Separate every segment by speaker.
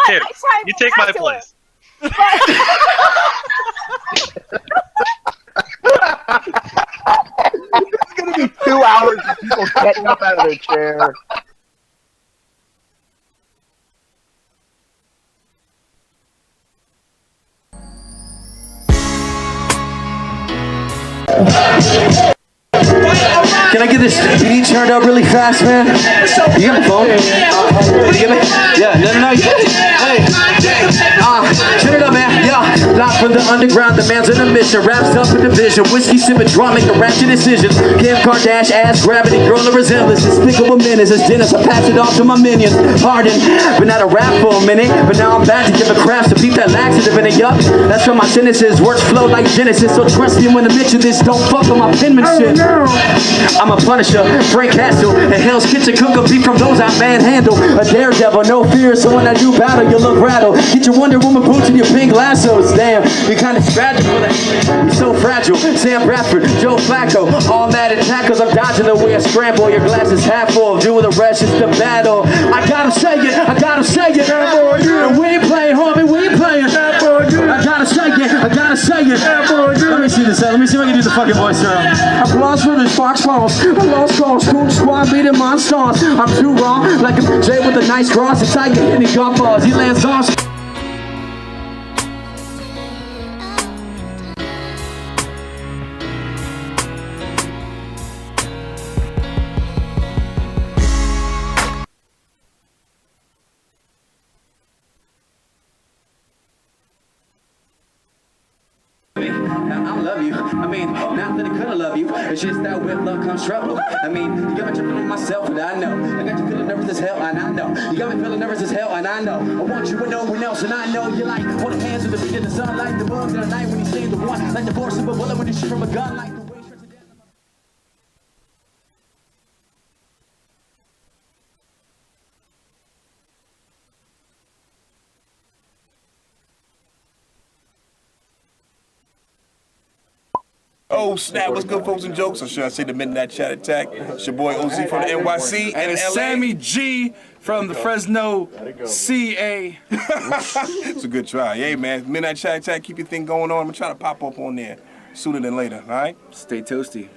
Speaker 1: Here, you take my place.
Speaker 2: It's gonna be 2 hours of people getting up out of their chair.
Speaker 3: Can I get this CD turned up really fast, man? You got a phone? You get me? Yeah, no. Hey, turn it up, man. Yeah, live from the underground, the man's on a mission. Raps up in the vision. Whiskey sipping, draw, make a ratchet decision. Kim Kardashian, ass gravity, girl, the resemblance. Despicable menace, as Dennis, I pass it off to my minions. Pardon, but not a rap for a minute. But now I'm back to give a crap to beat that laxative in it. Yup, that's what my sentences. Words flow like Genesis. So trust me when I mention this. Don't fuck with my penmanship. I'm a Punisher, Frank Castle, and Hell's Kitchen, cook a beat from those I manhandle. A daredevil, no fear, so when I do battle, you look rattle. Get your Wonder Woman boots and your pink lassos. Damn, we kinda scratching for that. You're so fragile. Sam Bradford, Joe Flacco, all mad at tackles. I'm dodging the way I scramble. Your glass is half full, doing the rest is the battle. I gotta say it. And we ain't playing, homie, we ain't playing. I gotta say it. Let me see this. Let me see if I can do the fucking voice now. Applause for this Fox Falls. A lost cause, Coon Squad beating monsters. I'm too wrong, like a J with a nice cross. It's like hitting golf balls. He lands on. I love you. I mean, not that I couldn't love you. It's just that with love comes trouble. I mean, you got me tripping on myself, and I know. I got you feeling nervous as hell, and I know. You got me feeling nervous as hell, and I know. I want you with no one else, and I know you like. Hold the hands of the beat of the sun, like the bugs in the night when you say the one, like the force of a bullet when you shoot from a gun, like the way straight to death.
Speaker 4: Oh snap, what's good folks and jokes? Or should I say the Midnight Chat Attack? It's your boy OZ from the NYC
Speaker 5: And it's
Speaker 4: LA.
Speaker 5: Sammy G from the Fresno CA.
Speaker 4: It's a good try. Hey man, Midnight Chat Attack, keep your thing going on. I'm gonna try to pop up on there sooner than later, alright?
Speaker 5: Stay toasty.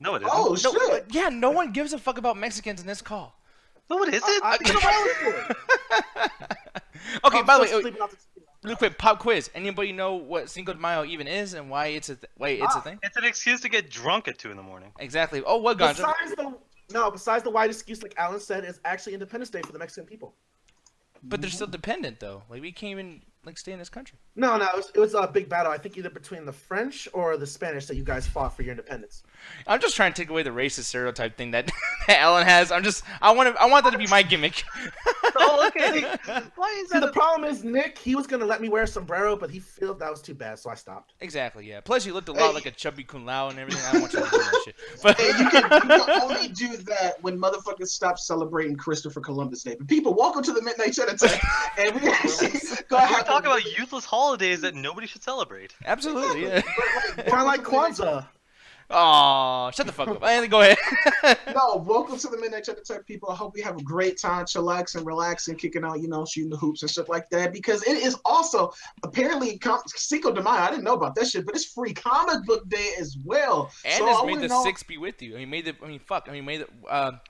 Speaker 1: No, it isn't.
Speaker 2: Oh,
Speaker 6: No,
Speaker 2: shit.
Speaker 6: yeah, no one gives a fuck about Mexicans in this call.
Speaker 1: No, it isn't.
Speaker 6: Okay, by the way, real quick, pop quiz. Anybody know what Cinco de Mayo even is and why it's a it's a thing?
Speaker 1: It's an excuse to get drunk at 2 in the morning.
Speaker 6: Exactly. Oh, what ganja?
Speaker 7: Besides the white excuse, like Alan said, it's actually Independence Day for the Mexican people.
Speaker 6: But they're still dependent though. Like we can't even. like stay in this country.
Speaker 7: No, it was a big battle. I think either between the French or the Spanish that you guys fought for your independence.
Speaker 6: I'm just trying to take away the racist stereotype thing that Alan has. I want that to be my gimmick.
Speaker 1: Oh, okay. Why is
Speaker 7: See,
Speaker 1: that?
Speaker 7: the problem is Nick. He was gonna let me wear a sombrero, but he felt that was too bad, so I stopped.
Speaker 6: Exactly, yeah. Plus, you looked a lot like a chubby Kun Lao and everything. I don't want you to do that shit. But
Speaker 8: Hey, you can only do that when motherfuckers stop celebrating Christopher Columbus Day. But people, welcome to the Midnight Chat Attack. And we actually go
Speaker 1: We're
Speaker 8: ahead.
Speaker 1: talking about useless holidays that nobody should celebrate.
Speaker 6: absolutely, yeah.
Speaker 7: Kind of like Kwanzaa.
Speaker 6: Oh, shut the fuck up. Anthony, go ahead.
Speaker 8: No, welcome to the Midnight Chat Attack, people. I hope we have a great time, chillaxing, relaxing, kicking out, shooting the hoops and shit like that. Because it is also apparently Cinco de Mayo. I didn't know about that shit, but it's free comic book day as well.
Speaker 6: And
Speaker 8: so
Speaker 6: has
Speaker 8: I
Speaker 6: made
Speaker 8: wanna
Speaker 6: the
Speaker 8: know-
Speaker 6: 6 be with you. Made the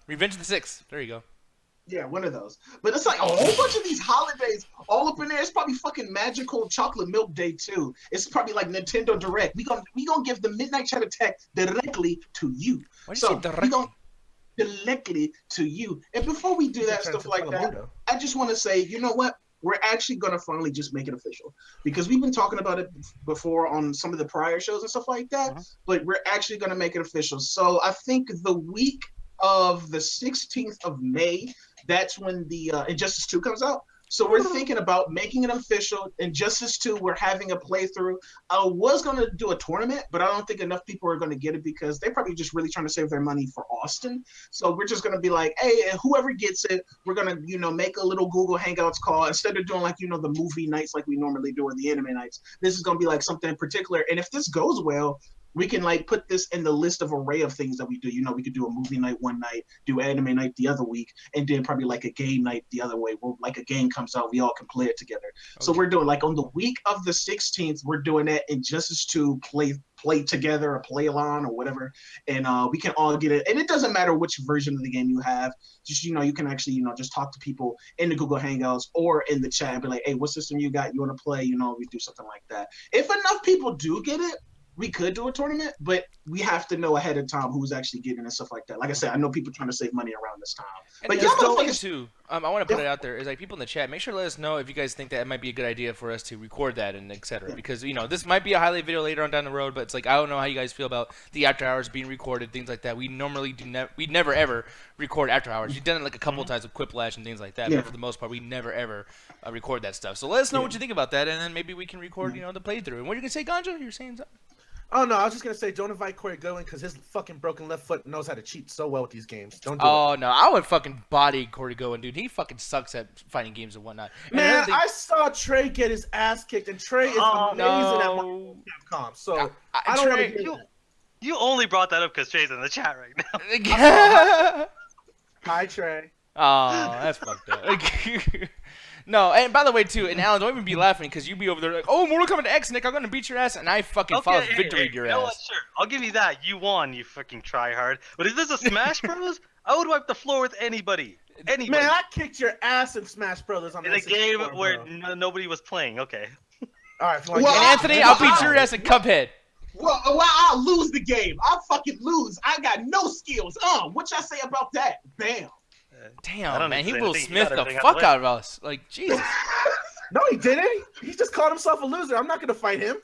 Speaker 6: Revenge of the 6. There you go.
Speaker 8: Yeah, one of those. But it's like a whole bunch of these holidays all up in there. It's probably fucking magical chocolate milk day too. It's probably like Nintendo Direct. We gonna give the Midnight Chat Attack directly to you.
Speaker 6: Why do you say
Speaker 8: We
Speaker 6: directly?
Speaker 8: gonna directly to you. And before we do that stuff like that, I just want to say, you know what? We're actually gonna finally just make it official because we've been talking about it before on some of the prior shows and stuff like that. But we're actually gonna make it official. So I think the week of the 16th of May, that's when the Injustice 2 comes out. So we're thinking about making it official. Injustice 2, we're having a playthrough. I was going to do a tournament, but I don't think enough people are going to get it because they're probably just really trying to save their money for Austin. So we're just going to be like, hey, whoever gets it, we're going to, make a little Google Hangouts call. Instead of doing the movie nights like we normally do or the anime nights, this is going to be like something in particular. And if this goes well, we can put this in the list of array of things that we do. We could do a movie night one night, do anime night the other week, and then probably a game night the other way where a game comes out, we all can play it together. Okay. So we're doing on the week of the 16th, we're doing that Injustice 2 play together or play along or whatever. And we can all get it. And it doesn't matter which version of the game you have. Just, you can actually, just talk to people in the Google Hangouts or in the chat and be like, hey, what system you got? You want to play? We do something like that. If enough people do get it, we could do a tournament, but we have to know ahead of time who's actually getting and stuff like that. Like I said, I know people trying to save money around this time.
Speaker 6: And
Speaker 8: But y'all
Speaker 6: thing
Speaker 8: motherfuckers
Speaker 6: too, I want to put it out there, is people in the chat, make sure to let us know if you guys think that it might be a good idea for us to record that and etc. Because, this might be a highlight video later on down the road, but it's I don't know how you guys feel about the after hours being recorded, things like that. We normally we'd never ever record after hours. We've done it a couple times with Quiplash and things like that, but for the most part, we never ever record that stuff. So let us know what you think about that, and then maybe we can record, the playthrough. And what are you going to say, Ganja? You're saying something?
Speaker 7: Oh no, I was just gonna say don't invite Corey Goodwin because his fucking broken left foot knows how to cheat so well with these games. Don't do it.
Speaker 6: Oh no, I would fucking body Corey Goodwin, dude. He fucking sucks at fighting games and whatnot. And
Speaker 7: Man, I saw Trey get his ass kicked, and Trey is amazing at Capcom. So I don't want to hear that.
Speaker 1: You only brought that up because Trey's in the chat right now.
Speaker 7: Hi, Trey.
Speaker 6: Oh, that's fucked up. No, and by the way, too, and Alan, don't even be laughing because you be over there like, oh, Mortal Kombat X, Nick, I'm going to beat your ass, and I fucking followed victory to your ass.
Speaker 1: You know what? Sure, I'll give you that. You won, you fucking tryhard. But if this is a Smash Bros., I would wipe the floor with anybody. Anybody.
Speaker 7: Man, I kicked your ass in Smash Brothers on
Speaker 1: in a game where nobody was playing. Okay.
Speaker 7: All right.
Speaker 6: And Anthony, I'll beat your ass at Cuphead.
Speaker 8: Well, I'll lose the game. I'll fucking lose. I got no skills. What y'all say about that? Bam.
Speaker 6: Damn, man, he Will Smith the fuck out of us. Like, Jesus.
Speaker 7: No, he didn't. He just called himself a loser. I'm not gonna fight him.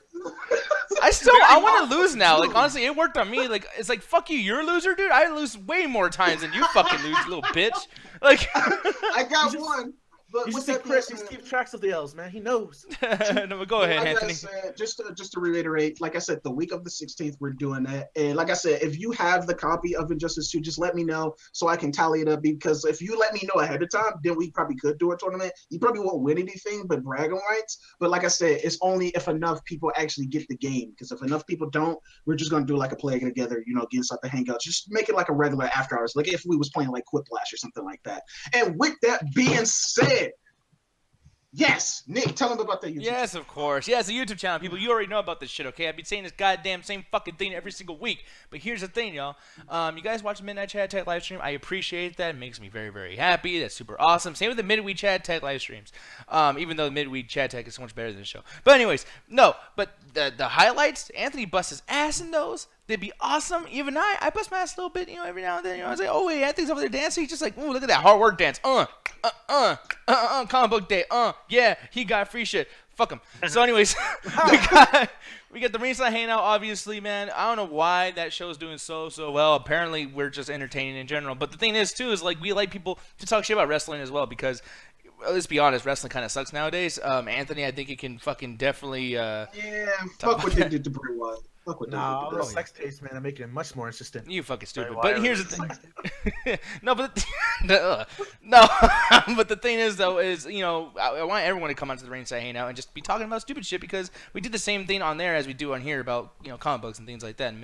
Speaker 6: I want to lose now. Like, honestly, it worked on me. Like, it's like, fuck you, you're a loser, dude. I lose way more times than you fucking lose, you little bitch. Like,
Speaker 8: I got one. But
Speaker 7: you should see Chris. He keeps tracks of the L's, man. He knows.
Speaker 6: No, go ahead,
Speaker 8: like
Speaker 6: Anthony.
Speaker 8: I said, just to reiterate, like I said, the week of the 16th, we're doing that. And like I said, if you have the copy of Injustice 2, just let me know so I can tally it up. Because if you let me know ahead of time, then we probably could do a tournament. You probably won't win anything but bragging rights. But like I said, it's only if enough people actually get the game. Because if enough people don't, we're just going to do like a play together, against like the Hangouts. Just make it like a regular after hours. Like if we was playing like Quiplash or something like that. And with that being said, yes, Nick, tell them about that YouTube
Speaker 6: Yes, of course. Yeah, it's a YouTube channel, people. You already know about this shit, okay? I've been saying this goddamn same fucking thing every single week. But here's the thing, y'all. You guys watch the Midnight Chat Attack live stream. I appreciate that. It makes me very, very happy. That's super awesome. Same with the Midweek Chat Attack live streams. Even though the Midweek Chat Attack is so much better than the show. But anyways, but the highlights, Anthony busts his ass in those. They'd be awesome. Even I bust my ass a little bit, every now and then. I was like, oh, wait, Anthony's over there dancing. He's just like, ooh, look at that hard work dance. Comic book day. Yeah, he got free shit. Fuck them. So, anyways, we got the ringside hangout. Obviously, man, I don't know why that show's doing so well. Apparently, we're just entertaining in general. But the thing is, too, is like we like people to talk shit about wrestling as well because. Let's be honest, wrestling kind of sucks nowadays. Anthony, I think it can fucking definitely.
Speaker 8: Fuck what they did to Bray Wyatt. Fuck what they did to Bray Wyatt.
Speaker 7: Sex tapes, man, are making it much more interesting.
Speaker 6: You fucking stupid.
Speaker 1: Bray
Speaker 6: But
Speaker 1: Wyatt
Speaker 6: here's
Speaker 1: was
Speaker 6: the thing. No, but no, but the thing is though is I want everyone to come onto the ringside hangout and just be talking about stupid shit because we did the same thing on there as we do on here about comic books and things like that.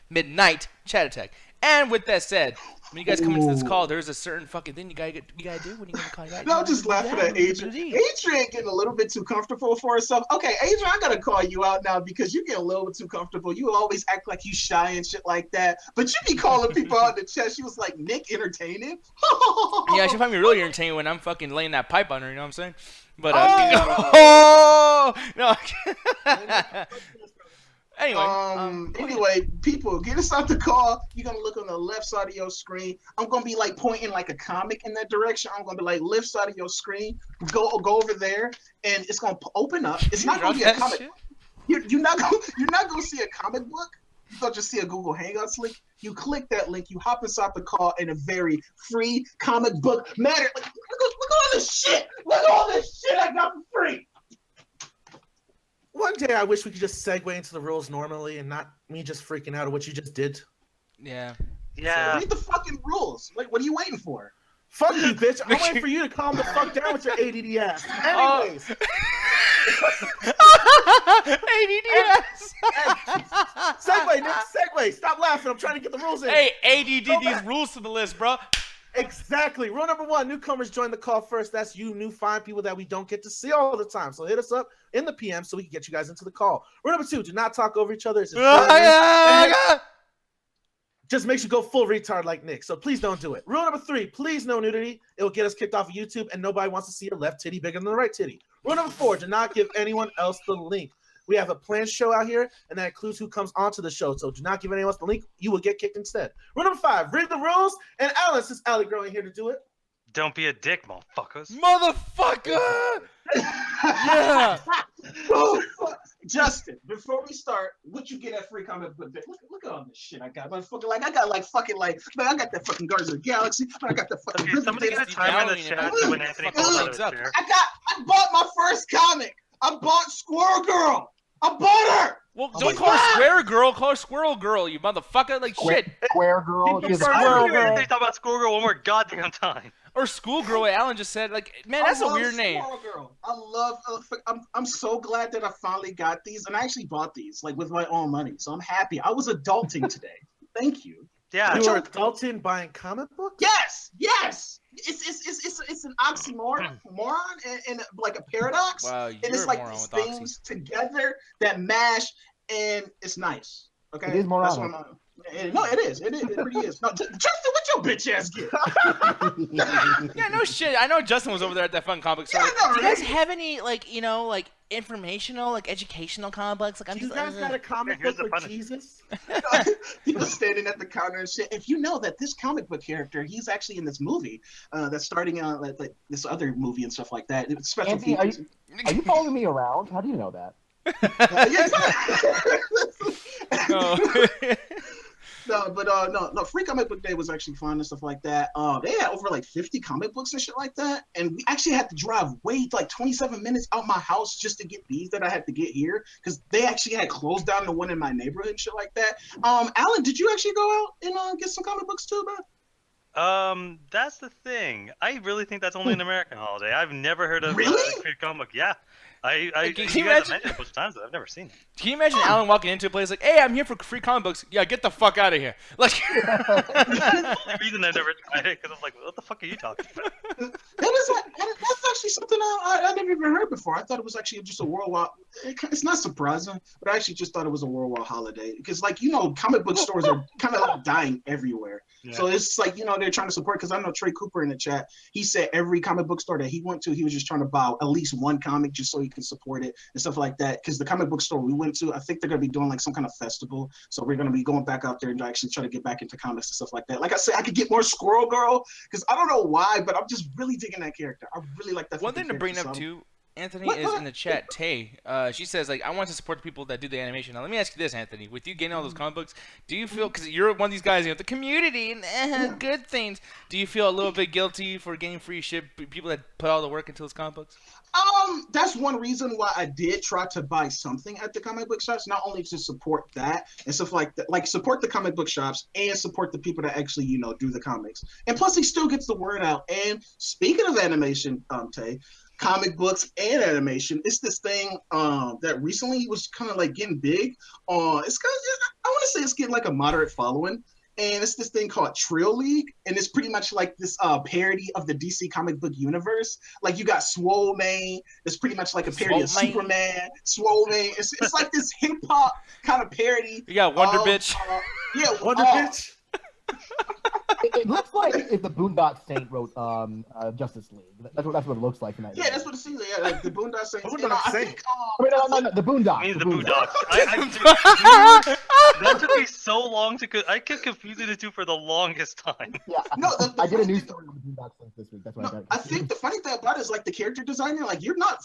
Speaker 6: Midnight chat attack. And with that said, when you guys come into this call, there's a certain fucking thing you gotta do when you gonna call.
Speaker 8: No, I'm just laughing at Adrian. Adrian getting a little bit too comfortable for herself. Okay, Adrian, I gotta call you out now because you get a little bit too comfortable. You always act like you shy and shit like that, but you be calling people out in the chat. She was like, Nick entertaining.
Speaker 6: Yeah, she find me really entertaining when I'm fucking laying that pipe on her. You know what I'm saying? But no.
Speaker 8: Anyway, people, get us out the call. You're gonna look on the left side of your screen. I'm gonna be like pointing like a comic in that direction. I'm gonna be like left side of your screen. Go over there, and it's gonna open up. It's not gonna be a comic. You're not gonna see a comic book. You're gonna just see a Google Hangouts link. You click that link. You hop inside the call in a very free comic book matter. Like, look at all this shit. Look at all this shit I got for free.
Speaker 7: One day I wish we could just segue into the rules normally and not me just freaking out at what you just did.
Speaker 6: Yeah.
Speaker 8: So read the fucking rules. Like, what are you waiting for?
Speaker 7: Fuck you, bitch. I'm waiting for you to calm the fuck down with your ADD ass. Anyways.
Speaker 6: ADD ass.
Speaker 7: Segue, Nick. Segue. Stop laughing. I'm trying to get the rules in.
Speaker 6: Hey, ADD these rules to the list, bro.
Speaker 7: Exactly. Rule number 1, newcomers join the call first. That's you new fine people that we don't get to see all the time. So hit us up in the PM so we can get you guys into the call. Rule number 2, do not talk over each other. It's just makes you go full retard like Nick. So please don't do it. Rule number 3, please no nudity. It will get us kicked off of YouTube and nobody wants to see your left titty bigger than the right titty. Rule number 4, do not give anyone else the link. We have a planned show out here, and that includes who comes onto the show. So do not give anyone else the link. You will get kicked instead. Rule number 5, read the rules. And Alice, is Allie Girl in here to do it?
Speaker 1: Don't be a dick, motherfuckers.
Speaker 6: Motherfucker! Yeah.
Speaker 8: Justin, before we start, what you get at free comic book day? Look at all this shit I got. Motherfucker, I got man, I got that fucking Guardians of the Galaxy. I got that fucking.
Speaker 1: Okay, somebody get a time in the chat when Anthony calls out his chair.
Speaker 8: I bought my first comic. I bought Squirrel Girl. I bought her.
Speaker 6: Well, don't call her Square Girl. Call her Squirrel Girl, you motherfucker. Like shit.
Speaker 2: Square Girl.
Speaker 8: She's a Squirrel Girl.
Speaker 1: They talk about Squirrel Girl one more goddamn time.
Speaker 6: Or Schoolgirl, what Alan just said. Like, man, that's a weird name.
Speaker 8: Girl. I love. I'm so glad that I finally got these, and I actually bought these like with my own money. So I'm happy. I was adulting today. Thank you.
Speaker 1: Yeah.
Speaker 7: You were adulting buying comic books?
Speaker 8: Yes. It's an oxymoron and like a paradox.
Speaker 6: Wow,
Speaker 8: and it's like these things together that mash, and it's nice. Okay.
Speaker 2: It is more.
Speaker 8: That's what no, it is. It really is. No, Justin, what your bitch ass get?
Speaker 6: Yeah, no shit. I know Justin was over there at that fun comic store.
Speaker 8: Yeah,
Speaker 6: do you guys have any like informational, like educational comic books? Like,
Speaker 7: you guys got a comic book for Jesus?
Speaker 8: People standing at the counter and shit. If you know that this comic book character, he's actually in this movie that's starting out like this other movie and stuff like that. It's special
Speaker 2: Anthony, are you following me around? How do you know that?
Speaker 8: No, Free Comic Book Day was actually fun and stuff like that. They had over like 50 comic books and shit like that, and we actually had to drive like 27 minutes out my house just to get these that I had to get here because they actually had closed down the one in my neighborhood and shit like that. Alan, did you actually go out and get some comic books too, man?
Speaker 1: That's the thing. I really think that's only an American holiday. I've never heard of free comic. Yeah.
Speaker 6: Can
Speaker 1: you guys mentioned it a bunch of times, but I've never seen it.
Speaker 6: Can you imagine Alan walking into a place like, "Hey, I'm here for free comic books." Yeah, get the fuck out of here. Like,
Speaker 1: that's the only reason I never tried it because I'm like, what the fuck are you talking about?
Speaker 8: That's actually something I never even heard before. I thought it was actually just a worldwide. It's not surprising, but I actually just thought it was a worldwide holiday because, like, comic book stores are kind of like dying everywhere. Yeah. So it's like, they're trying to support, because I know Trey Cooper in the chat, he said every comic book store that he went to, he was just trying to buy at least one comic just so he could support it and stuff like that. Because the comic book store we went to, I think they're going to be doing like some kind of festival. So we're going to be going back out there and actually try to get back into comics and stuff like that. Like I said, I could get more Squirrel Girl because I don't know why, but I'm just really digging that character. I really like that.
Speaker 6: One thing to bring up too, Anthony is in the chat. Tay, she says like I want to support the people that do the animation. Now let me ask you this, Anthony. With you getting all those comic books, do you feel because you're one of these guys, the community and good things? Do you feel a little bit guilty for getting free shit? People that put all the work into those comic books.
Speaker 8: That's one reason why I did try to buy something at the comic book shops, not only to support that and stuff like that, like support the comic book shops and support the people that actually, do the comics. And plus, he still gets the word out. And speaking of animation, Tay, comic books and animation, it's this thing that recently was kind of like getting big. It's kind of, I want to say it's getting like a moderate following. And it's this thing called Trill League, and it's pretty much like this parody of the DC comic book universe. Like you got Swole Man, it's pretty much like a parody of Superman. Swole Man, it's like this hip hop kind of parody.
Speaker 6: You got Wonder Bitch.
Speaker 7: Wonder Bitch.
Speaker 2: It looks like if the Boondock Saint wrote Justice League. That's what it looks like.
Speaker 8: Yeah, that's what it seems like. Yeah, like the Boondock Saints.
Speaker 7: Boondock Saint.
Speaker 2: No, the Boondocks.
Speaker 1: I mean, the Boondocks. That took me so long to. I kept confusing the two for the longest time.
Speaker 2: Yeah,
Speaker 8: no,
Speaker 2: I did a news story on the Boondock Saints this week. That's why
Speaker 8: I think the funny thing about it is like the character designer. Like you're not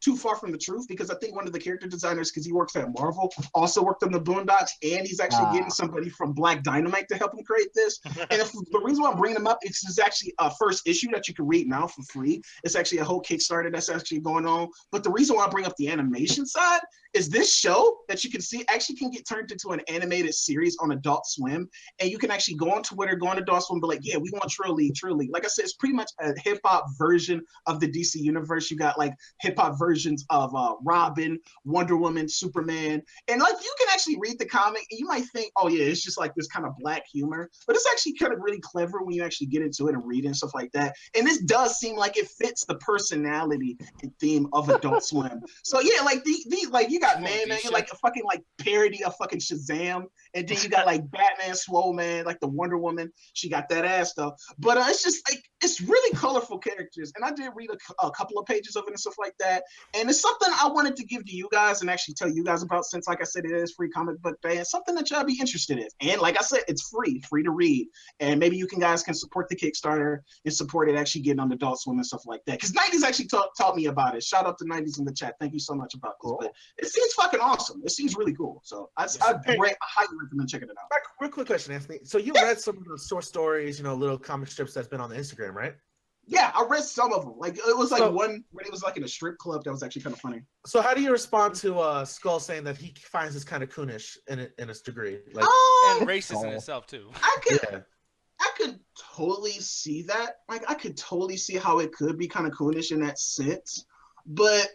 Speaker 8: too far from the truth because I think one of the character designers, because he works at Marvel, also worked on the Boondocks, and he's actually getting somebody from Black Dynamite to help him create this. And the reason why I'm bringing them up is it's actually a first issue that you can read now for free. It's actually a whole Kickstarter that's actually going on. But the reason why I bring up the animation side is this show that you can see actually can get turned into an animated series on Adult Swim. And you can actually go on Twitter, go on Adult Swim, and be like, yeah, we want Trill League, Trill League. Like I said, it's pretty much a hip-hop version of the DC universe. You got like hip-hop versions of Robin, Wonder Woman, Superman. And like you can actually read the comic and you might think, oh yeah, it's just like this kind of black humor. But it's actually kind of really clever when you actually get into it and read it and stuff like that. And this does seem like it fits the personality and theme of Adult Swim. So yeah, like like you got Man, you're like a fucking like parody of fucking Shazam, and then you got like Batman, Swole Man, like the Wonder Woman. She got that ass though. But it's just like it's really colorful characters, and I did read a couple of pages of it and stuff like that. And it's something I wanted to give to you guys and actually tell you guys about, since like I said, it is free comic book day and something that y'all be interested in. And like I said, it's free to read. And maybe you guys can support the Kickstarter and support it actually getting on Adult Swim and stuff like that. Because 90s actually taught me about it. Shout out to 90s in the chat. Thank you so much about this. But it seems fucking awesome. It seems really cool. So I highly recommend checking it out.
Speaker 7: Real quick question, Anthony. So you read some of the short stories, little comic strips that's been on the Instagram, right?
Speaker 8: Yeah, I read some of them. Like it was like one where it was like in a strip club that was actually kind of funny.
Speaker 7: So how do you respond to Skull saying that he finds this kind of coonish in its degree, like
Speaker 6: and racist in itself too?
Speaker 8: I could totally see that. Like I could totally see how it could be kind of coonish in that sense, but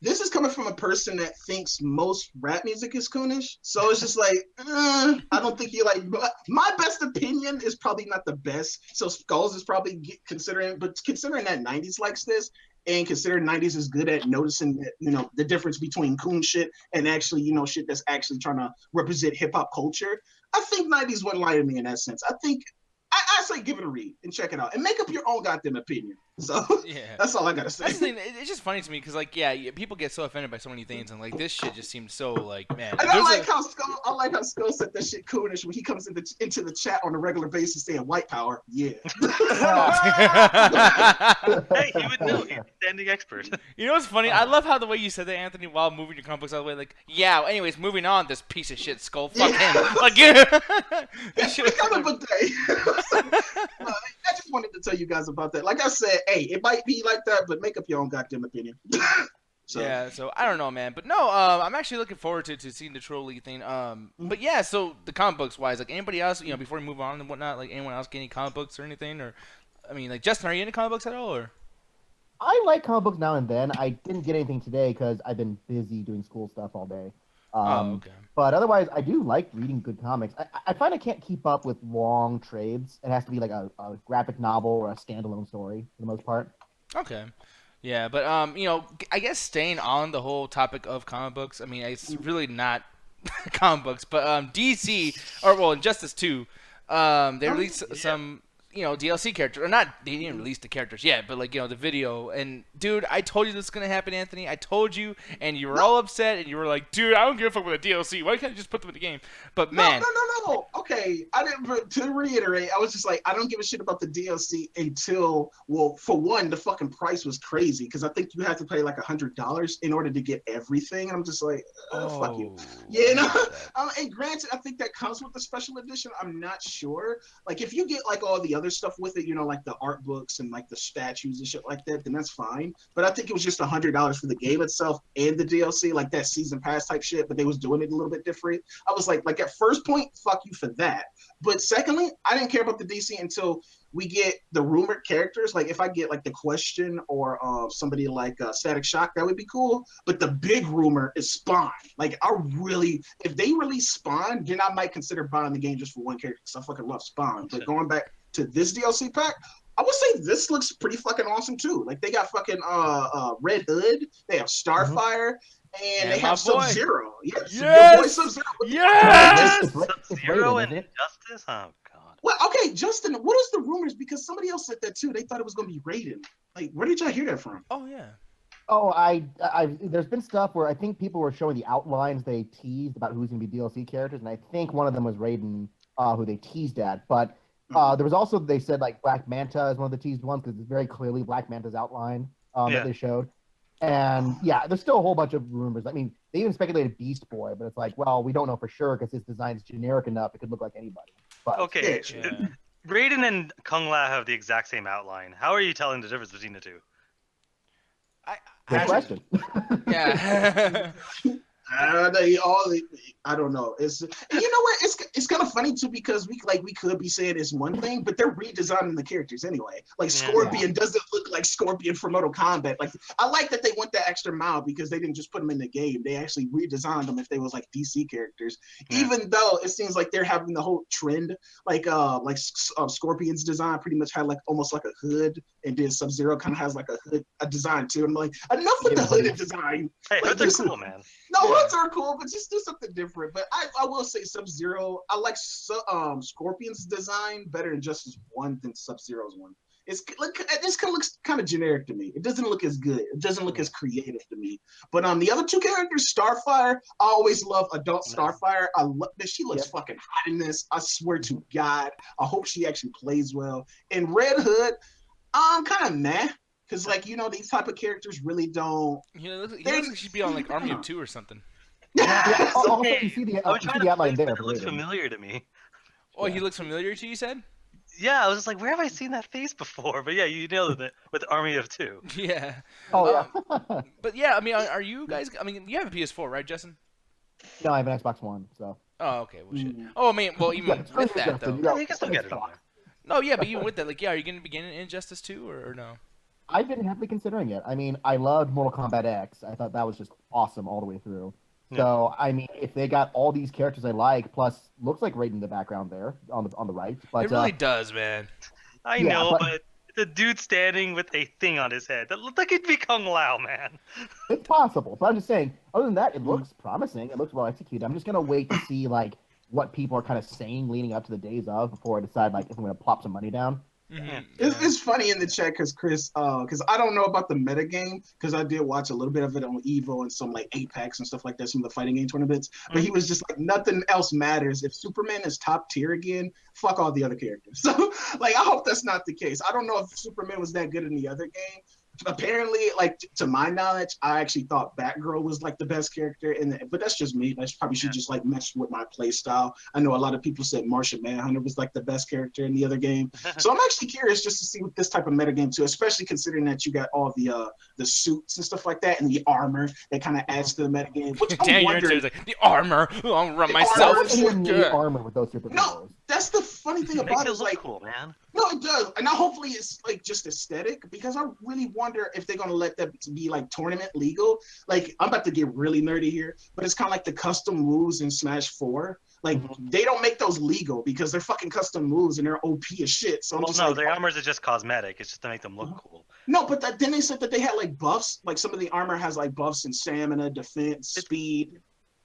Speaker 8: this is coming from a person that thinks most rap music is coonish. So it's just like, I don't think you like, my best opinion is probably not the best. So Skulls is probably considering that 90s likes this, and considering 90s is good at noticing that, the difference between coon shit and actually, shit that's actually trying to represent hip hop culture. I think 90s wouldn't lie to me in that sense. I think I say give it a read and check it out and make up your own goddamn opinion. So yeah, that's all I gotta say.
Speaker 6: That's the thing. It's just funny to me because people get so offended by so many things, and like this shit just seems so like, man.
Speaker 8: And I like how Skull said that shit coonish when he comes into the chat on a regular basis saying white power. Yeah.
Speaker 1: Hey, he would know. He's a standing expert.
Speaker 6: You know what's funny? I love how the way you said that, Anthony, while moving your comic books all the way. Like, yeah. Anyways, moving on. This piece of shit Skull. Fuck him. Like,
Speaker 8: it's free comic book day. I just wanted to tell you guys about that. Like I said, hey, it might be like that, but make up your own goddamn opinion.
Speaker 6: So I don't know, man. But no, I'm actually looking forward to seeing the Trill League thing. But yeah, so the comic books wise, like anybody else, before we move on and whatnot, like anyone else get any comic books or anything? Or, I mean, like Justin, are you into comic books at all? Or
Speaker 2: I like comic books now and then. I didn't get anything today because I've been busy doing school stuff all day.
Speaker 6: Okay.
Speaker 2: But otherwise, I do like reading good comics. I find I can't keep up with long trades. It has to be like a graphic novel or a standalone story for the most part.
Speaker 6: Okay. Yeah, but I guess staying on the whole topic of comic books, I mean, it's really not comic books, but DC, or well, Injustice 2, they released some DLC characters, or not, they didn't release the characters yet, but like, the video. And dude, I told you this is gonna happen, Anthony. I told you, and you were all upset, and you were like, dude, I don't give a fuck with the DLC. Why can't you just put them in the game? But man,
Speaker 8: no. Okay, I didn't. To reiterate, I was just like, I don't give a shit about the DLC until, well, for one, the fucking price was crazy because I think you have to pay like $100 in order to get everything. And I'm just like, fuck you. Yeah, and granted, I think that comes with the special edition. I'm not sure. Like, if you get like all the other stuff with it, like the art books and like the statues and shit like that, then that's fine. But I think it was just $100 for the game itself and the DLC, like that season pass type shit. But they was doing it a little bit different. I was like at first point, fuck you for that. But secondly, I didn't care about the DC until we get the rumored characters. Like if I get like the Question or somebody like Static Shock, that would be cool. But the big rumor is Spawn. Like if they release Spawn, then I might consider buying the game just for one character because I fucking love Spawn. But going back to this DLC pack, I would say this looks pretty fucking awesome too. Like they got fucking Red Hood, they have Starfire, and they have Sub-Zero. Yes! Your boy Sub-Zero.
Speaker 6: Yes!
Speaker 1: Sub-Zero and Injustice? Oh god.
Speaker 8: Well, okay, Justin, what is the rumors? Because somebody else said that too. They thought it was gonna be Raiden. Like, where did y'all hear that from?
Speaker 6: Oh yeah.
Speaker 2: Oh, there's been stuff where I think people were showing the outlines they teased about who's gonna be DLC characters, and I think one of them was Raiden, who they teased at, but. There was also, they said, like, Black Manta is one of the teased ones because it's very clearly Black Manta's outline that they showed. And, yeah, there's still a whole bunch of rumors. I mean, they even speculated Beast Boy, but it's like, well, we don't know for sure because his design is generic enough. It could look like anybody. But,
Speaker 1: okay, Raiden and Kung Lao have the exact same outline. How are you telling the difference between the two?
Speaker 2: Good question.
Speaker 6: Yeah.
Speaker 8: I don't know. It's, and you know what? It's kind of funny too because we could be saying it's one thing, but they're redesigning the characters anyway. Like Scorpion doesn't look like Scorpion from Mortal Kombat. Like I like that they went that extra mile because they didn't just put them in the game. They actually redesigned them if they was like DC characters. Even though it seems like they're having the whole trend, like Scorpion's design pretty much had like almost like a hood, and then Sub-Zero kind of has like a design too. And I'm like, enough with the hooded design.
Speaker 1: Hey,
Speaker 8: like,
Speaker 1: hoods are cool, man.
Speaker 8: No, hoods are cool, but just do something different. But I will say Sub-Zero, I like Scorpion's design better in Justice 1 than Sub-Zero's one. This kind of looks kind of generic to me. It doesn't look as good. It doesn't look as creative to me. But the other two characters, Starfire, I always love adult Starfire. I love this. She looks fucking hot in this. I swear to God. I hope she actually plays well. And Red Hood, I'm kind of meh. Because, like, these type of characters really don't...
Speaker 6: He looks like she'd be on, like, Army of Two or something.
Speaker 2: Yeah, also, you see the outline there.
Speaker 1: It looks familiar to me.
Speaker 6: Oh, he looks familiar to you, said?
Speaker 1: Yeah, I was just like, where have I seen that face before? But yeah, you nailed it with Army of Two.
Speaker 6: Yeah.
Speaker 2: Oh, yeah.
Speaker 6: But yeah, I mean, are you guys... I mean, you have a PS4, right, Justin?
Speaker 2: No, I have an Xbox One, so...
Speaker 6: Oh, okay. Well, shit. Oh, I mean, well, even with that, though...
Speaker 1: Yeah, you can still get it on there.
Speaker 6: No, yeah, but even with that, like, yeah, are you going to begin Injustice 2 or no?
Speaker 2: I've been happily considering it. I mean, I loved Mortal Kombat X. I thought that was just awesome all the way through. Yeah. So, I mean, if they got all these characters I like, plus looks like Raiden in the background there on the right. But,
Speaker 6: it really does, man.
Speaker 1: I know, but the dude standing with a thing on his head that looked like it'd be Kung Lao, man.
Speaker 2: It's possible, but I'm just saying. Other than that, it looks promising. It looks well executed. I'm just gonna wait to see like what people are kind of saying leading up to the days of before I decide like if I'm gonna plop some money down.
Speaker 6: Mm-hmm.
Speaker 8: It's funny in the chat because Chris, because I don't know about the meta game because I did watch a little bit of it on Evo and some like Apex and stuff like that, some of the fighting game tournaments. But he was just like, nothing else matters. If Superman is top tier again, fuck all the other characters. So like, I hope that's not the case. I don't know if Superman was that good in the other game. Apparently, like to my knowledge, I actually thought Batgirl was like the best character but that's just me. That's probably should just like mess with my play style. I know a lot of people said Martian Manhunter was like the best character in the other game. So I'm actually curious just to see what this type of meta game too, especially considering that you got all the suits and stuff like that and the armor that kind of adds to the meta game.
Speaker 6: Damn, you're like, the armor. I'll run myself.
Speaker 2: The armor with those superpowers.
Speaker 8: No, that's the funny thing about it. Is like,
Speaker 1: cool, man.
Speaker 8: No, it does. And now hopefully it's like just aesthetic because I really wonder if they're gonna let that be like tournament legal. Like I'm about to get really nerdy here, but it's kind of like the custom moves in Smash 4. Like they don't make those legal because they're fucking custom moves and they're OP as shit. So
Speaker 1: their armors are just cosmetic. It's just to make them look cool.
Speaker 8: No, but then they said that they had like buffs. Like some of the armor has like buffs in stamina, defense, speed.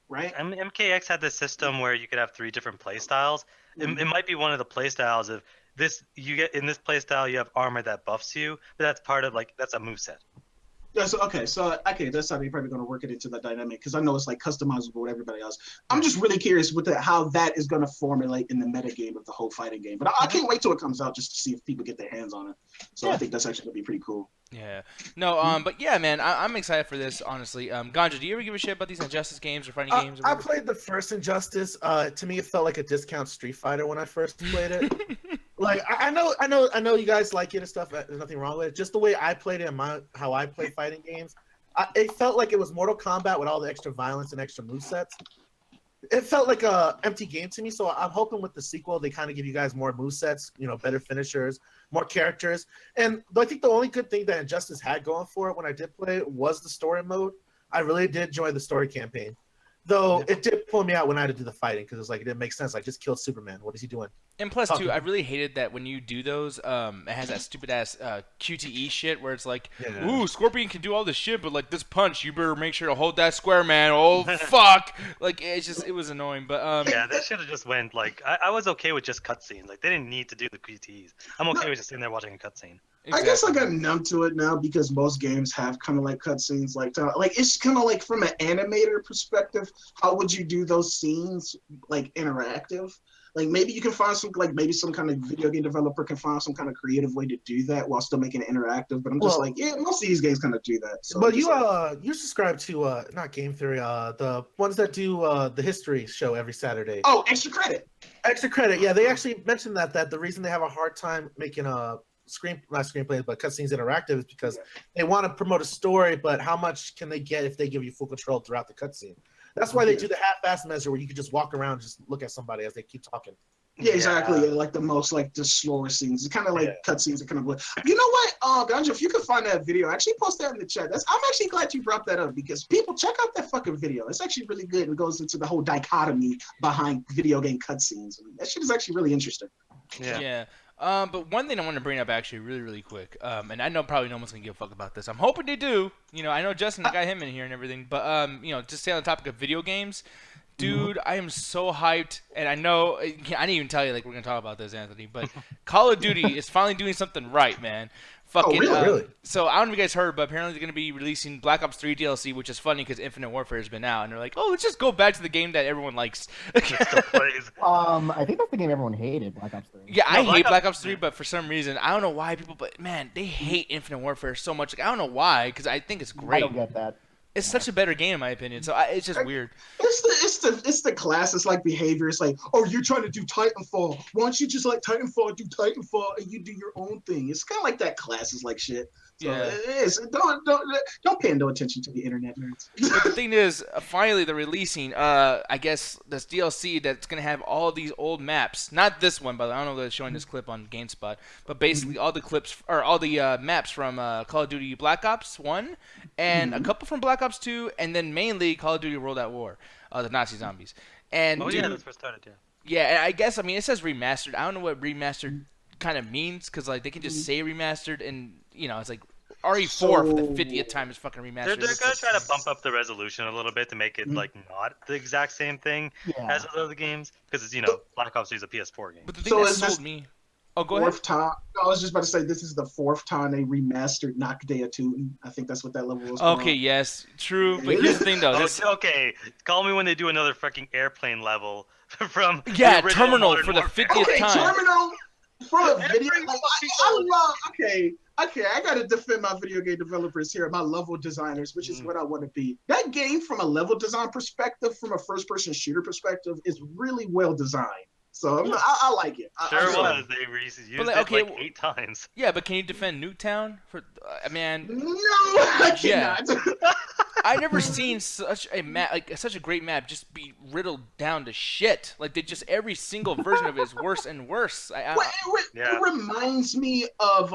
Speaker 8: Right?
Speaker 1: MKX had this system where you could have 3 different play styles. It might be one of the play styles of you get in this playstyle, you have armor that buffs you, but that's part of that's a moveset.
Speaker 8: Yeah, so that's how they're probably going to work it into that dynamic because I know it's like customizable with everybody else. I'm just really curious with how that is going to formulate in the meta game of the whole fighting game. But I can't wait till it comes out just to see if people get their hands on it. So I think that's actually going to be pretty cool.
Speaker 6: Yeah. No, but yeah, man, I'm excited for this, honestly. Ganja, do you ever give a shit about these Injustice games or fighting games? Or
Speaker 7: I played the first Injustice. To me, it felt like a discount Street Fighter when I first played it. Like I know you guys like it and stuff. There's nothing wrong with it. Just the way I played it and how I play fighting games, it felt like it was Mortal Kombat with all the extra violence and extra movesets. It felt like a empty game to me. So I'm hoping with the sequel they kind of give you guys more movesets, better finishers, more characters. And I think the only good thing that Injustice had going for it when I did play it was the story mode. I really did enjoy the story campaign. Though it did pull me out when I had to do the fighting because it didn't make sense. Like, just kill Superman. What is he doing?
Speaker 6: And plus, too, I really hated that when you do those, it has that stupid-ass QTE shit where it's like, ooh, Scorpion can do all this shit, but, like, this punch, you better make sure to hold that square, man. Oh, fuck. Like, it was annoying, but...
Speaker 1: Yeah, they should have just went, I was okay with just cutscenes. Like, they didn't need to do the QTEs. I'm okay with just sitting there watching a cutscene.
Speaker 8: Exactly. I guess I got numb to it now because most games have kind of like cutscenes. Like it's kind of like from an animator perspective, how would you do those scenes like interactive? Like maybe you can find maybe some kind of video game developer can find some kind of creative way to do that while still making it interactive. But I'm just most of these games kind of do that. So
Speaker 7: but you subscribe to not Game Theory, the ones that do the history show every Saturday.
Speaker 8: Oh, Extra Credit.
Speaker 7: Extra Credit. Yeah, they actually mentioned that the reason they have a hard time making not screenplays, but cutscenes interactive is because they want to promote a story, but how much can they get if they give you full control throughout the cutscene? That's why they do the half-ass measure where you can just walk around and just look at somebody as they keep talking.
Speaker 8: Yeah, exactly. Yeah, like the slower scenes. It's kind of like cutscenes are kind of. You know what, Ganja, if you can find that video, actually post that in the chat. I'm actually glad you brought that up because people check out that fucking video. It's actually really good and goes into the whole dichotomy behind video game cutscenes. I mean, that shit is actually really interesting.
Speaker 6: Yeah. But one thing I want to bring up actually really, really quick, and I know probably no one's going to give a fuck about this. I'm hoping they do. I know Justin, I got him in here and everything. But, just stay on the topic of video games. Dude, I am so hyped. And I know, I didn't even tell you, we're going to talk about this, Anthony. But Call of Duty is finally doing something right, man. Fucking,
Speaker 8: really?
Speaker 6: So I don't know if you guys heard, but apparently they're going to be releasing Black Ops 3 DLC, which is funny because Infinite Warfare has been out, and they're like, "Oh, let's just go back to the game that everyone likes."
Speaker 2: I think that's the game everyone hated, Black Ops 3.
Speaker 6: Yeah, I hate Black Ops 3, but for some reason, I don't know why but man, they hate Infinite Warfare so much. I don't know why, because I think it's great.
Speaker 2: I don't get that.
Speaker 6: It's such a better game in my opinion, so it's just weird.
Speaker 8: It's the classist behavior. It's like, oh, you're trying to do Titanfall. Why don't you just Titanfall, do Titanfall, and you do your own thing? It's kind of like that classist shit. So it is. Don't pay no attention to the internet nerds.
Speaker 6: But the thing is, finally they're releasing, I guess, this DLC that's gonna have all these old maps. Not this one, but I don't know if they're showing this clip on GameSpot. But basically, all the clips or all the maps from Call of Duty Black Ops 1 and a couple from Black Ops 2, and then mainly Call of Duty World at War, the Nazi zombies. And
Speaker 1: that's where it started.
Speaker 6: Yeah, and I guess it says remastered. I don't know what remastered kind of means because they can just say remastered and it's like RE4 for the 50th time is fucking remastered.
Speaker 1: They're gonna try to bump up the resolution a little bit to make it not the exact same thing as other games because it's Black Ops 3 is a PS4 game.
Speaker 6: But the thing that sold me. Oh, go ahead.
Speaker 8: Fourth time. I was just about to say this is the fourth time they remastered Nakdea 2. I think that's what that level was.
Speaker 6: Okay, yes, true. But here's the thing, though.
Speaker 1: Okay, call me when they do another fucking airplane level from
Speaker 6: Terminal for the 50th time.
Speaker 8: Terminal for a video. I love. Okay, I gotta defend my video game developers here, my level designers, which is what I want to be. That game, from a level design perspective, from a first-person shooter perspective, is really well designed. So I like it.
Speaker 1: Sure was. They used it 8 times.
Speaker 6: Yeah, but can you defend Nuketown? Man.
Speaker 8: No, I cannot.
Speaker 6: I've never seen such a map, such a great map, just be riddled down to shit. Every single version of it is worse and worse.
Speaker 8: It reminds me of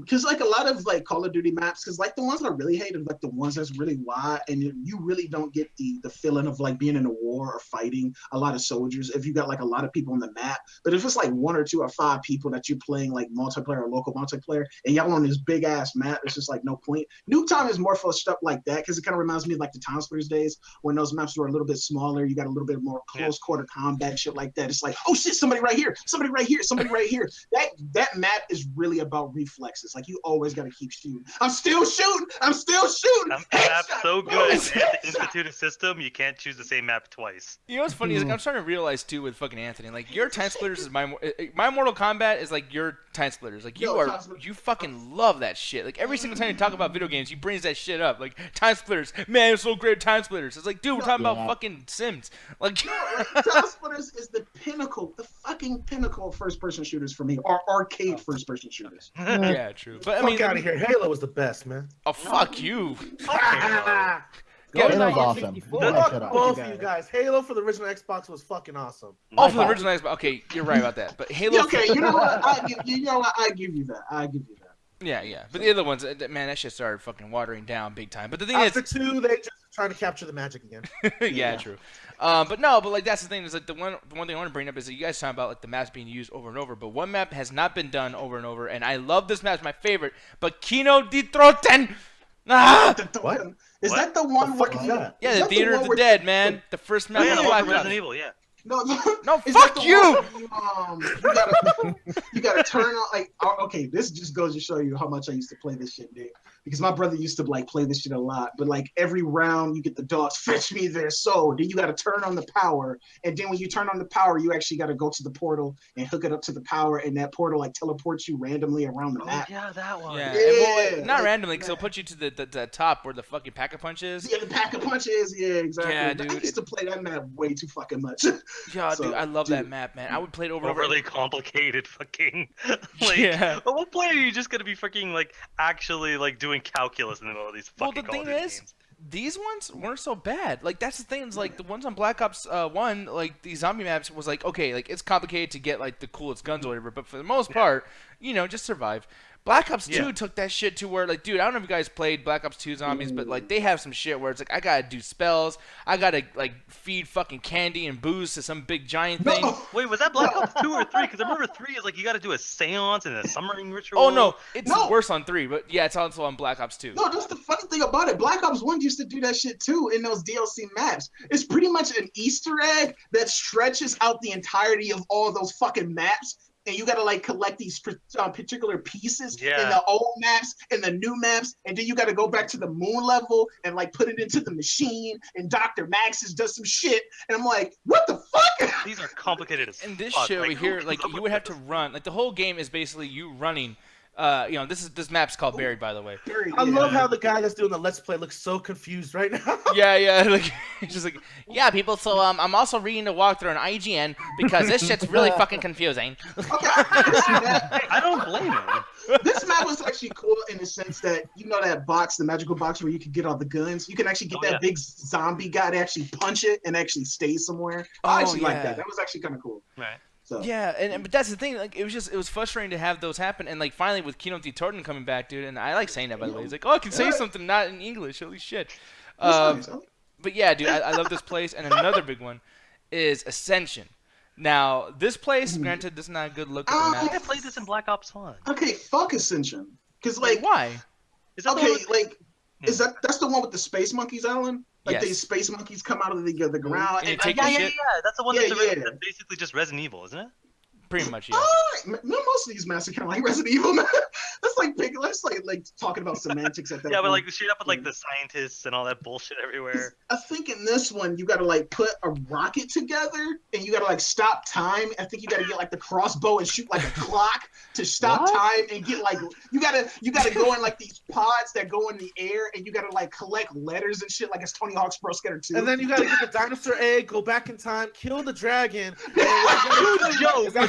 Speaker 8: because a lot of Call of Duty maps, because the ones that I really hate are the ones that's really wide, and you really don't get the feeling of being in a war or fighting a lot of soldiers if you got a lot of people on the map. But if it's 1 or 2 or 5 people that you're playing multiplayer or local multiplayer, and y'all on this big ass map, it's just no point. Nuketown is more for stuff like that because it kind of reminds reminds me of like the Time Splitters days when those maps were a little bit smaller. You got a little bit more close quarter combat, shit like that. It's like, oh shit, somebody right here, somebody right here, somebody right here. That map is really about reflexes. Like you always got to keep shooting. I'm still shooting.
Speaker 1: That map's so good. At the instituted system, you can't choose the same map twice.
Speaker 6: You know what's funny is like, I'm starting to realize too with fucking Anthony, like your Time Splitters is my Mortal Kombat is like your Time Splitters. Like you fucking love that shit. Like every single time you talk about video games, you brings that shit up. Like Time Splitters, man, it's so great. Time Splitters. It's like, dude, we're talking about fucking Sims. Like
Speaker 8: Time Splitters is the pinnacle, the fucking pinnacle of first-person shooters for me, or arcade first-person shooters.
Speaker 6: Yeah, true. But I mean,
Speaker 7: fuck out of here. Halo was the best, man.
Speaker 6: Oh fuck you.
Speaker 2: Halo's awesome.
Speaker 7: Fuck both of you guys. Halo for the original Xbox was fucking awesome.
Speaker 6: Oh, for the original Xbox. Okay, you're right about that. But Halo.
Speaker 8: Okay, you know what? I give you that.
Speaker 6: Yeah. But the other ones, man, that shit started fucking watering down big time. But the thing
Speaker 7: After
Speaker 6: is,
Speaker 7: 2, they just trying to capture the magic again.
Speaker 6: yeah, true. But like that's the thing is like the one thing I want to bring up is that you guys talking about like the maps being used over and over, but one map has not been done over and over, and I love this map. It's my favorite. But Kino di Troten.
Speaker 7: What?
Speaker 8: Is that the one?
Speaker 7: What the fuck is that?
Speaker 6: Yeah, the Theater of the Dead, man. The first map.
Speaker 1: Yeah, the one from Resident Evil. Yeah.
Speaker 8: No,
Speaker 6: fuck you!
Speaker 8: You gotta turn on like. Okay, this just goes to show you how much I used to play this shit, dude. Because my brother used to like play this shit a lot. But like every round, you get the dogs fetch me their soul. Then you gotta turn on the power, and then when you turn on the power, you actually gotta go to the portal and hook it up to the power, and that portal like teleports you randomly around the map.
Speaker 1: Yeah, that one.
Speaker 6: Yeah,
Speaker 8: Yeah.
Speaker 6: not randomly, because it'll put you to the top where the fucking pack-a-punch is.
Speaker 8: Yeah, the pack-a-punch is. Yeah, exactly.
Speaker 6: Yeah, dude.
Speaker 8: I used to play that map way too fucking much.
Speaker 6: Yeah,
Speaker 8: So,
Speaker 6: dude, I love that map, man. I would play it over and over.
Speaker 1: Overly complicated fucking. Like,
Speaker 6: Yeah.
Speaker 1: At what point are you just gonna be fucking like actually like doing calculus in the middle of these
Speaker 6: Well,
Speaker 1: fucking
Speaker 6: the thing
Speaker 1: Call of Duty
Speaker 6: is,
Speaker 1: games?
Speaker 6: these ones weren't so bad. Like that's the thing. Is like the ones on Black Ops 1, like these zombie maps was like okay, like it's complicated to get like the coolest guns or whatever, but for the most part, you know, just survive. Black Ops 2 took that shit to where, like, dude, I don't know if you guys played Black Ops 2 Zombies, but, like, they have some shit where it's like, I gotta do spells, I gotta, like, feed fucking candy and booze to some big giant thing.
Speaker 8: No.
Speaker 1: Wait, was that Black Ops 2 or 3? Because I remember 3 is like you gotta do a seance and a summoning ritual.
Speaker 6: Oh, no, it's
Speaker 8: No.
Speaker 6: worse on 3, but, yeah, it's also on Black Ops 2.
Speaker 8: No, that's the funny thing about it. Black Ops 1 used to do that shit too in those DLC maps. It's pretty much an Easter egg that stretches out the entirety of all those fucking maps. And you gotta like collect these particular pieces in the old maps and the new maps, and then you gotta go back to the moon level and like put it into the machine. And Dr. Maxis does some shit, and I'm like, what the fuck?
Speaker 1: These are complicated as
Speaker 6: And this
Speaker 1: fuck.
Speaker 6: shit over
Speaker 1: Like,
Speaker 6: here,
Speaker 1: who
Speaker 6: like,
Speaker 1: comes up
Speaker 6: you
Speaker 1: with
Speaker 6: would have to
Speaker 1: this?
Speaker 6: run. Like, the whole game is basically you running. You know, this map's called Buried, by the way.
Speaker 7: I love how the guy that's doing the Let's Play looks so confused right now.
Speaker 6: Yeah, like he's just like, yeah, people. So I'm also reading the walkthrough on IGN because this shit's really fucking confusing.
Speaker 8: Okay, I
Speaker 1: don't blame him.
Speaker 8: This map was actually cool in the sense that you know that box, the magical box where you can get all the guns. You can actually get that big zombie guy to actually punch it and actually stay somewhere. I actually like that. That was actually kind of cool.
Speaker 1: Right.
Speaker 8: So.
Speaker 6: Yeah, but that's the thing. Like, it was frustrating to have those happen, and like finally with Kino di Torten coming back, dude. And I like saying that by the way. He's like, oh, I can say something not in English. Holy shit. But yeah, dude, I love this place. And another big one is Ascension. Now, this place, granted, this is not a good look at the map.
Speaker 1: I played this in Black Ops 1.
Speaker 8: Okay, fuck Ascension. Because like,
Speaker 6: why?
Speaker 1: Is that
Speaker 8: is that's the one with the space monkeys, Alan? Like these space monkeys come out of the ground.
Speaker 6: And take
Speaker 1: yeah. That's the one that's basically just Resident Evil, isn't it?
Speaker 6: Pretty much, yeah.
Speaker 8: Most of these maps are kind of like Resident Evil, man. That's like talking about semantics at that
Speaker 1: Yeah,
Speaker 8: point.
Speaker 1: but like straight up with like the scientists and all that bullshit everywhere.
Speaker 8: I think in this one you gotta like put a rocket together and you gotta like stop time. I think you gotta get like the crossbow and shoot like a clock to stop time and get like you gotta go in like these pods that go in the air and you gotta like collect letters and shit like it's Tony Hawk's Pro Skater 2.
Speaker 7: And then you gotta get the dinosaur egg, go back in time, kill the dragon.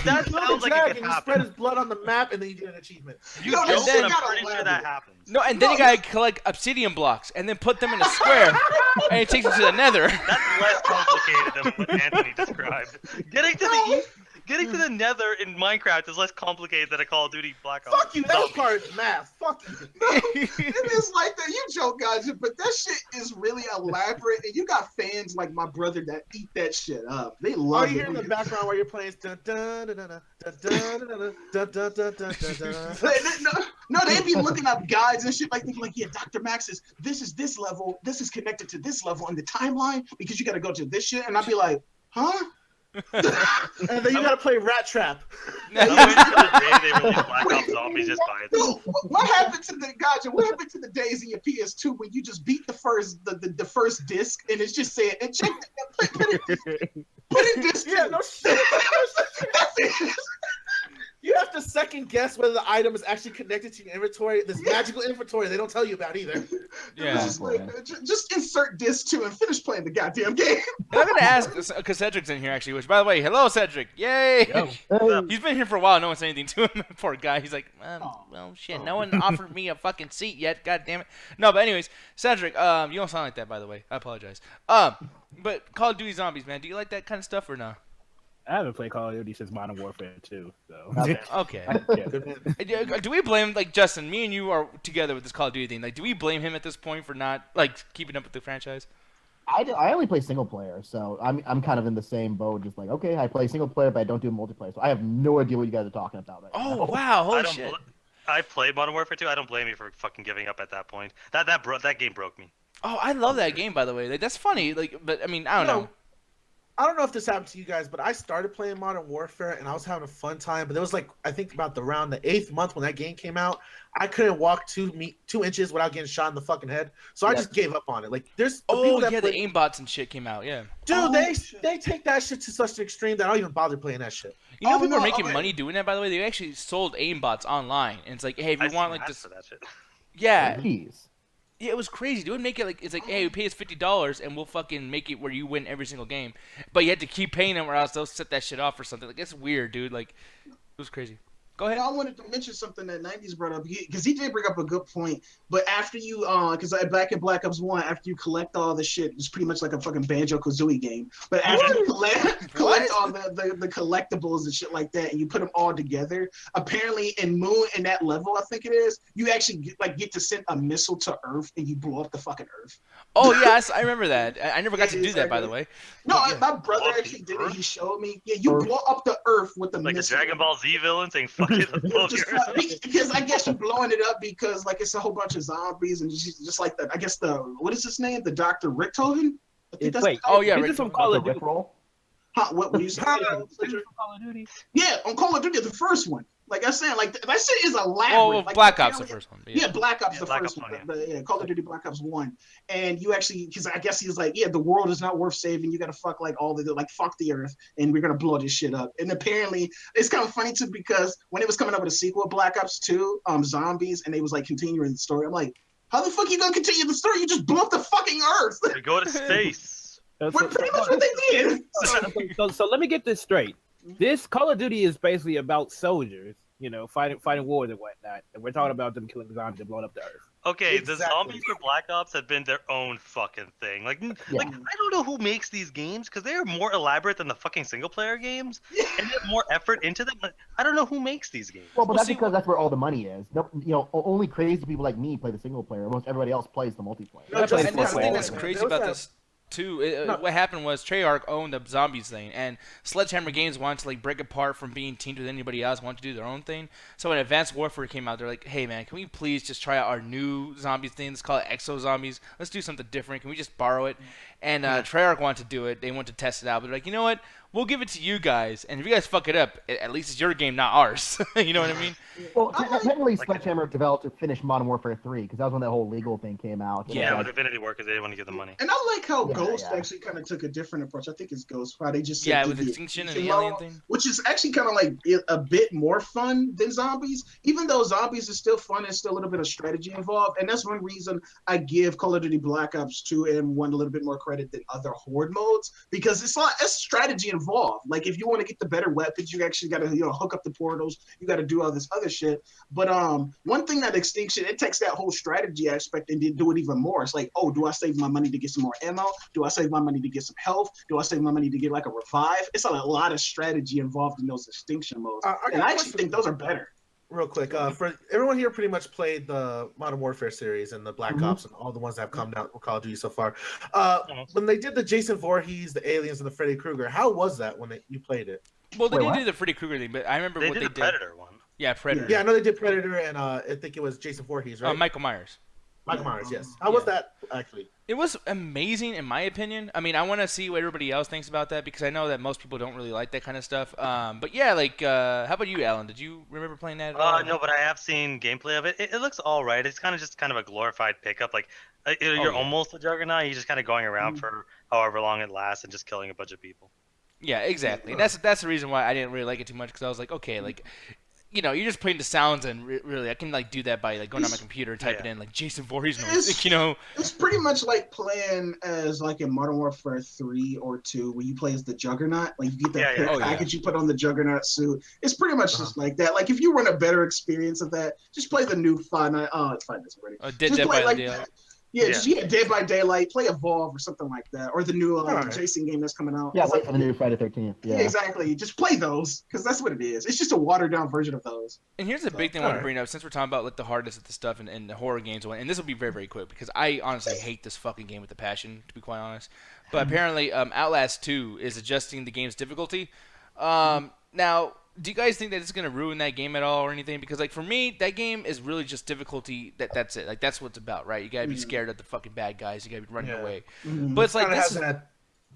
Speaker 1: That sounds like it could
Speaker 7: you
Speaker 1: happen.
Speaker 7: spread his blood on the map, and then you get an achievement.
Speaker 1: I'm pretty sure that happens.
Speaker 6: No, and then you gotta collect obsidian blocks and then put them in a square, and it takes you to the Nether.
Speaker 1: That's less complicated than what Anthony described. Getting to the Nether in Minecraft is less complicated than a Call of Duty Black Ops.
Speaker 7: Fuck you, that part is math. Fuck you.
Speaker 8: It is like that. You joke, guys, but that shit is really elaborate, and you got fans like my brother that eat that shit up. They love
Speaker 7: All
Speaker 8: it.
Speaker 7: you hear in the background while you're playing is dun dun dun dun dun dun dun dun dun dun dun dun dun.
Speaker 8: No, they'd be looking up guides and shit, like thinking like, yeah, Dr. Max is this level, this is connected to this level in the timeline because you got to go to this shit, and I'd be like, huh?
Speaker 7: And then you gotta play Rat Trap.
Speaker 1: I'm waiting for the day they release Black Ops Zombies just by itself.
Speaker 8: What happened to what happened to the days in your PS2 when you just beat the first disc and it's just saying and check put in disc.
Speaker 7: Yeah, no shit.
Speaker 8: That's it.
Speaker 7: You have to second guess whether the item is actually connected to your inventory. This magical inventory they don't tell you about either.
Speaker 6: Yeah.
Speaker 8: Just insert disc 2 and finish playing the goddamn game.
Speaker 6: And I'm gonna ask because Cedric's in here actually. Which, by the way, hello Cedric! Yay! He's been here for a while. No one said anything to him. Poor guy. He's like, well, shit. No one offered me a fucking seat yet. God damn it. No, but anyways, Cedric, you don't sound like that, by the way. I apologize. But Call of Duty Zombies, man. Do you like that kind of stuff or no?
Speaker 9: I haven't played Call of Duty since Modern Warfare 2, so.
Speaker 6: Okay. Do we blame, like, Justin, me and you are together with this Call of Duty thing. Like, do we blame him at this point for not, like, keeping up with the franchise?
Speaker 2: I only play single player, so I'm kind of in the same boat. Just like, okay, I play single player, but I don't do multiplayer. So I have no idea what you guys are talking about right now.
Speaker 6: Wow, holy shit.
Speaker 1: I played Modern Warfare 2. I don't blame you for fucking giving up at that point. That game broke me.
Speaker 6: Oh, I love that game, by the way. Like, that's funny. Like, but I mean, I don't know.
Speaker 7: I don't know if this happened to you guys, but I started playing Modern Warfare and I was having a fun time. But there was like, I think about the 8th month when that game came out, I couldn't walk 2 inches without getting shot in the fucking head. So I just gave up on it. Like, there's
Speaker 6: the aimbots and shit came out. Yeah,
Speaker 7: dude, they take that shit to such an extreme that I don't even bother playing that shit.
Speaker 6: You know, people are making money doing that. By the way, they actually sold aimbots online, and it's like, hey, if you want like this,
Speaker 1: that shit.
Speaker 6: Yeah.
Speaker 2: Jeez.
Speaker 6: Yeah, it was crazy. They would make it like it's like, hey, we pay us $50 and we'll fucking make it where you win every single game. But you had to keep paying them or else they'll set that shit off or something. Like, it's weird, dude. Like, it was crazy. Go ahead.
Speaker 8: I wanted to mention something that 90s brought up because he did bring up a good point. But after you, because back in Black Ops 1, after you collect all the shit, it's pretty much like a fucking Banjo-Kazooie game. But after you collect all the collectibles and shit like that, and you put them all together, apparently in that level, I think it is, you actually get to send a missile to Earth and you blow up the fucking Earth.
Speaker 6: Oh yes, I remember that. I never got to do that, by the way.
Speaker 8: No, my brother actually did it. He showed me. Yeah, you blow up the Earth with the missile.
Speaker 1: Like a Dragon Ball Z villain saying "fuck it."
Speaker 8: Because I guess you're blowing it up because like it's a whole bunch of zombies and just like I guess what is his name? The Dr. Richthofen?
Speaker 6: Rick
Speaker 9: from Call of Duty.
Speaker 8: Huh, what were you saying?
Speaker 9: Call of Duty.
Speaker 8: Yeah, on Call of Duty, the first one. Like I said, like that shit is elaborate.
Speaker 6: Well, Black Ops the first one.
Speaker 8: Yeah, Black Ops the first one. Yeah, Call of Duty Black Ops 1. And you actually, because I guess he's like, yeah, the world is not worth saving. You got to fuck like fuck the Earth, and we're gonna blow this shit up. And apparently, it's kind of funny too because when it was coming up with a sequel, Black Ops 2, Zombies, and they was like continuing the story. I'm like, how the fuck you gonna continue the story? You just blew up the fucking Earth.
Speaker 1: We go to space.
Speaker 8: Pretty much what they did.
Speaker 9: So let me get this straight. This Call of Duty is basically about soldiers, fighting wars and whatnot. And we're talking about them killing zombies and blowing up the Earth.
Speaker 1: Okay, the zombies for Black Ops have been their own fucking thing. Like I don't know who makes these games because they are more elaborate than the fucking single player games and have more effort into them. But I don't know who makes these games.
Speaker 2: Well, but that's because that's where all the money is. No, only crazy people like me play the single player. Most everybody else plays the multiplayer.
Speaker 6: And that's the thing that's crazy about this. What happened was Treyarch owned the zombies thing, and Sledgehammer Games wanted to like break apart from being teamed with anybody else, wanted to do their own thing. So when Advanced Warfare came out, they're like, "Hey man, can we please just try out our new zombies thing? Let's call it Exo Zombies. Let's do something different. Can we just borrow it?" And Treyarch wanted to do it. They wanted to test it out. But they're like, you know what? We'll give it to you guys, and if you guys fuck it up, at least it's your game, not ours. You know what I mean?
Speaker 2: Well, technically, Sledgehammer developed to finish Modern Warfare 3 because that was when that whole legal thing came out.
Speaker 1: Yeah, with Infinity War because they didn't want to give them money.
Speaker 8: And I like how Ghost actually kind of took a different approach. I think it's Ghost, how they just
Speaker 6: with Extinction and the alien thing,
Speaker 8: which is actually kind of like a bit more fun than Zombies. Even though Zombies is still fun, there's still a little bit of strategy involved, and that's one reason I give Call of Duty Black Ops 2 and 1 a little bit more credit than other Horde modes because it's strategy involved. Like if you want to get the better weapons, you actually got to hook up the portals. You got to do all this other shit. But one thing that Extinction, it takes that whole strategy aspect and then do it even more. It's like, oh, do I save my money to get some more ammo? Do I save my money to get some health? Do I save my money to get like a revive? It's a lot of strategy involved in those Extinction modes, and I actually think those are better.
Speaker 7: Real quick, for everyone here pretty much played the Modern Warfare series and the Black Ops and all the ones that have come out with Call of Duty so far. When they did the Jason Voorhees, the aliens, and the Freddy Krueger, how was that when you played it?
Speaker 6: Well, they didn't do the Freddy Krueger thing, but I remember
Speaker 1: they did the Predator one.
Speaker 6: Yeah, Predator.
Speaker 7: Yeah, I know they did Predator, and I think it was Jason Voorhees, right?
Speaker 6: Michael Myers.
Speaker 7: Michael Myers, yes. How was that actually?
Speaker 6: It was amazing in my opinion. I mean, I want to see what everybody else thinks about that because I know that most people don't really like that kind of stuff. But yeah, like, how about you, Alan? Did you remember playing that at all?
Speaker 1: No, but I have seen gameplay of it. It looks all right. It's kind of a glorified pickup. Like, you're almost a Juggernaut. You're just kind of going around for however long it lasts and just killing a bunch of people.
Speaker 6: Yeah, exactly. And that's the reason why I didn't really like it too much because I was like, okay, like, you know, you're just putting the sounds in. Really, I can like do that by like going on my computer, typing in like Jason Voorhees noise. You know,
Speaker 8: it's pretty much like playing as like in Modern Warfare 3 or 2, where you play as the Juggernaut. Like you get that package, you put on the Juggernaut suit. It's pretty much just like that. Like if you want a better experience of that, just play the new Five Nights. Oh, it's Five Nights already.
Speaker 6: Dead by Daylight.
Speaker 8: Yeah, Dead by Daylight, play Evolve or something like that, or the new Jason game that's coming out.
Speaker 2: Yeah, wait for the new Friday 13th. Yeah,
Speaker 8: exactly. Just play those because that's what it is. It's just a watered down version of those.
Speaker 6: And here's the big thing I want to bring up since we're talking about like the hardness of the stuff and the horror games, and this will be very very quick because I honestly hate this fucking game with a passion, to be quite honest. But apparently, Outlast 2 is adjusting the game's difficulty. Now, do you guys think that it's gonna ruin that game at all or anything? Because like for me, that game is really just difficulty. That's it. Like that's what it's about, right? You gotta be scared of the fucking bad guys. You gotta be running away. But it's like this.
Speaker 7: It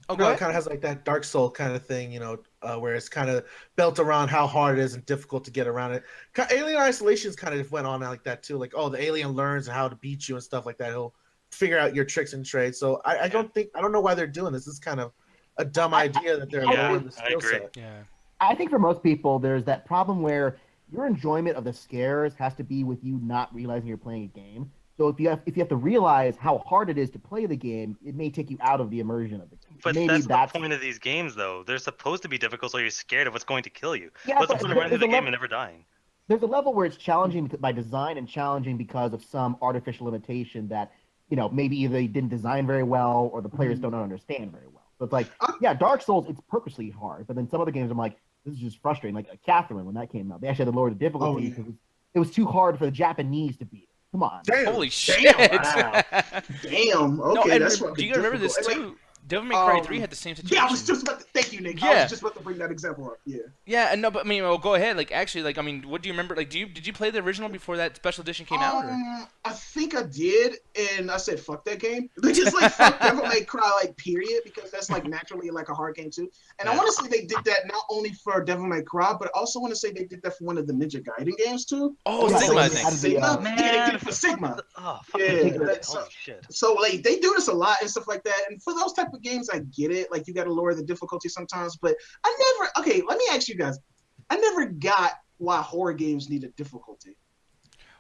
Speaker 7: kind of has like that Dark Soul kind of thing, you know, where it's kind of built around how hard it is and difficult to get around it. Alien Isolations kind of went on like that too. Like, oh, the alien learns how to beat you and stuff like that. He'll figure out your tricks and trades. So I don't know why they're doing this. It's kind of a dumb idea that they're lowering the skill set.
Speaker 6: Yeah.
Speaker 2: I think for most people, there's that problem where your enjoyment of the scares has to be with you not realizing you're playing a game. So if you have to realize how hard it is to play the game, it may take you out of the immersion of the game.
Speaker 1: But
Speaker 2: maybe
Speaker 1: that's the point of these games, though. They're supposed to be difficult, so you're scared of what's going to kill you.
Speaker 2: Yeah,
Speaker 1: what's the point of running through the game and never dying?
Speaker 2: There's a level where it's challenging by design and challenging because of some artificial limitation that, you know, maybe either they didn't design very well or the players don't understand very well. So it's like, yeah, Dark Souls, it's purposely hard, but then some other games I'm like, this is just frustrating. Like Catherine, when that came out, they actually had to lower the difficulty because it was too hard for the Japanese to beat it. Come on.
Speaker 8: Damn.
Speaker 6: Holy shit.
Speaker 8: Wow. Damn. Okay,
Speaker 6: no,
Speaker 8: that's
Speaker 6: do you remember this too? Devil May Cry 3 had the same situation.
Speaker 8: Yeah, I was just about to thank you, Nick.
Speaker 6: Yeah.
Speaker 8: I was just about to bring that example up. Yeah.
Speaker 6: Yeah, and no, but I mean, well, go ahead. Like, actually, like, I mean, what do you remember? Like, did you play the original before that special edition came out? Or?
Speaker 8: I think I did, and I said fuck that game. Just like fuck Devil May Cry, like period, because that's like naturally like a hard game too. And I want to say they did that not only for Devil May Cry, but I also want to say they did that for one of the Ninja Gaiden games too.
Speaker 6: Oh, Sigma, I think.
Speaker 8: Sigma? Yeah, they did it for Sigma.
Speaker 1: Oh,
Speaker 8: holy shit. So like they do this a lot and stuff like that. And for those type of games, I get it. Like you got to lower the difficulty sometimes, but let me ask you guys. I never got why horror games need a difficulty.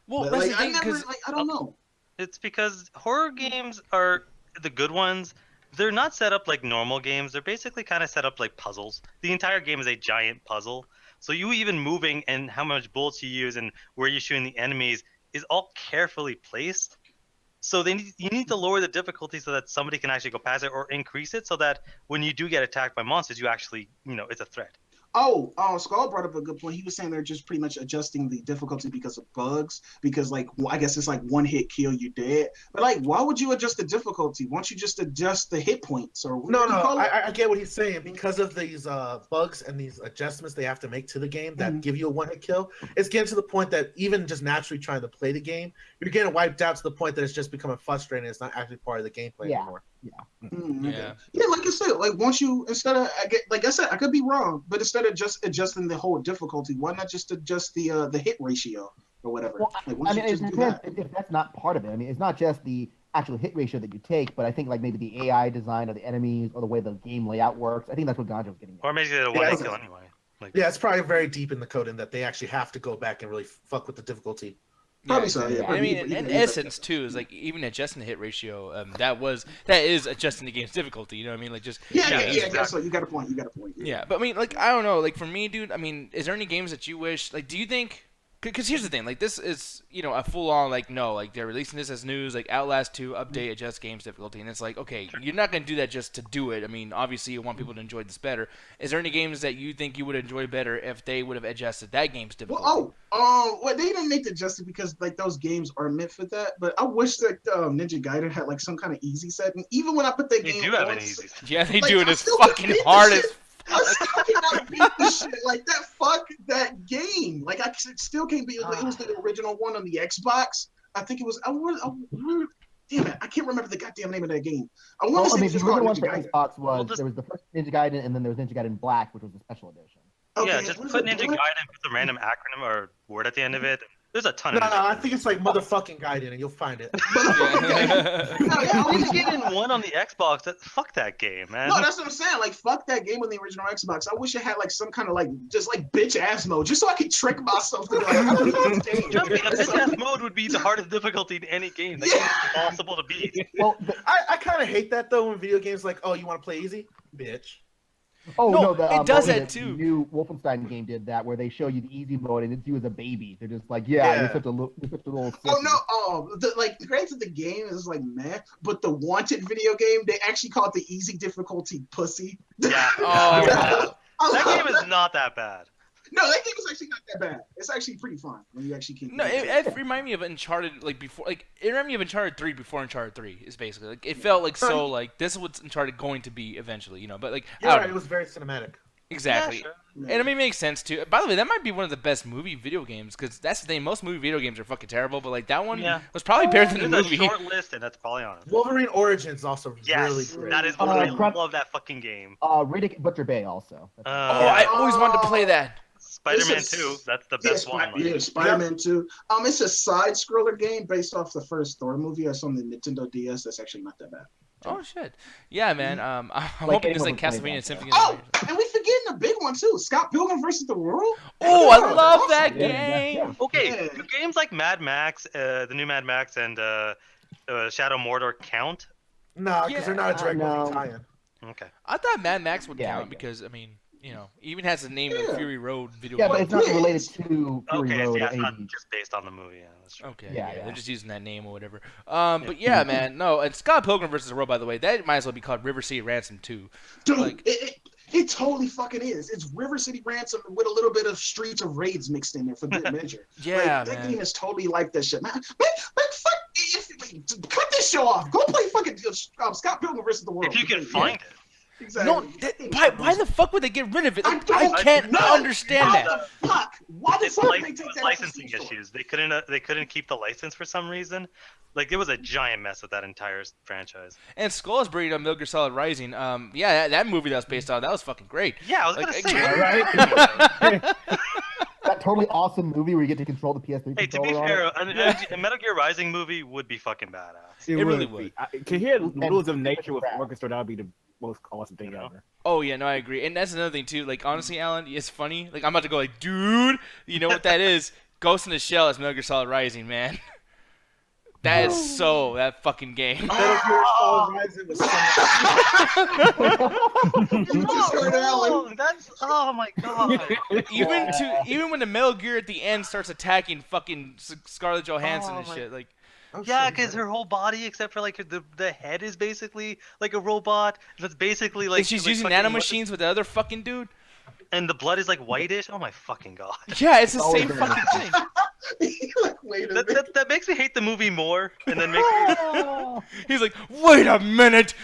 Speaker 6: Well,
Speaker 8: but,
Speaker 6: that's
Speaker 8: like,
Speaker 6: the thing,
Speaker 8: I don't know.
Speaker 1: It's because horror games are the good ones. They're not set up like normal games. They're basically kind of set up like puzzles. The entire game is a giant puzzle. So you even moving and how much bullets you use and where you're shooting the enemies is all carefully placed. So you need to lower the difficulty so that somebody can actually go past it or increase it so that when you do get attacked by monsters, you actually, it's a threat.
Speaker 8: Oh, Skull brought up a good point. He was saying they're just pretty much adjusting the difficulty because of bugs. Because, like, I guess it's like one hit kill, you dead. But, like, why would you adjust the difficulty? Why don't you just adjust the hit points? Or
Speaker 7: No, I get what he's saying. Because of these bugs and these adjustments they have to make to the game that give you a one hit kill, it's getting to the point that even just naturally trying to play the game, you're getting wiped out to the point that it's just becoming frustrating. It's not actually part of the gameplay anymore.
Speaker 8: Yeah, like I said, like once you like I said, I could be wrong, but instead of just adjusting the whole difficulty, why not just adjust the hit ratio or whatever?
Speaker 2: Well, I mean, if that's not part of it. I mean, it's not just the actual hit ratio that you take, but I think like maybe the AI design of the enemies or the way the game layout works. I think that's what Ganja was getting at.
Speaker 1: Or maybe they don't want to kill anyway.
Speaker 7: It's probably very deep in the code in that they actually have to go back and really fuck with the difficulty.
Speaker 8: Probably so, yeah.
Speaker 6: I mean, in essence, too, is like even adjusting the hit ratio. That is adjusting the game's difficulty. You know what I mean? Like just
Speaker 8: So you got a point.
Speaker 6: Yeah, but I mean, like I don't know. Like for me, dude. I mean, is there any games that you wish? Like, do you think? Because here's the thing, like this is, a full-on, like, no, like they're releasing this as news, like Outlast 2 update, adjust games difficulty, and it's like, okay, you're not going to do that just to do it. I mean, obviously you want people to enjoy this better. Is there any games that you think you would enjoy better if they would have adjusted that game's difficulty?
Speaker 8: Well, they didn't make the adjustment because, like, those games are meant for that, but I wish that Ninja Gaiden had, like, some kind of easy setting. Even when I put that game
Speaker 1: do have an easy setting.
Speaker 6: Yeah, they do, and it's fucking hard as
Speaker 8: I still cannot beat this shit. Like that. Fuck that game. Like I still can't beat it. It was the original one on the Xbox. I think it was. Damn it! I can't remember the goddamn name of that game. I want to say
Speaker 2: the original one for Xbox was there was the first Ninja Gaiden, and then there was Ninja Gaiden Black, which was the special edition.
Speaker 8: Okay,
Speaker 1: yeah, just put Ninja Gaiden with a random acronym or word at the end of it. There's a ton of.
Speaker 7: No, I think it's like motherfucking Gaiden, and you'll find it.
Speaker 1: Ninja Gaiden 1 on the Xbox. Fuck that game, man.
Speaker 8: No, that's what I'm saying. Like, fuck that game on the original Xbox. I wish it had like some kind of like just like bitch ass mode, just so I could trick myself to be like, I beat this game.
Speaker 1: Trust me, a bitch ass mode would be the hardest difficulty in any game. That game is impossible to beat.
Speaker 2: Well,
Speaker 7: I kind of hate that though when video games like, oh, you want to play easy, bitch.
Speaker 2: Oh
Speaker 6: No,
Speaker 2: no,
Speaker 6: it does
Speaker 2: the
Speaker 6: that too.
Speaker 2: New Wolfenstein game did that, where they show you the easy mode and it's you as a baby. They're just like, you're such a little.
Speaker 8: Oh no! Like, granted, the game is like meh, but the Wanted video game, they actually call it the easy difficulty pussy.
Speaker 1: Yeah.
Speaker 6: Oh,
Speaker 1: that game is not that bad.
Speaker 8: No, that game is actually not that bad. It's actually pretty fun when you actually keep.
Speaker 6: No, it reminded me of Uncharted, like before, like it reminded me of Uncharted 3 before Uncharted 3 is basically like it felt like so like this is what Uncharted going to be eventually, you know. But like,
Speaker 7: yeah, right, it was very cinematic.
Speaker 6: Exactly,
Speaker 1: yeah, sure.
Speaker 6: And I mean, it makes sense too. By the way, that might be one of the best movie video games because that's the thing. Most movie video games are fucking terrible, but like that one was probably better than the
Speaker 1: There's
Speaker 6: movie.
Speaker 1: a short list, and that's probably on it.
Speaker 7: Wolverine Origins also really great.
Speaker 1: That is one. I love that fucking game.
Speaker 2: Riddick Butcher Bay also.
Speaker 6: I always wanted to play that.
Speaker 1: Spider-Man 2, that's the best one.
Speaker 8: Yeah, Spider-Man 2. It's a side-scroller game based off the first Thor movie. That's on the Nintendo DS. That's actually not that bad.
Speaker 6: Oh shit! Yeah, man. I'm hoping it's like Castlevania and Symphony.
Speaker 8: Oh, and we forgetting a big one too. Scott Pilgrim versus the World.
Speaker 6: Oh, I love that game.
Speaker 1: Okay, do games like Mad Max, the new Mad Max, and Shadow Mordor count?
Speaker 7: No, because they're not a direct movie tie-in.
Speaker 1: Okay.
Speaker 6: I thought Mad Max would count because I mean, you know, even has the name of Fury Road video.
Speaker 2: Yeah,
Speaker 6: game.
Speaker 2: but it's not related to Fury Road.
Speaker 1: Yeah,
Speaker 2: or
Speaker 1: it's not
Speaker 2: 80s.
Speaker 1: just based on the movie. Yeah, that's true.
Speaker 6: Okay,
Speaker 2: Yeah,
Speaker 6: they're just using that name or whatever. But yeah, man, no, and Scott Pilgrim versus the World, by the way, that might as well be called River City Ransom 2.
Speaker 8: Dude,
Speaker 6: Like,
Speaker 8: it totally fucking is. It's River City Ransom with a little bit of Streets of Rage mixed in there for good measure.
Speaker 6: Yeah,
Speaker 8: that
Speaker 6: man.
Speaker 8: game is totally like that shit. Man, cut this show off. Go play fucking Scott Pilgrim versus the World.
Speaker 1: If you can find it.
Speaker 8: Exactly.
Speaker 6: No, why the fuck would they get rid of it? I can't understand that.
Speaker 8: Why the
Speaker 1: It's
Speaker 8: fuck
Speaker 1: like
Speaker 8: they take that
Speaker 1: licensing
Speaker 8: off the store?
Speaker 1: issues. They couldn't keep the license for some reason. Like it was a giant mess with that entire franchise.
Speaker 6: And Skull is bringing up Metal Gear Solid Rising. Yeah, that movie that was based on that was fucking great.
Speaker 1: Yeah, I was gonna say.
Speaker 2: Right? That totally awesome movie where you get to control the PS3
Speaker 1: Hey, to be
Speaker 2: controller on
Speaker 1: fair,
Speaker 2: it.
Speaker 1: a Metal Gear Rising movie would be fucking badass.
Speaker 6: It really would.
Speaker 9: To hear rules of nature with orchestra, that would be the most awesome thing ever.
Speaker 6: Oh yeah, no, I agree. And that's another thing too. Like honestly, Alan, it's funny. Like I'm about to go like, dude, you know what that is? Ghost in the Shell is Metal Gear Solid Rising, man. That is so that fucking game.
Speaker 7: Metal Gear Solid Rising was
Speaker 1: That's oh my god.
Speaker 6: even when the Metal Gear at the end starts attacking fucking Scarlett Johansson and shit, like.
Speaker 1: Yeah, because her whole body, except for like the head, is basically like a robot. That's basically like.
Speaker 6: And she's using nanomachines with the other fucking dude.
Speaker 1: And the blood is like whitish. Oh my fucking god.
Speaker 6: Yeah, it's the same fucking thing.
Speaker 1: That makes me hate the movie more, and then makes me.
Speaker 6: He's like, wait a minute.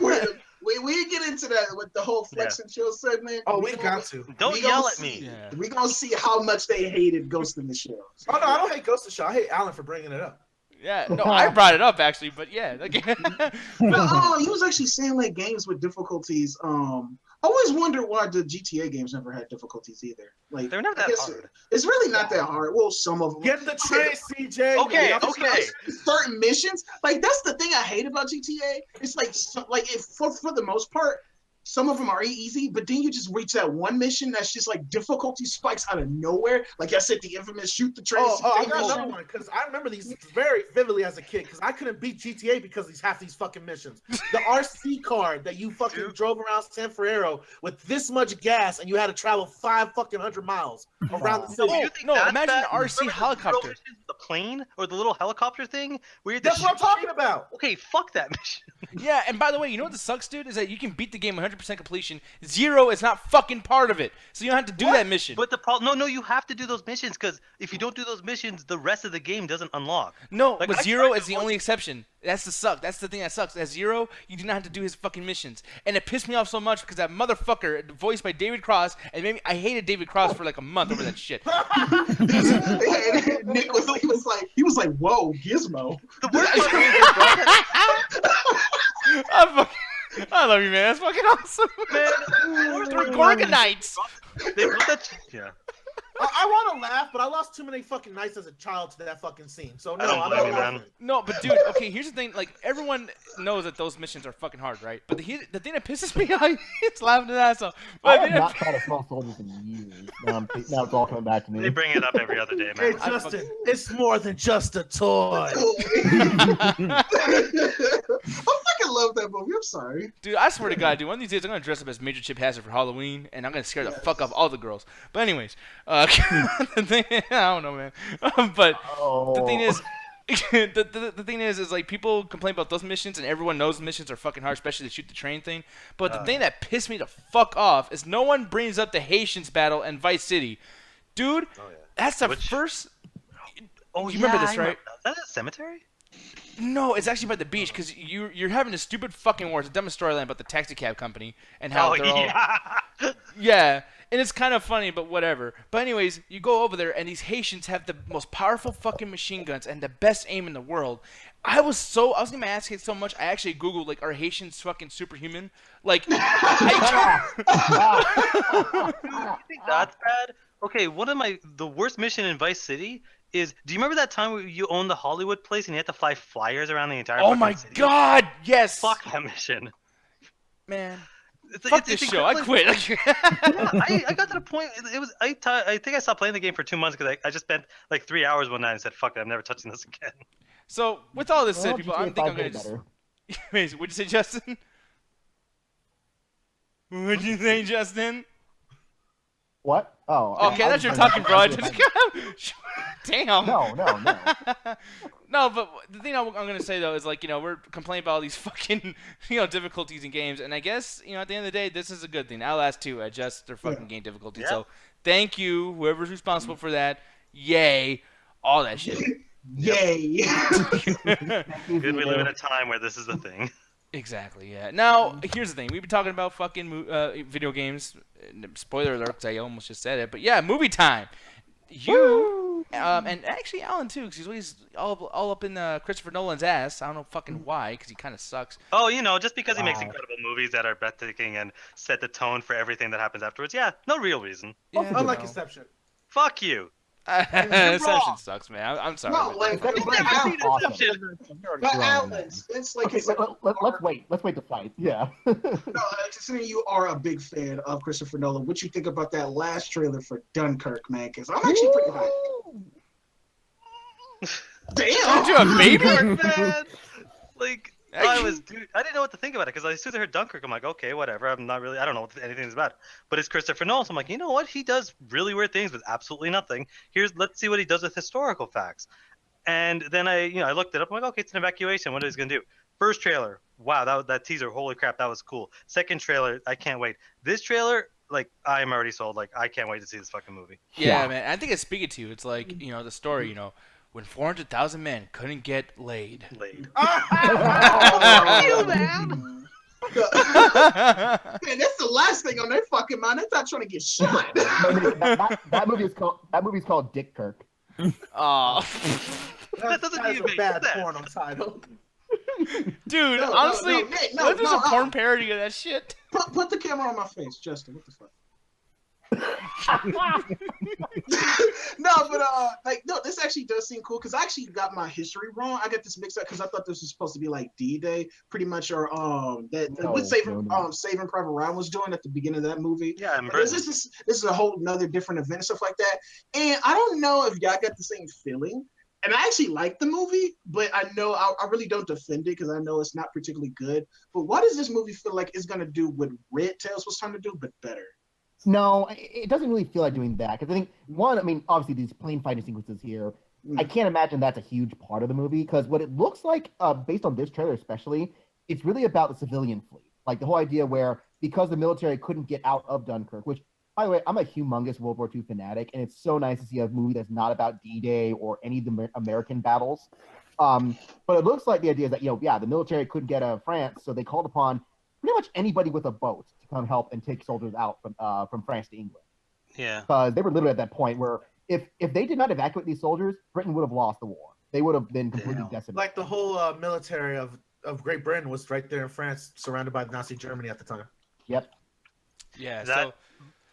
Speaker 8: We get into that with the whole Flex and Chill segment.
Speaker 7: Oh, we got to.
Speaker 1: Don't yell at me.
Speaker 6: Yeah.
Speaker 8: We're gonna see how much they hated Ghost in the Shell.
Speaker 7: Oh no, I don't hate Ghost in the Shell. I hate Alan for bringing it up.
Speaker 6: Yeah, no, I brought it up actually, but yeah.
Speaker 8: But he was actually saying like games with difficulties. I always wonder why the GTA games never had difficulties either. Like
Speaker 1: they're not that hard.
Speaker 8: It's really not that hard. Well, some of them.
Speaker 7: Get the train, CJ.
Speaker 1: Okay.
Speaker 8: Certain missions, like that's the thing I hate about GTA. It's like for the most part, some of them are easy, but then you just reach that one mission that's just like difficulty spikes out of nowhere. Like I said, the infamous shoot the train.
Speaker 7: I got another one because I remember these very vividly as a kid because I couldn't beat GTA because of half these fucking missions. The RC card that you fucking drove around San Fierro with this much gas and you had to travel 500 miles around the city.
Speaker 6: No, imagine an RC helicopter.
Speaker 1: The plane or the little helicopter thing.
Speaker 7: That's what I'm talking about.
Speaker 1: Okay, fuck that mission.
Speaker 6: Yeah, and by the way, you know what sucks, dude, is that you can beat the game 100% 100% completion. 0 is not fucking part of it, so you don't have to do that mission.
Speaker 1: But the problem, no, you have to do those missions because if you don't do those missions, the rest of the game doesn't unlock.
Speaker 6: No,
Speaker 1: Like,
Speaker 6: but
Speaker 1: I
Speaker 6: 0
Speaker 1: tried
Speaker 6: is
Speaker 1: to
Speaker 6: the
Speaker 1: avoid-
Speaker 6: only exception. That's the suck. That's the thing that sucks. At 0, you do not have to do his fucking missions, and it pissed me off so much because that motherfucker, voiced by David Cross, and maybe I hated David Cross for like a month over that shit.
Speaker 8: Nick was like, whoa, Gizmo.
Speaker 1: The worst part
Speaker 6: I love you, man. That's fucking awesome, man. They're Gorgonites.
Speaker 1: they put that. Yeah.
Speaker 7: I want to laugh, but I lost too many fucking nights as a child to that fucking scene. So no,
Speaker 1: I don't
Speaker 7: I'm
Speaker 1: blame
Speaker 7: not
Speaker 1: you,
Speaker 7: laughing.
Speaker 1: man.
Speaker 6: No, but dude, okay, here's the thing. Like, everyone knows that those missions are fucking hard, right? But the thing that pisses me off, it's laughing his ass off.
Speaker 2: I
Speaker 6: But
Speaker 2: have not fought a small soldiers in years. Now it's all coming back to me.
Speaker 1: They bring it up every other day,
Speaker 7: Hey,
Speaker 1: man.
Speaker 7: Justin, it's more than just a toy.
Speaker 8: I fucking love that movie. I'm sorry.
Speaker 6: Dude, I swear to God, dude, one of these days I'm gonna dress up as Major Chip Hazard for Halloween, and I'm gonna scare the fuck off all the girls. But anyways, the thing, I don't know, man. But the thing is, the thing is like people complain about those missions, and everyone knows the missions are fucking hard, especially the shoot the train thing. But the thing that pissed me the fuck off is no one brings up the Haitians battle in Vice City, dude. That's the first.
Speaker 1: Oh,
Speaker 6: you remember this, right?
Speaker 1: Is that a cemetery?
Speaker 6: No, it's actually by the beach because you're having a stupid fucking war. It's a dumb storyline about the taxi cab company and how they're all yeah, and it's kind of funny, but whatever. But anyways, you go over there and these Haitians have the most powerful fucking machine guns and the best aim in the world. I was getting my ass kicked so much. I actually googled like, are Haitians fucking superhuman? Like,
Speaker 1: You think that's bad? Okay, the worst mission in Vice City is, do you remember that time where you owned the Hollywood place and you had to fly flyers around the entire
Speaker 6: oh my
Speaker 1: city?
Speaker 6: god, yes.
Speaker 1: Fuck that mission.
Speaker 6: Man.
Speaker 1: It's
Speaker 6: Fuck this show. I quit.
Speaker 1: I got to the point. It was. I think I stopped playing the game for 2 months because I just spent like 3 hours one night and said, "Fuck it, I'm never touching this again."
Speaker 6: So with all this said,
Speaker 2: Well,
Speaker 6: people,
Speaker 2: GTA
Speaker 6: I'm thinking I'm
Speaker 2: 5
Speaker 6: gonna.
Speaker 2: did better.
Speaker 6: Wait, what'd you say, Justin? What'd you say, Justin?
Speaker 2: What? Oh.
Speaker 6: Okay,
Speaker 2: I
Speaker 6: that's
Speaker 2: was
Speaker 6: your
Speaker 2: thinking
Speaker 6: talking, bro.
Speaker 2: GTA 5.
Speaker 6: Damn.
Speaker 2: No.
Speaker 6: No, but the thing I'm gonna say though is like, we're complaining about all these fucking difficulties in games, and I guess at the end of the day, this is a good thing. Outlast 2 adjusts their fucking game difficulty, so thank you whoever's responsible for that. Yay, all that shit.
Speaker 8: Yay.
Speaker 1: Good, we live in a time where this is a thing.
Speaker 6: Exactly, yeah. Now, here's the thing. We've been talking about fucking video games. Spoiler alert, 'cause I almost just said it. But yeah, movie time. You, and actually Alan too, because he's always all up in Christopher Nolan's ass. I don't know fucking why, because he kind of sucks.
Speaker 1: Oh, just because he makes incredible movies that are breathtaking and set the tone for everything that happens afterwards. Yeah, no real reason.
Speaker 6: Yeah,
Speaker 7: Unlike Inception.
Speaker 1: Fuck you.
Speaker 6: Inception sucks, man. I'm sorry.
Speaker 8: No, like, but Outlast, it's like
Speaker 2: Okay, let's wait to fight. Yeah.
Speaker 8: No, considering you are a big fan of Christopher Nolan, what you think about that last trailer for Dunkirk, man? Because I'm actually pretty hyped. Damn!
Speaker 6: You're a baby?
Speaker 1: Man. Like, I didn't know what to think about it because as soon as I heard Dunkirk, I'm like, okay, whatever. I don't know what anything's about. But it's Christopher Nolan, so I'm like, you know what? He does really weird things with absolutely nothing. Let's see what he does with historical facts. And then I looked it up. I'm like, okay, it's an evacuation. What is he gonna do? First trailer, wow, that teaser, holy crap, that was cool. Second trailer, I can't wait. This trailer, like, I'm already sold. Like, I can't wait to see this fucking movie.
Speaker 6: Yeah, man. I think it's speaking to you. It's like, the story, when 400,000 men couldn't get laid.
Speaker 8: Man, that's the last thing on their fucking mind. They're not trying to get shot.
Speaker 2: that movie's called Dick Kirk.
Speaker 6: Oh.
Speaker 1: That doesn't
Speaker 7: That's
Speaker 1: even
Speaker 7: a bad
Speaker 1: make sense.
Speaker 7: porno title.
Speaker 6: Dude,
Speaker 8: No,
Speaker 6: honestly,
Speaker 8: Nick,
Speaker 6: what if there's a porn parody of that shit?
Speaker 8: Put the camera on my face, Justin. What the fuck? No, this actually does seem cool because I actually got my history wrong. I got this mixed up because I thought this was supposed to be like D-Day, pretty much, or what Saving Private Ryan was doing at the beginning of that movie.
Speaker 1: Yeah,
Speaker 8: this is a whole another different event and stuff like that. And I don't know if y'all got the same feeling. And I actually like the movie, but I know I really don't defend it because I know it's not particularly good. But what does this movie feel like it's going to do what Red Tails was trying to do, but better?
Speaker 2: No, it doesn't really feel like doing that. Because I think, obviously these plane fighting sequences here, I can't imagine that's a huge part of the movie. Because what it looks like, based on this trailer especially, it's really about the civilian fleet. Like the whole idea where because the military couldn't get out of Dunkirk, which, by the way, I'm a humongous World War II fanatic, and it's so nice to see a movie that's not about D-Day or any of the American battles. But it looks like the idea is that, the military couldn't get out of France, so they called upon pretty much anybody with a boat to come help and take soldiers out from France to England.
Speaker 1: Yeah.
Speaker 2: Because they were literally at that point where if they did not evacuate these soldiers, Britain would have lost the war. They would have been completely decimated.
Speaker 7: Like the whole military of Great Britain was right there in France, surrounded by Nazi Germany at the time.
Speaker 2: Yep.
Speaker 6: Yeah.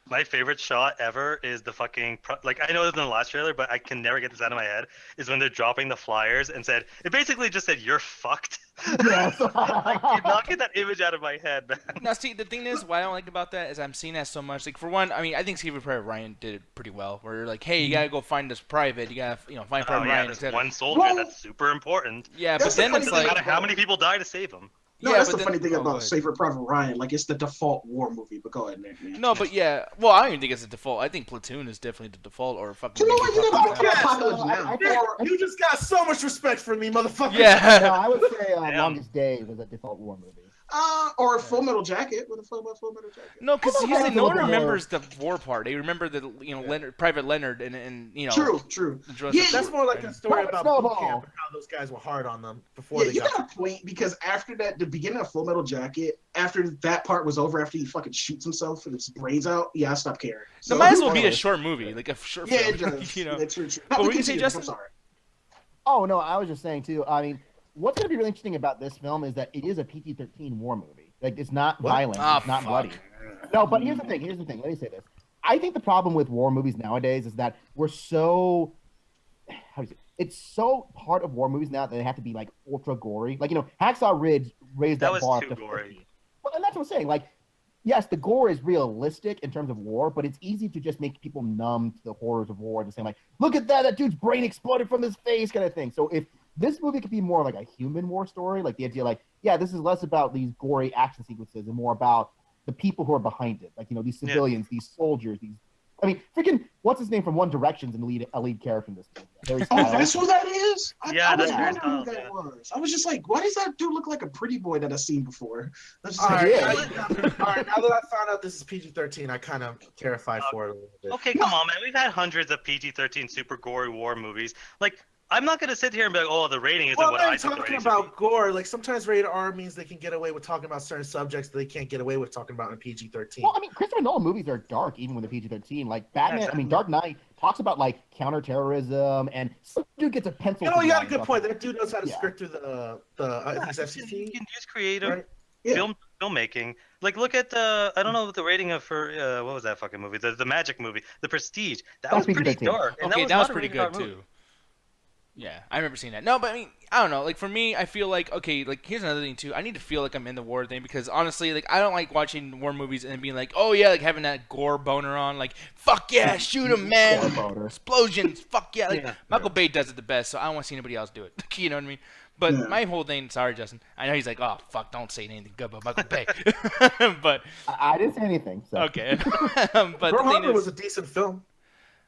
Speaker 1: My favorite shot ever is the fucking I know it's in the last trailer, but I can never get this out of my head. Is when they're dropping the flyers and it basically just said "you're fucked."
Speaker 2: Yes.
Speaker 1: I cannot get that image out of my head, man.
Speaker 6: Now, see, the thing is, what I don't like about that is I'm seeing that so much. Like, for one, I mean, I think Saving Private Ryan did it pretty well. Where you're like, hey, you gotta go find this private. You gotta, find Private Ryan.
Speaker 1: There's one soldier that's super important.
Speaker 6: Yeah, but then it's
Speaker 1: doesn't
Speaker 6: like,
Speaker 1: matter how many people die to save him.
Speaker 8: No,
Speaker 6: yeah,
Speaker 8: that's
Speaker 6: but
Speaker 8: the funny thing
Speaker 6: oh,
Speaker 8: about Saving Private Ryan. Like, it's the default war movie. But go ahead, Nick. Man.
Speaker 6: No, but yeah. Well, I don't even think it's the default. I think Platoon is definitely the default, or fucking.
Speaker 8: You know what? You never get Apocalypse Now.
Speaker 7: You just got so much respect for me, motherfucker.
Speaker 6: Yeah.
Speaker 2: No, I would say Longest Day was a default war movie.
Speaker 8: Or Full Metal Jacket with a Full Metal Jacket.
Speaker 6: No, because
Speaker 2: I don't
Speaker 6: usually
Speaker 2: know
Speaker 6: no one
Speaker 2: the war.
Speaker 6: remembers the war part. They remember the Leonard, Private Leonard, and
Speaker 8: True.
Speaker 7: Yeah, that's more like a story about boot
Speaker 2: Snowball.
Speaker 7: camp and how those guys were hard on them before they
Speaker 8: you
Speaker 7: got.
Speaker 8: got a point because after that, the beginning of Full Metal Jacket, after that part was over, after he fucking shoots himself and his brains out, I stopped caring.
Speaker 6: So it might as well be a short movie, like a short film.
Speaker 8: Yeah, it does. That's true.
Speaker 6: But what were you say, Justin?
Speaker 8: I'm sorry.
Speaker 2: Oh no, I was just saying too. I mean, what's going to be really interesting about this film is that it is a PG-13 war movie. Like, it's not violent. It's not bloody. No, but here's the thing. Let me say this. I think the problem with war movies nowadays is that we're so it's so part of war movies now that they have to be like ultra gory. Like, Hacksaw Ridge raised that bar up to
Speaker 1: gory.
Speaker 2: 50. Well, and that's what I'm saying. Like, yes, the gore is realistic in terms of war, but it's easy to just make people numb to the horrors of war and saying like, look at that dude's brain exploded from his face, kind of thing. So if this movie could be more like a human war story, like the idea, like, this is less about these gory action sequences and more about the people who are behind it, like these civilians, these soldiers, freaking what's his name from One Direction's a lead character in this movie.
Speaker 8: That's who that is? I was
Speaker 1: that's
Speaker 8: wondering who that was. I was just like, why does that dude look like a pretty boy that I've seen before? That's just
Speaker 7: All
Speaker 8: like,
Speaker 7: right, now that I found out this is PG-13, I kind of terrified for it a little bit.
Speaker 1: Okay, come on, man. We've had hundreds of PG-13 super gory war movies. Like, I'm not gonna sit here and be like, oh, the rating isn't what I think the
Speaker 7: talking
Speaker 1: rating
Speaker 7: about
Speaker 1: should be.
Speaker 7: gore. Like, sometimes rated R means they can get away with talking about certain subjects that they can't get away with talking about in PG-13.
Speaker 2: Well, I mean, Christopher Nolan movies are dark even when they're PG-13. Like Batman,
Speaker 1: exactly.
Speaker 2: Dark Knight talks about like counterterrorism, and some dude gets a pencil.
Speaker 7: You got a good point. That dude knows how to script through the I think it's FCC.
Speaker 1: You can use creative
Speaker 7: Right?
Speaker 1: filmmaking. Like, look at I don't know what the rating of for what was that fucking movie? The Magic movie, The Prestige. That was pretty
Speaker 2: PG-13.
Speaker 1: dark. And
Speaker 6: Okay, that
Speaker 1: not
Speaker 6: was
Speaker 1: a
Speaker 6: pretty
Speaker 1: rated R
Speaker 6: good
Speaker 1: movie.
Speaker 6: too. Yeah, I remember seeing that. No, but I mean, I don't know. Like, for me, I feel like, okay, like, here's another thing, too. I need to feel like I'm in the war thing because, honestly, like, I don't like watching war movies and being like, oh, yeah, like, having that gore boner on. Like, fuck yeah, shoot him, man. Explosions, fuck yeah. Like, Michael Bay does it the best, so I don't want to see anybody else do it. You know what I mean? But my whole thing, sorry, Justin. I know he's like, oh, fuck, don't say anything good about Michael Bay. But
Speaker 2: I didn't say anything. So.
Speaker 6: Okay. But
Speaker 7: Pearl Harbor was a decent film.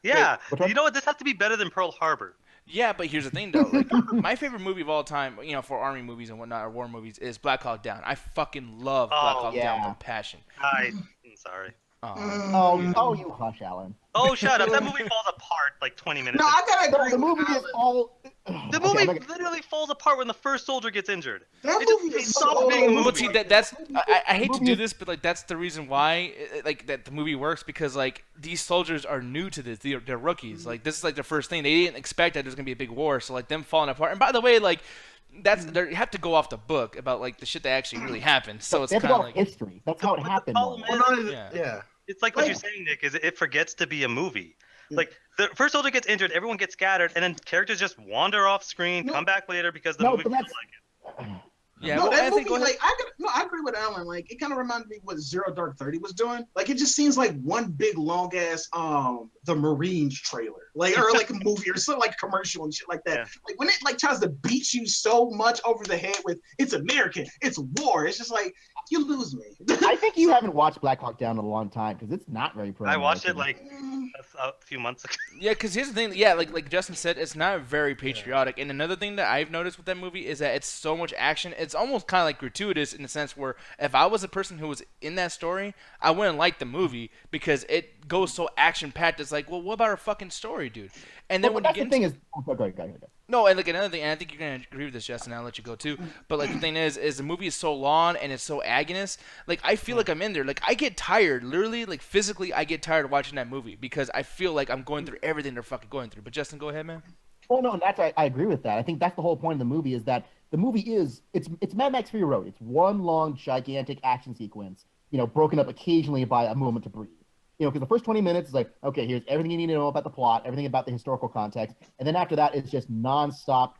Speaker 1: Yeah. You know what? This has to be better than Pearl Harbor.
Speaker 6: Yeah, but here's the thing, though. Like, my favorite movie of all time, for army movies and whatnot, or war movies, is Black Hawk Down. I fucking love Black Hawk Down with passion.
Speaker 1: I'm sorry.
Speaker 2: Oh, you hush, Alan.
Speaker 1: Oh, shut up. That movie falls apart like 20 minutes
Speaker 8: No, I gotta agree.
Speaker 2: The movie is all.
Speaker 1: The movie literally falls apart when the first soldier gets injured.
Speaker 8: That movie is
Speaker 1: so being a movie.
Speaker 6: But see, that's I hate to do this, but like that's the reason why like that the movie works because like these soldiers are new to this. They're rookies. Like this is like their first thing. They didn't expect that there's gonna be a big war. So like them falling apart. And by the way, like you have to go off the book about like the shit that actually really happened. So it's kind of like
Speaker 2: history. That's how it happened.
Speaker 7: Yeah.
Speaker 1: It's like what you're saying, Nick. Is it forgets to be a movie. Like the first soldier gets injured, everyone gets scattered, and then characters just wander off screen, come back later because the movie feels like it.
Speaker 6: Yeah,
Speaker 8: no,
Speaker 6: well,
Speaker 8: that
Speaker 6: Anthony,
Speaker 8: movie, I agree with Alan. Like, it kind of reminded me what Zero Dark 30 was doing. Like, it just seems like one big long ass the Marines trailer, like or like a movie or something like commercial and shit like that. Yeah. Like when it like tries to beat you so much over the head with it's American, it's war. It's just like you lose me.
Speaker 2: I think you haven't watched Black Hawk Down in a long time because it's not very pro.
Speaker 1: I watched it like a few months ago.
Speaker 6: Yeah, because here's the thing. Yeah, like Justin said, it's not very patriotic. And another thing that I've noticed with that movie is that it's so much action. It's almost kind of like gratuitous in the sense where if I was a person who was in that story, I wouldn't like the movie because it goes so action packed. It's like, well, what about our fucking story, dude? And then when you get
Speaker 2: the thing is, go ahead.
Speaker 6: no, and like another thing, and I think you're gonna agree with this, Justin. I'll let you go too. But like the thing is the movie is so long and it's so agonist. Like I feel like I'm in there. Like I get tired, literally, like physically, I get tired of watching that movie because I feel like I'm going through everything they're fucking going through. But Justin, go ahead, man.
Speaker 2: Well, no, I agree with that. I think that's the whole point of the movie is that the movie it's Mad Max Fury Road. It's one long gigantic action sequence, broken up occasionally by a moment to breathe. Because the first 20 minutes is like, okay, here's everything you need to know about the plot, everything about the historical context, and then after that, it's just nonstop,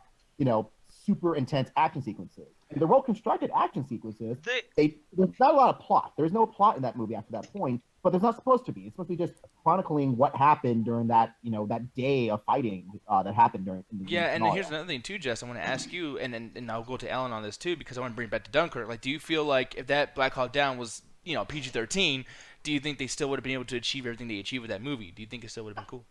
Speaker 2: super intense action sequences. And they're well-constructed action sequences. There's not a lot of plot. There's no plot in that movie after that point, but there's not supposed to be. It's supposed to be just chronicling what happened during that, that day of fighting that happened during.
Speaker 6: Yeah, and here's another thing too, Jess. I want to ask you, and I'll go to Alan on this too, because I want to bring it back to Dunkirk. Like, do you feel like if that Black Hawk Down was, PG-13, do you think they still would have been able to achieve everything they achieved with that movie? Do you think it still would have been cool?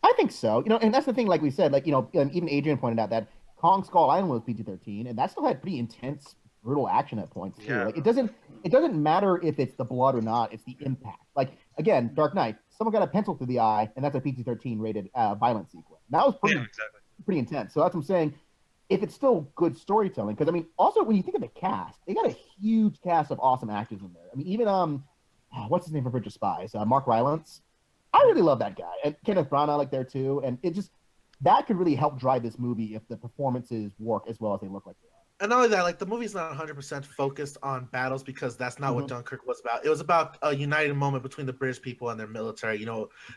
Speaker 2: I think so. And that's the thing, like we said, even Adrian pointed out that Kong Skull Island was PG-13, and that still had pretty intense, brutal action at points too. Yeah. Like it doesn't matter if it's the blood or not; it's the impact. Like again, Dark Knight, someone got a pencil through the eye, and that's a PG-13 rated violent sequence. That was pretty intense. So that's what I'm saying. If it's still good storytelling, because also when you think of the cast, they got a huge cast of awesome actors in there. Even what's his name from Bridge of Spies? Mark Rylance. I really love that guy, and Kenneth Branagh I like there too. And it just that could really help drive this movie if the performances work as well as they look like they are.
Speaker 7: And not only that, like the movie's not 100% focused on battles because that's not what Dunkirk was about. It was about a united moment between the British people and their military.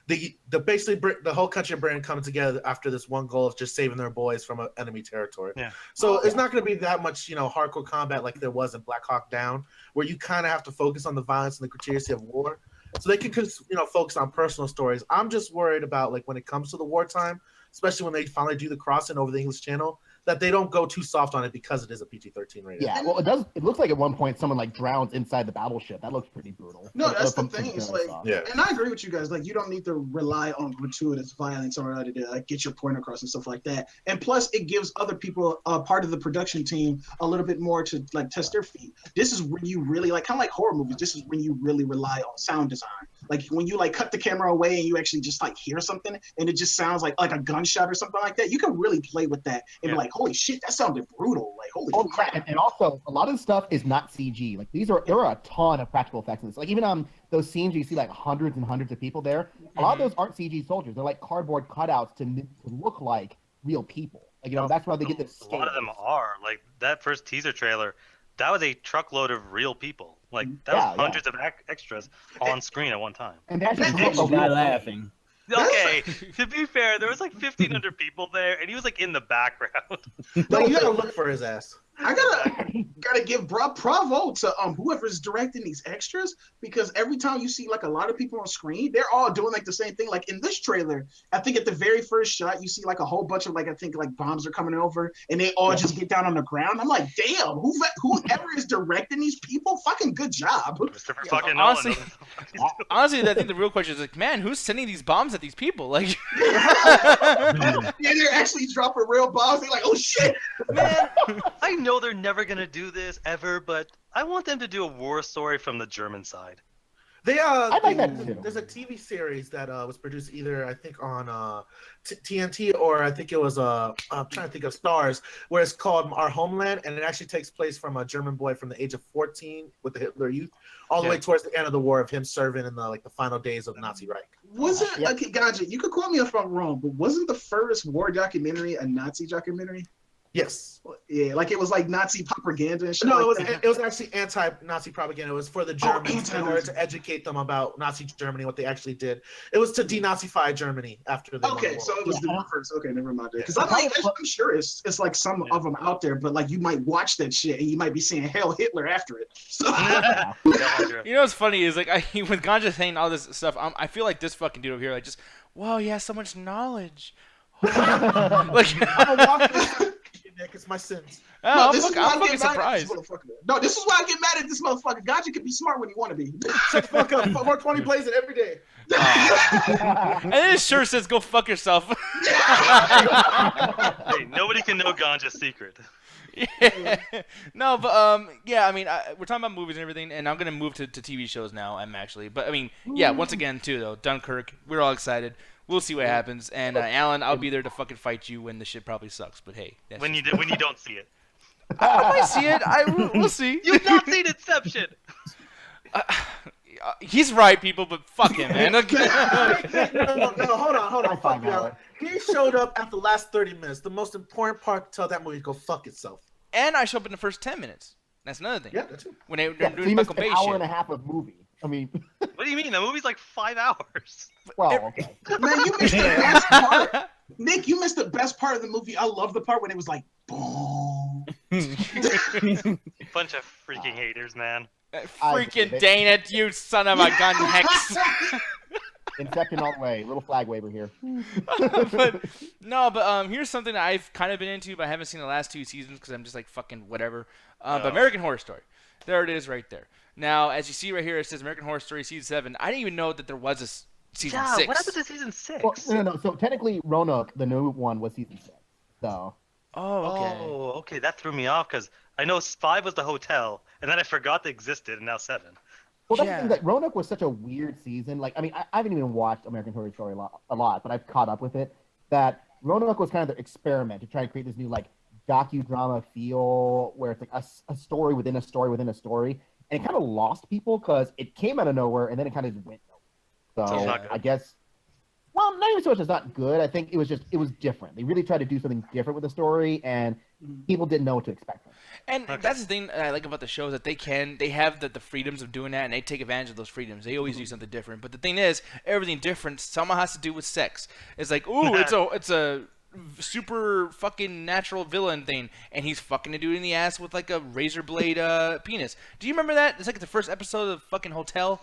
Speaker 7: Basically the whole country of Britain coming together after this one goal of just saving their boys from enemy territory. Yeah. So it's not going to be that much, hardcore combat like there was in Black Hawk Down, where you kind of have to focus on the violence and the gratuity of war. So they can, focus on personal stories. I'm just worried about like when it comes to the wartime, especially when they finally do the crossing over the English Channel, that they don't go too soft on it because it is a PG-13 rating.
Speaker 2: Yeah, well, it does. It looks like at one point someone like drowns inside the battleship. That looks pretty brutal.
Speaker 8: No, that's the thing. It's like, and I agree with you guys. Like, you don't need to rely on gratuitous violence in order to like get your point across and stuff like that. And plus, it gives other people, part of the production team, a little bit more to like test their feet. This is when you really like, kind of like horror movies. This is when you really rely on sound design. Like when you like cut the camera away and you actually just like hear something and it just sounds like a gunshot or something like that. You can really play with that and be like, holy shit, that sounded brutal. Like, holy crap.
Speaker 2: And also, a lot of the stuff is not CG. Like there are a ton of practical effects in this. Like even those scenes where you see like hundreds and hundreds of people there, a lot of those aren't CG soldiers. They're like cardboard cutouts to look like real people. Like that's why they get this.
Speaker 1: A lot of them are like that first teaser trailer. That was a truckload of real people. Like that was hundreds of extras on screen at one time.
Speaker 2: And that's
Speaker 9: not laughing.
Speaker 1: Okay, to be fair, there was like 1,500 people there, and he was like in the background.
Speaker 7: No, you gotta look for his ass.
Speaker 8: I gotta give bravo to whoever's directing these extras, because every time you see like a lot of people on screen, they're all doing like the same thing. Like in this trailer, I think at the very first shot, you see like a whole bunch of like I think like bombs are coming over, and they all just get down on the ground. I'm like, damn, whoever is directing these people, fucking good job.
Speaker 1: Christoper fucking Nolan.
Speaker 6: Honestly, I think the real question is like, man, who's sending these bombs at these people? Like,
Speaker 8: yeah, they're actually dropping real bombs. They're like, oh shit,
Speaker 1: man. I know they're never gonna do this ever, but I want them to do a war story from the German side.
Speaker 7: There's a TV series that was produced either I think on TNT or I think it was I'm trying to think of Stars, where it's called Our Homeland, and it actually takes place from a German boy from the age of 14 with the Hitler Youth all the way towards the end of the war of him serving in the final days of Nazi Reich.
Speaker 8: Okay, gotcha. You could quote me if I'm wrong, but wasn't the first war documentary a Nazi documentary?
Speaker 7: Yes.
Speaker 8: Yeah, like it was like Nazi propaganda and shit.
Speaker 7: No, it was actually anti-Nazi propaganda. It was for the Germans in order to educate them about Nazi Germany, what they actually did. It was to denazify Germany after the
Speaker 8: Okay, so it was the first. Okay, never mind. Because I'm sure it's like some of them out there, but like you might watch that shit and you might be saying "Hell Hitler" after it. So.
Speaker 6: You know what's funny is like with Ganja saying all this stuff, I feel like this fucking dude over here, like just wow, he has so much knowledge. Like.
Speaker 7: Nick. It's my sins.
Speaker 6: Oh,
Speaker 8: this is why I
Speaker 6: I'm fucking
Speaker 8: get mad at this
Speaker 6: surprised.
Speaker 8: motherfucker. No, this is why I get mad at this motherfucker. Gotcha can be smart when you want to be.
Speaker 7: Shut the fuck up. 420 plays it every day.
Speaker 6: And it sure says go fuck yourself.
Speaker 1: Hey, nobody can know Ganja's secret.
Speaker 6: Yeah. No, but yeah. I mean, we're talking about movies and everything, and I'm gonna move to TV shows now. But I mean, yeah. Once again, too though, Dunkirk. We're all excited. We'll see what happens. And Alan, I'll be there to fucking fight you when the shit probably sucks. But hey,
Speaker 1: When you don't see it.
Speaker 6: I might see it. We'll see.
Speaker 1: You've not seen Inception.
Speaker 6: He's right, people, but fuck him, man.
Speaker 7: No, hold on. Fuck you, Alan. He showed up at the last 30 minutes. The most important part to tell that movie to go fuck itself.
Speaker 6: And I show up in the first 10 minutes. That's another thing.
Speaker 7: Yeah, that's true.
Speaker 6: When they're
Speaker 2: So
Speaker 6: doing
Speaker 2: you missed
Speaker 6: Michael
Speaker 2: an
Speaker 6: Bay
Speaker 2: hour
Speaker 6: shit.
Speaker 2: and a half of movie. I mean,
Speaker 1: What do you mean? The movie's like 5 hours.
Speaker 2: well, okay.
Speaker 8: Man, you missed the best part. Nick, you missed the best part of the movie. I love the part when it was like, boom.
Speaker 1: Bunch of freaking haters, man.
Speaker 6: Freaking Dana, you son of a gun hex.
Speaker 2: Inception all the way. Little flag waver here.
Speaker 6: But here's something that I've kind of been into, but I haven't seen the last 2 seasons because I'm just like fucking whatever. But American Horror Story. There it is right there. Now, as you see right here, it says American Horror Story Season 7. I didn't even know that there was a Season 6.
Speaker 1: What happened to Season 6?
Speaker 2: Well, no. So technically, Roanoke, the new one, was season 6. So.
Speaker 6: Oh, okay.
Speaker 1: Oh, okay. That threw me off because I know 5 was the hotel, and then I forgot they existed, and now 7.
Speaker 2: Well, that's the thing, that Roanoke was such a weird season. Like, I mean, I haven't even watched American Horror Story a lot, but I've caught up with it. That Roanoke was kind of the experiment to try and create this new, like, docudrama feel where it's like a story within a story within a story. And it kind of lost people because it came out of nowhere and then it kind of just went nowhere. So I guess, well, not even so much it's not good. I think it was different. They really tried to do something different with the story, and people didn't know what to expect from it.
Speaker 6: And that's the thing I like about the show, is that they have the freedoms of doing that, and they take advantage of those freedoms. They always do something different. But the thing is, everything different somehow has to do with sex. It's like, ooh, it's a super fucking natural villain thing, and he's fucking a dude in the ass with like a razor blade penis. Do you remember that? It's like the first episode of fucking Hotel,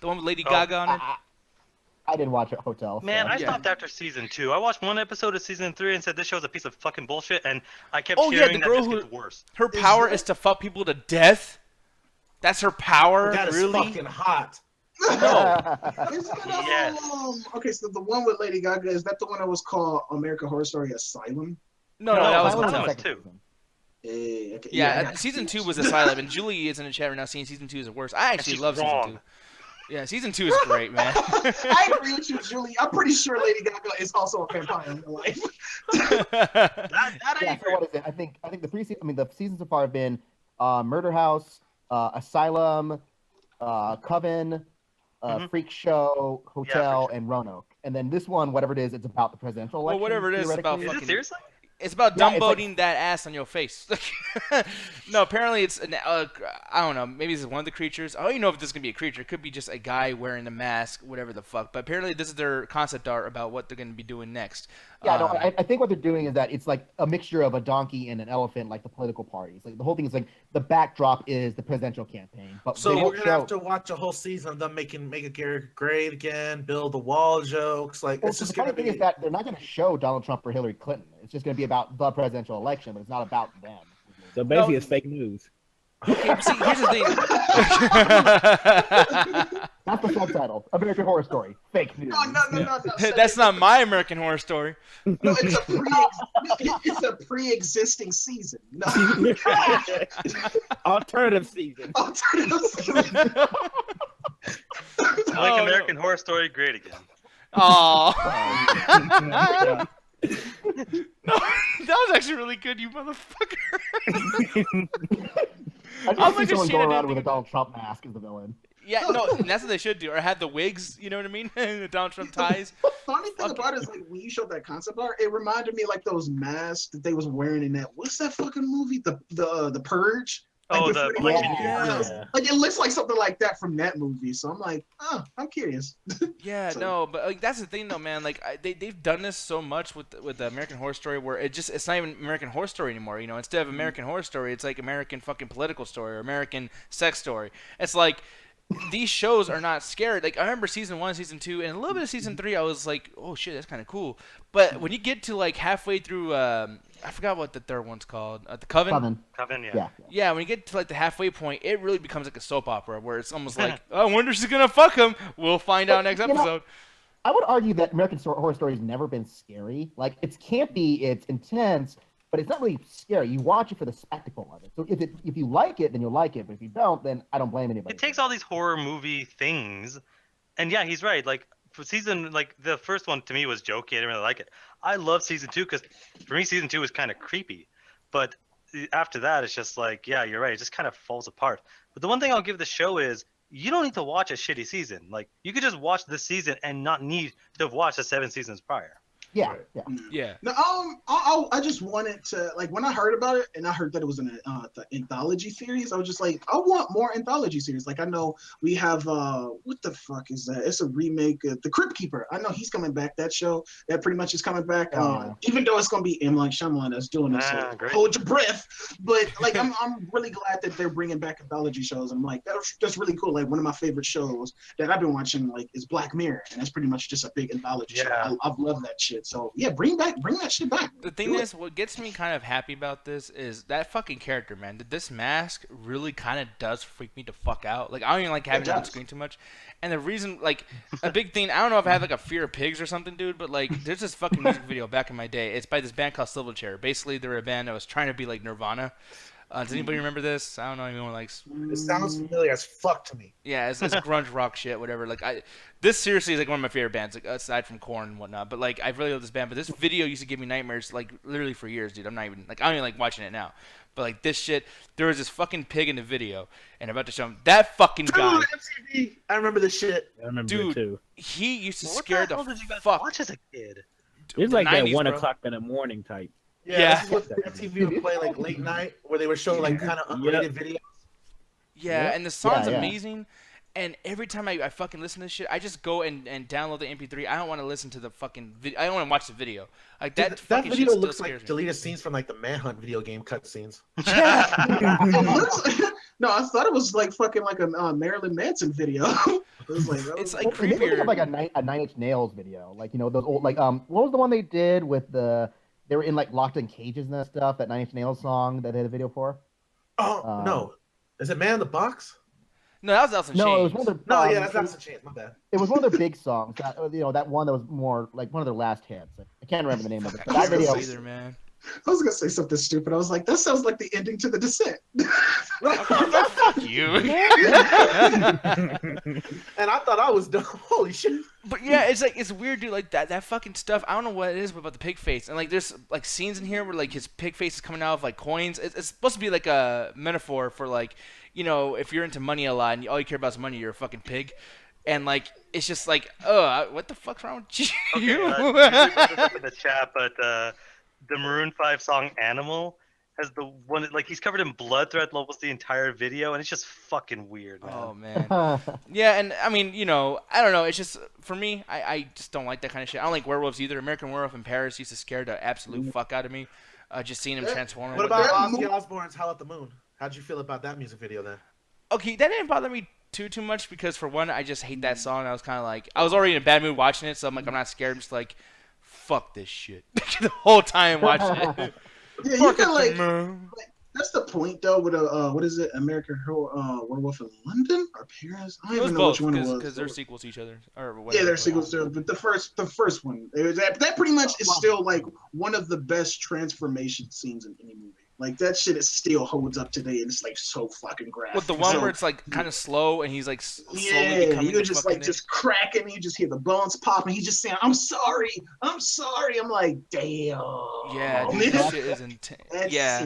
Speaker 6: the one with Lady Gaga on it.
Speaker 2: I didn't watch it, Hotel.
Speaker 1: Man, I stopped after Season 2. I watched one episode of Season 3 and said this show's a piece of fucking bullshit, and I kept hearing that just gets worse.
Speaker 6: Her power is to fuck people to death? That's her power?
Speaker 7: That is
Speaker 6: really?
Speaker 7: fucking hot.
Speaker 6: No.
Speaker 1: Yes.
Speaker 8: Okay, so the one with Lady Gaga, is that the one that was called American Horror Story Asylum?
Speaker 6: No, that was
Speaker 2: Asylum
Speaker 6: Hotel.
Speaker 2: was the second season.
Speaker 8: Okay.
Speaker 6: Yeah, Season 2 was Asylum, and Julie is in the chat right now saying Season 2 is the worst. I actually love Season 2. Yeah, Season 2 is great, man.
Speaker 8: I agree with you, Julie. I'm pretty sure Lady Gaga is also a vampire in real life.
Speaker 2: Yeah, so what is it? I think the seasons so far have been Murder House, Asylum, Coven, Freak Show, Hotel, and Roanoke. And then this one, whatever it is, it's about the presidential election.
Speaker 6: Well, whatever it is, about
Speaker 1: Is
Speaker 6: fucking.
Speaker 1: it seriously?
Speaker 6: It's about
Speaker 2: Yeah, it's
Speaker 6: dumboating that ass on your face. No, apparently it's I don't know. Maybe this is one of the creatures. I don't even know if this is gonna be a creature. It could be just a guy wearing a mask, whatever the fuck. But apparently this is their concept art about what they're gonna be doing next.
Speaker 2: Yeah, no, I think what they're doing is that it's like a mixture of a donkey and an elephant, like the political parties. Like the whole thing is like the backdrop is the presidential campaign. But
Speaker 7: So
Speaker 2: they
Speaker 7: we're
Speaker 2: won't
Speaker 7: gonna have to watch a whole season of them make America great again, build the wall jokes. Like
Speaker 2: Well,
Speaker 7: it's
Speaker 2: the
Speaker 7: just
Speaker 2: funny
Speaker 7: gonna
Speaker 2: thing
Speaker 7: be.
Speaker 2: is that they're not going to show Donald Trump or Hillary Clinton. It's just going to be about the presidential election, but it's not about them.
Speaker 9: So basically, it's fake news.
Speaker 6: Okay, see, here's the thing.
Speaker 2: That's the subtitle. American Horror Story. Fake news.
Speaker 8: No.
Speaker 6: That's not my American Horror Story.
Speaker 8: No, it's a pre-existing season. No.
Speaker 9: Alternative season.
Speaker 8: Alternative season.
Speaker 1: Make American Horror Story great again.
Speaker 6: Oh. No, that was actually really good, you motherfucker.
Speaker 2: I
Speaker 6: I'm
Speaker 2: just
Speaker 6: like
Speaker 2: see
Speaker 6: a
Speaker 2: someone
Speaker 6: shit
Speaker 2: going
Speaker 6: at
Speaker 2: around with a
Speaker 6: anything.
Speaker 2: Donald Trump mask as the villain.
Speaker 6: Yeah, no, and that's what they should do. Or have the wigs, you know what I mean? The Donald Trump ties.
Speaker 8: Funny thing about it is, like, when you showed that concept art, it reminded me of, like, those masks that they was wearing in that. What's that fucking movie? The Purge. Like,
Speaker 1: Oh,
Speaker 8: before
Speaker 1: the
Speaker 8: they went
Speaker 2: yeah.
Speaker 8: to jail. Like, it looks like something like that from that movie. So I'm like, oh, I'm curious.
Speaker 6: Yeah,
Speaker 8: So-
Speaker 6: no, but like that's the thing though, man. Like they've done this so much with the American Horror Story, where it's not even American Horror Story anymore. You know, instead of American Horror Story, it's like American fucking political story or American sex story. It's like these shows are not scary. Like I remember season 1, season 2, and a little bit of season 3. I was like, oh shit, that's kind of cool. But when you get to like halfway through, I forgot what the third one's called. The Coven.
Speaker 1: Coven,
Speaker 2: Yeah.
Speaker 6: Yeah, when you get to like the halfway point, it really becomes like a soap opera where it's almost like, oh, I wonder if she's gonna fuck him. We'll find out next episode.
Speaker 2: I would argue that American Horror Story has never been scary. Like, it's campy, it's intense, but it's not really scary. You watch it for the spectacle of it. So if you like it, then you'll like it. But if you don't, then I don't blame anybody.
Speaker 1: It takes all these horror movie things, and yeah, he's right. Like for season, like the first one to me was jokey. I didn't really like it. I love season 2 because for me, season 2 was kind of creepy. But after that, it's just like, yeah, you're right. It just kind of falls apart. But the one thing I'll give the show is you don't need to watch a shitty season. Like you could just watch this season and not need to have watched the 7 seasons prior.
Speaker 2: Yeah,
Speaker 6: Yeah.
Speaker 8: No, I just wanted to, like, when I heard about it and I heard that it was an the anthology series, I was just like, I want more anthology series. Like, I know we have what the fuck is that? It's a remake of The Crypt Keeper. I know he's coming back. That show that pretty much is coming back. Even though it's gonna be M. Night Shyamalan that's doing this, so hold your breath. But like, I'm really glad that they're bringing back anthology shows. I'm like, that's really cool. Like one of my favorite shows that I've been watching like is Black Mirror, and that's pretty much just a big anthology show. I've loved that shit. So yeah, bring that shit back.
Speaker 6: The thing is, what gets me kind of happy about this is that fucking character, man. This mask really kind of does freak me the fuck out. Like I don't even like having it on the screen too much. And the reason, like, a big thing, I don't know if I have like a fear of pigs or something, dude, but like, there's this fucking music video back in my day. It's by this band called Silverchair. Basically, they're a band that was trying to be like Nirvana. Does anybody remember this? I don't know anyone likes.
Speaker 7: It sounds familiar as fuck to me.
Speaker 6: Yeah, it's grunge rock shit, whatever. Like this seriously is like one of my favorite bands, like aside from Korn and whatnot. But like I really love this band. But this video used to give me nightmares, like literally for years, dude. I don't even like watching it now. But like this shit, there was this fucking pig in the video, and I'm about to show him that fucking guy.
Speaker 7: MTV. I remember this shit.
Speaker 9: I remember
Speaker 6: Dude,
Speaker 9: it too.
Speaker 6: He used to
Speaker 1: What
Speaker 6: scare
Speaker 1: the hell
Speaker 6: the
Speaker 1: did you guys
Speaker 6: fuck.
Speaker 1: watch as a kid?
Speaker 9: It's like that
Speaker 6: 90s,
Speaker 9: 1
Speaker 6: bro.
Speaker 9: o'clock in the morning type.
Speaker 6: Yeah.
Speaker 7: This is what MTV would play like late night, where they would show like kind of upgraded videos.
Speaker 6: Yeah, and the song's
Speaker 2: Yeah.
Speaker 6: amazing. And every time I fucking listen to this shit, I just go and download the MP3. I don't want to listen to the fucking video. I don't want to watch the video. Like that.
Speaker 7: That
Speaker 6: fucking
Speaker 7: video
Speaker 6: shit still
Speaker 7: looks
Speaker 6: scares
Speaker 7: like
Speaker 6: me.
Speaker 7: deleted scenes from like the Manhunt video game cutscenes.
Speaker 8: No, I thought it was like fucking like a Marilyn Manson video.
Speaker 6: It's like
Speaker 2: It made me think
Speaker 6: creepier.
Speaker 2: of like a Nine Inch Nails video, like those old what was the one they did with they were in like locked in cages and that stuff, that Nine Inch Nails song that they had a video for.
Speaker 7: Oh no, is it Man in the Box?
Speaker 6: No, that was Alice in
Speaker 2: No,
Speaker 6: Chains.
Speaker 2: it was one of their
Speaker 7: No, yeah, that's not the chance. My bad.
Speaker 2: it was one of their big songs. That that one that was more like one of their last hits. I can't remember the name of it. But that video.
Speaker 6: Either, man.
Speaker 8: I was gonna say something stupid. I was like, that sounds like the ending to The Descent.
Speaker 6: Fuck you.
Speaker 7: And I thought I was done. Holy shit.
Speaker 6: But yeah, it's weird, dude. Like that fucking stuff. I don't know what it is about the pig face. And like there's like scenes in here where like his pig face is coming out of like coins. It's supposed to be like a metaphor for like, if you're into money a lot and all you care about is money, you're a fucking pig. And like it's just like, what the fuck's wrong with you?
Speaker 1: Okay, you brought this up in the chat, but the Maroon 5 song "Animal" has the one like he's covered in blood throughout almost the entire video, and it's just fucking weird, man.
Speaker 6: Oh man. Yeah, and I mean, I don't know. It's just for me, I just don't like that kind of shit. I don't like werewolves either. American Werewolf in Paris used to scare the absolute fuck out of me. Just seeing him transform.
Speaker 7: What about Ozzy Osbourne's "Howl at the Moon"? How'd you feel about that music video then?
Speaker 6: Okay, that didn't bother me too much because for one, I just hate that song. I was kind of like, I was already in a bad mood watching it, so I'm like, I'm not scared. I'm just like, fuck this shit the whole time watching it.
Speaker 8: Yeah, you can like that's the point though with what is it, American Werewolf in London or Paris? I don't even know which one it was
Speaker 6: because they're sequels to each other or whatever.
Speaker 8: Yeah, they're sequels to, but the first one, that pretty much is still like one of the best transformation scenes in any movie. Like that shit, it still holds up today, and it's like so fucking graphic.
Speaker 6: With the one where it's like kind of slow, and he's like slowly becoming
Speaker 8: you're just like just cracking. You just hear the bones popping. He's just saying, "I'm sorry, I'm sorry." I'm like, damn.
Speaker 6: Yeah, dude, that shit is intense. Yeah.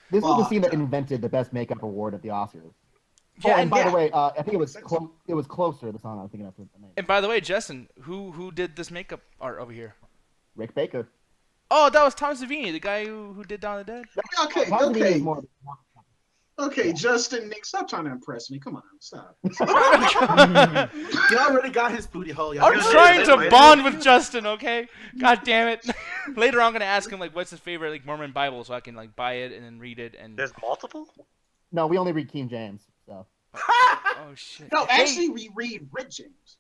Speaker 2: This was the scene that invented the best makeup award at the Oscars.
Speaker 6: Yeah,
Speaker 2: and by the way, I think it was Closer, the song I was thinking of. The name.
Speaker 6: And by the way, Justin, who did this makeup art over here?
Speaker 2: Rick Baker.
Speaker 6: Oh, that was Tom Savini, the guy who did Dawn of the Dead.
Speaker 8: Okay, Justin, Nick, stop trying to impress me. Come on, stop.
Speaker 7: He already got his booty hole.
Speaker 6: I'm trying to bond with Justin, okay? God damn it. Later on, I'm going to ask him, like, what's his favorite, like, Mormon Bible so I can, like, buy it and then read it. And
Speaker 1: there's multiple?
Speaker 2: No, we only read King James, so.
Speaker 6: Oh shit.
Speaker 8: No, actually, we read Rick James.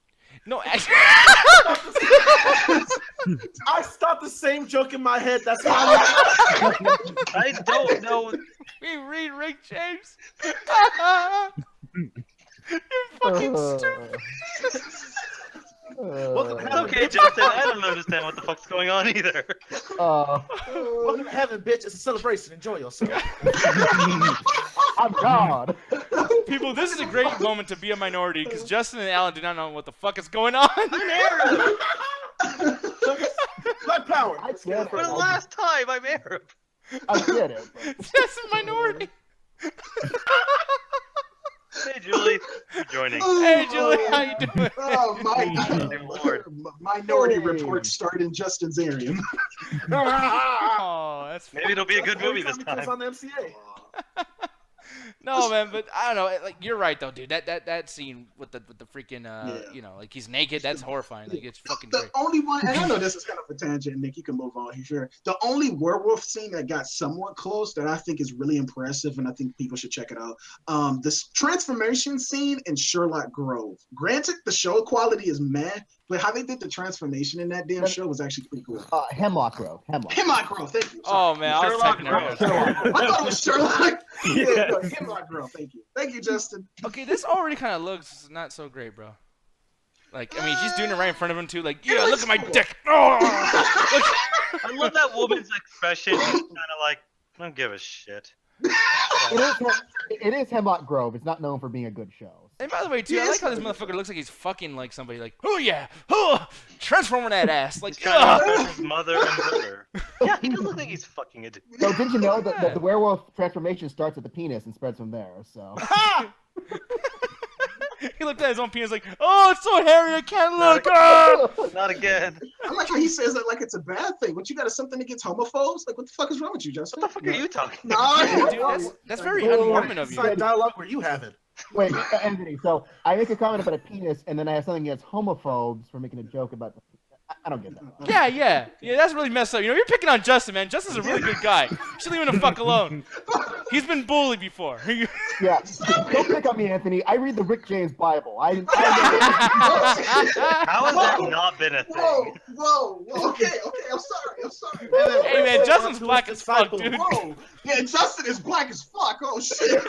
Speaker 6: No, actually.
Speaker 7: I stopped the same joke in my head. That's why
Speaker 1: I don't know.
Speaker 6: We read Rick James. You're fucking stupid.
Speaker 1: It's okay, Justin. I don't understand what the fuck's going on either.
Speaker 7: Welcome to heaven, bitch. It's a celebration. Enjoy yourself.
Speaker 2: I'm God.
Speaker 6: People, this is a great moment to be a minority because Justin and Alan do not know what the fuck is going on.
Speaker 7: Black power.
Speaker 2: I get
Speaker 1: For the
Speaker 2: it.
Speaker 1: last time, I'm Arab.
Speaker 2: I get it.
Speaker 6: Just a minority.
Speaker 1: Hey, Julie. You're joining.
Speaker 6: Hey, Julie, how you doing?
Speaker 8: Oh my
Speaker 1: Dear Lord.
Speaker 8: Minority
Speaker 2: Hey.
Speaker 8: Report starring Justin Zarian.
Speaker 6: Oh, that's
Speaker 1: Maybe it'll be a good movie this
Speaker 7: It's
Speaker 1: time.
Speaker 7: on the MCA.
Speaker 6: no, man. But I don't know. Like you're right though, dude. That scene with the freaking you know, like he's naked. That's horrifying. Like it's fucking
Speaker 8: The
Speaker 6: great.
Speaker 8: only one, and I know this is kind of a tangent, Nick, you can move on here. Sure. The only werewolf scene that got somewhat close that I think is really impressive, and I think people should check it out. This transformation scene in Sherlock Grove. Granted, the show quality is meh, but how they did the transformation in that damn show was actually pretty cool.
Speaker 2: Hemlock Grove.
Speaker 8: Hemlock Grove, thank you.
Speaker 6: Oh man, I was
Speaker 1: Sherlock
Speaker 6: typing
Speaker 1: Grove.
Speaker 6: it.
Speaker 8: I thought it was Sherlock. Yeah, no, Hemlock Grove, thank you. Thank you, Justin.
Speaker 6: Okay, this already kind of looks not so great, bro. Like, I mean, she's doing it right in front of him too. Like, yeah, look at my dick. Oh!
Speaker 1: I love that woman's expression. She's kind of like, I don't give a shit.
Speaker 2: It is Hemlock Grove. It's not known for being a good show.
Speaker 6: And by the way, too, I
Speaker 8: Yes.
Speaker 6: like how this motherfucker looks like he's fucking like somebody. Like, oh yeah, oh, transforming that ass. Like,
Speaker 1: He's trying to
Speaker 6: ugh.
Speaker 1: impress his mother and brother. Yeah, he does look like he's fucking a dude.
Speaker 2: So did you know that the werewolf transformation starts at the penis and spreads from there? So
Speaker 6: He looked at his own penis like, oh, it's so hairy, I can't look. Ah!
Speaker 1: Not again.
Speaker 8: I like how he says that like it's a bad thing. What, you got something against homophobes? Like, what the fuck is wrong with you, Justin?
Speaker 1: What the fuck are you talking
Speaker 8: No,
Speaker 6: Dude, that's very un-Mormon of you.
Speaker 7: Inside dialogue where you have it.
Speaker 2: wait, Anthony. So I make a comment about a penis, and then I have something against homophobes for making a joke about the. I don't get that.
Speaker 6: Yeah, that's really messed up. You know, you're picking on Justin, man. Justin's a really good guy. You should leave him the fuck alone. He's been bullied before.
Speaker 2: Yeah, don't pick on me, Anthony. I read the Rick James Bible.
Speaker 1: How has that not been a thing?
Speaker 8: Whoa. Okay. I'm sorry.
Speaker 6: Hey, man, Justin's black as fuck, dude.
Speaker 8: Whoa. Yeah, Justin is black as fuck. Oh shit.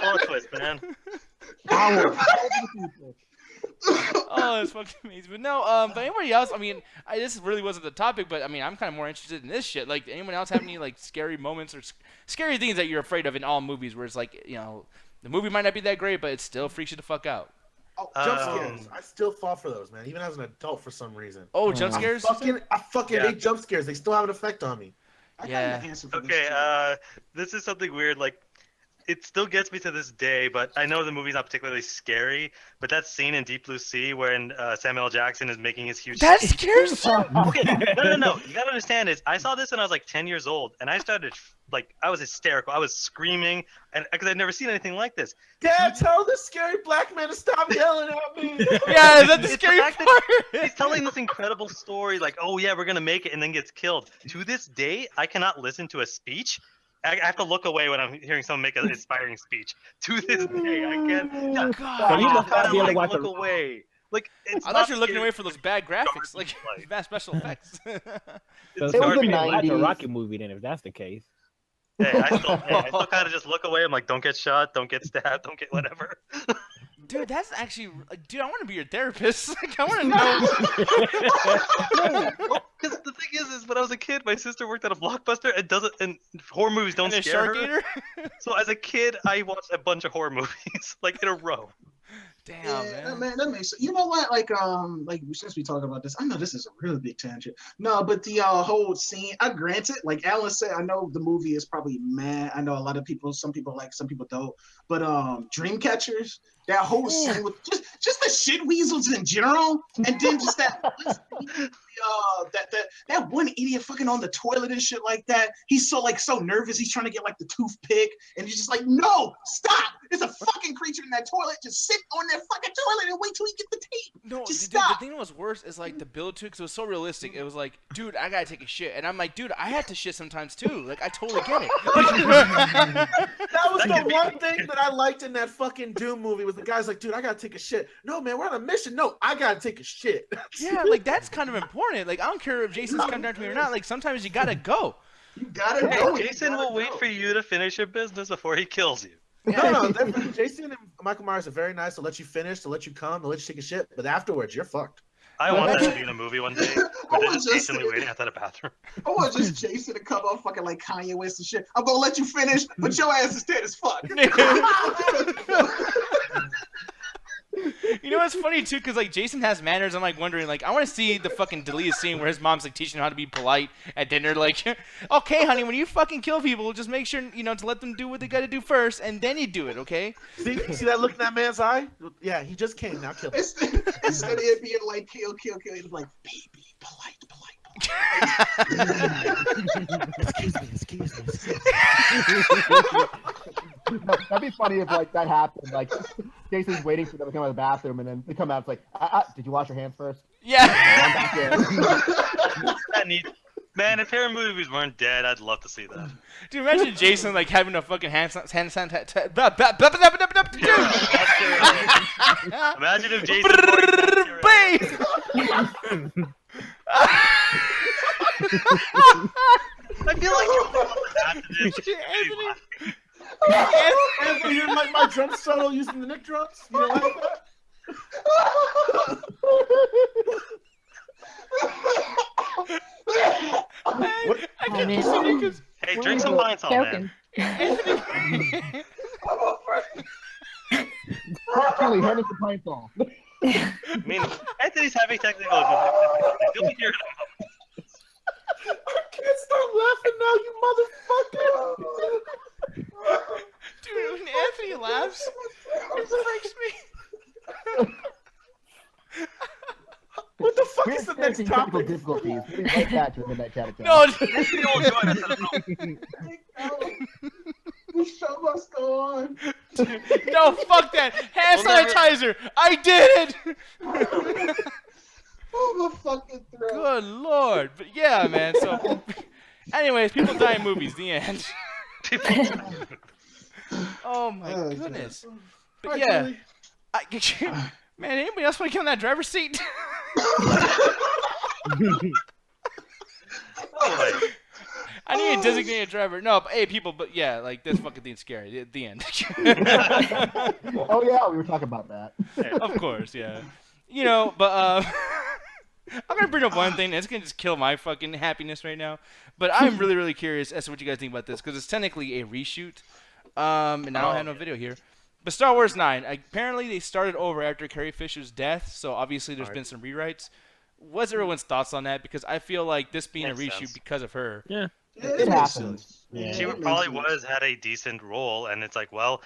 Speaker 1: Plot twist, man.
Speaker 6: Oh, that's fucking amazing. But no, but anybody else? I mean, this really wasn't the topic, but I mean, I'm kind of more interested in this shit. Like, anyone else have any like scary moments or scary things that you're afraid of in all movies, where it's like, you know, the movie might not be that great, but it still freaks you the fuck out.
Speaker 7: Oh, jump scares. I still fall for those, man. Even as an adult, for some reason.
Speaker 6: Oh, jump scares?
Speaker 7: I fucking hate jump scares. They still have an effect on me.
Speaker 6: Yeah.
Speaker 1: Okay, this is something weird. Like, it still gets me to this day, but I know the movie's not particularly scary. But that scene in Deep Blue Sea wherein Samuel L. Jackson is making his huge.
Speaker 6: That scares you.
Speaker 1: Okay, no. You gotta understand is I saw this when I was like 10 years old, and I started like I was hysterical. I was screaming, and because I'd never seen anything like this.
Speaker 7: Dad, tell this scary black man to stop yelling at me.
Speaker 6: Yeah, is that the
Speaker 1: It's
Speaker 6: scary
Speaker 1: fact
Speaker 6: part?
Speaker 1: that he's telling this incredible story, like, oh yeah, we're gonna make it, and then gets killed. To this day, I cannot listen to a speech. I have to look away when I'm hearing someone make an inspiring speech. To this day, I can't.
Speaker 9: So you must not be able to watch
Speaker 1: look away. Like, it's
Speaker 6: I
Speaker 1: not
Speaker 6: thought you were looking
Speaker 1: scary.
Speaker 6: away for those bad graphics, like bad special effects.
Speaker 9: So
Speaker 2: was
Speaker 9: you
Speaker 2: the
Speaker 9: need to watch a
Speaker 2: 90s.
Speaker 9: Rocky movie then, if that's the case.
Speaker 1: Hey, I still kind of just look away. I'm like, don't get shot, don't get stabbed, don't get whatever.
Speaker 6: Dude, that's actually, dude, I want to be your therapist. Like, I want to know.
Speaker 1: Because the thing is when I was a kid, my sister worked at a Blockbuster and horror movies don't
Speaker 6: And a
Speaker 1: scare
Speaker 6: shark
Speaker 1: her.
Speaker 6: eater?
Speaker 1: So as a kid, I watched a bunch of horror movies, like in a row.
Speaker 6: Damn,
Speaker 8: Yeah,
Speaker 6: man.
Speaker 8: that makes sense. You know what? Like since we talking about this, I know this is a really big tangent. No, but the whole scene, I granted, like Alan said, I know the movie is probably mad. I know a lot of people, some people like, some people don't. But Dreamcatchers, That whole scene with just the shit weasels in general, and then just that that one idiot fucking on the toilet and shit like that. He's so nervous. He's trying to get like the toothpick, and he's just like, no, stop! It's a fucking creature in that toilet. Just sit on that fucking toilet and wait till you get the tape.
Speaker 6: No,
Speaker 8: just
Speaker 6: the
Speaker 8: stop.
Speaker 6: thing that was worse is like the build to it, because it was so realistic. It was like, dude, I gotta take a shit, and I'm like, dude, I have to shit sometimes too. Like, I totally get it.
Speaker 7: That was the one thing that I liked in that fucking Doom movie. Was the guy's like, dude, I gotta take a shit. No, man, we're on a mission. No, I gotta take a shit.
Speaker 6: Yeah, like that's kind of important. Like, I don't care if Jason's coming down to me or not. Like, sometimes you gotta go.
Speaker 8: You gotta go.
Speaker 1: Jason will wait for you to finish your business before he kills you.
Speaker 7: No, Jason and Michael Myers are very nice to let you finish, to let you come, to let you take a shit. But afterwards, you're fucked.
Speaker 1: I want that to be in a movie one day. Where they're just patiently waiting outside a bathroom.
Speaker 8: I want just Jason to come up fucking like Kanye West and shit. I'm gonna let you finish, but your ass is dead as fuck.
Speaker 6: You know what's funny too? Because like Jason has manners. I'm like wondering, like I want to see the fucking deleted scene where his mom's like teaching him how to be polite at dinner. Like, okay, honey, when you fucking kill people, just make sure to let them do what they got to do first, and then you do it. Okay?
Speaker 7: See that look in that man's eye? Yeah, he just came. Now kill him.
Speaker 8: Instead of it being like kill, it's like baby, polite. Excuse me.
Speaker 2: That'd be funny if like that happened. Like Jason's waiting for them to come out of the bathroom, and then they come out. It's like, did you wash your hands first?
Speaker 6: Yeah.
Speaker 1: Man, if horror movies weren't dead, I'd love to see that.
Speaker 6: Dude, imagine Jason like having a fucking hand
Speaker 1: Imagine if Jason. I feel like
Speaker 7: Anthony, you're my drum solo using the Nick drums. You don't like that?
Speaker 6: I can't listen because.
Speaker 1: Hey, drink some pints on man.
Speaker 2: Kelly, hand us the pints all.
Speaker 1: I mean, Anthony's having technical difficulties. He'll be here in a moment.
Speaker 7: I can't stop laughing now, you motherfucker!
Speaker 6: Dude, when Anthony laughs, it breaks me.
Speaker 7: What the fuck is the next topic?
Speaker 2: Difficulties. Right back to the Midnight Chat.
Speaker 6: No,
Speaker 8: The show must go on.
Speaker 6: no, fuck that. Hand sanitizer. I did it.
Speaker 8: Oh my fucking throat.
Speaker 6: Good lord. But yeah, man. So, anyways, people die in movies. The end. Oh my goodness. But yeah, man. Anybody else want to get on that driver's seat? I need a designated driver. No, but hey, people. But yeah, like this fucking thing's scary. The end.
Speaker 2: Oh yeah, we were talking about that.
Speaker 6: Of course, yeah. But I'm gonna bring up one thing that's gonna just kill my fucking happiness right now. But I'm really, really curious as to what you guys think about this because it's technically a reshoot. And I don't have no video here. But Star Wars 9, apparently they started over after Carrie Fisher's death, so obviously there's been some rewrites. What's everyone's thoughts on that? Because I feel like this being a reshoot because of her.
Speaker 9: Yeah.
Speaker 2: It happens.
Speaker 1: She probably had a decent role, and it's like, well,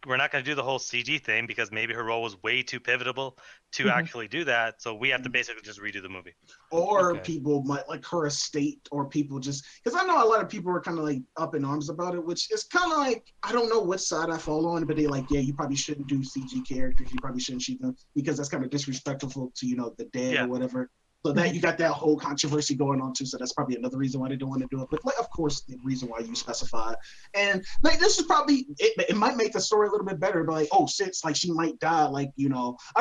Speaker 1: we're not going to do the whole CG thing because maybe her role was way too pivotal to actually do that, so we have to basically just redo the movie.
Speaker 8: Or people might like her estate, or people just because I know a lot of people are kind of like up in arms about it, which is kind of like I don't know what side I fall on, but they're like, yeah, you probably shouldn't do CG characters, you probably shouldn't shoot them because that's kind of disrespectful to the dead or whatever. So that you got that whole controversy going on too. So that's probably another reason why they don't want to do it. But like, of course, the reason why you specify. And like, this is probably it might make the story a little bit better. But like, since like she might die, like I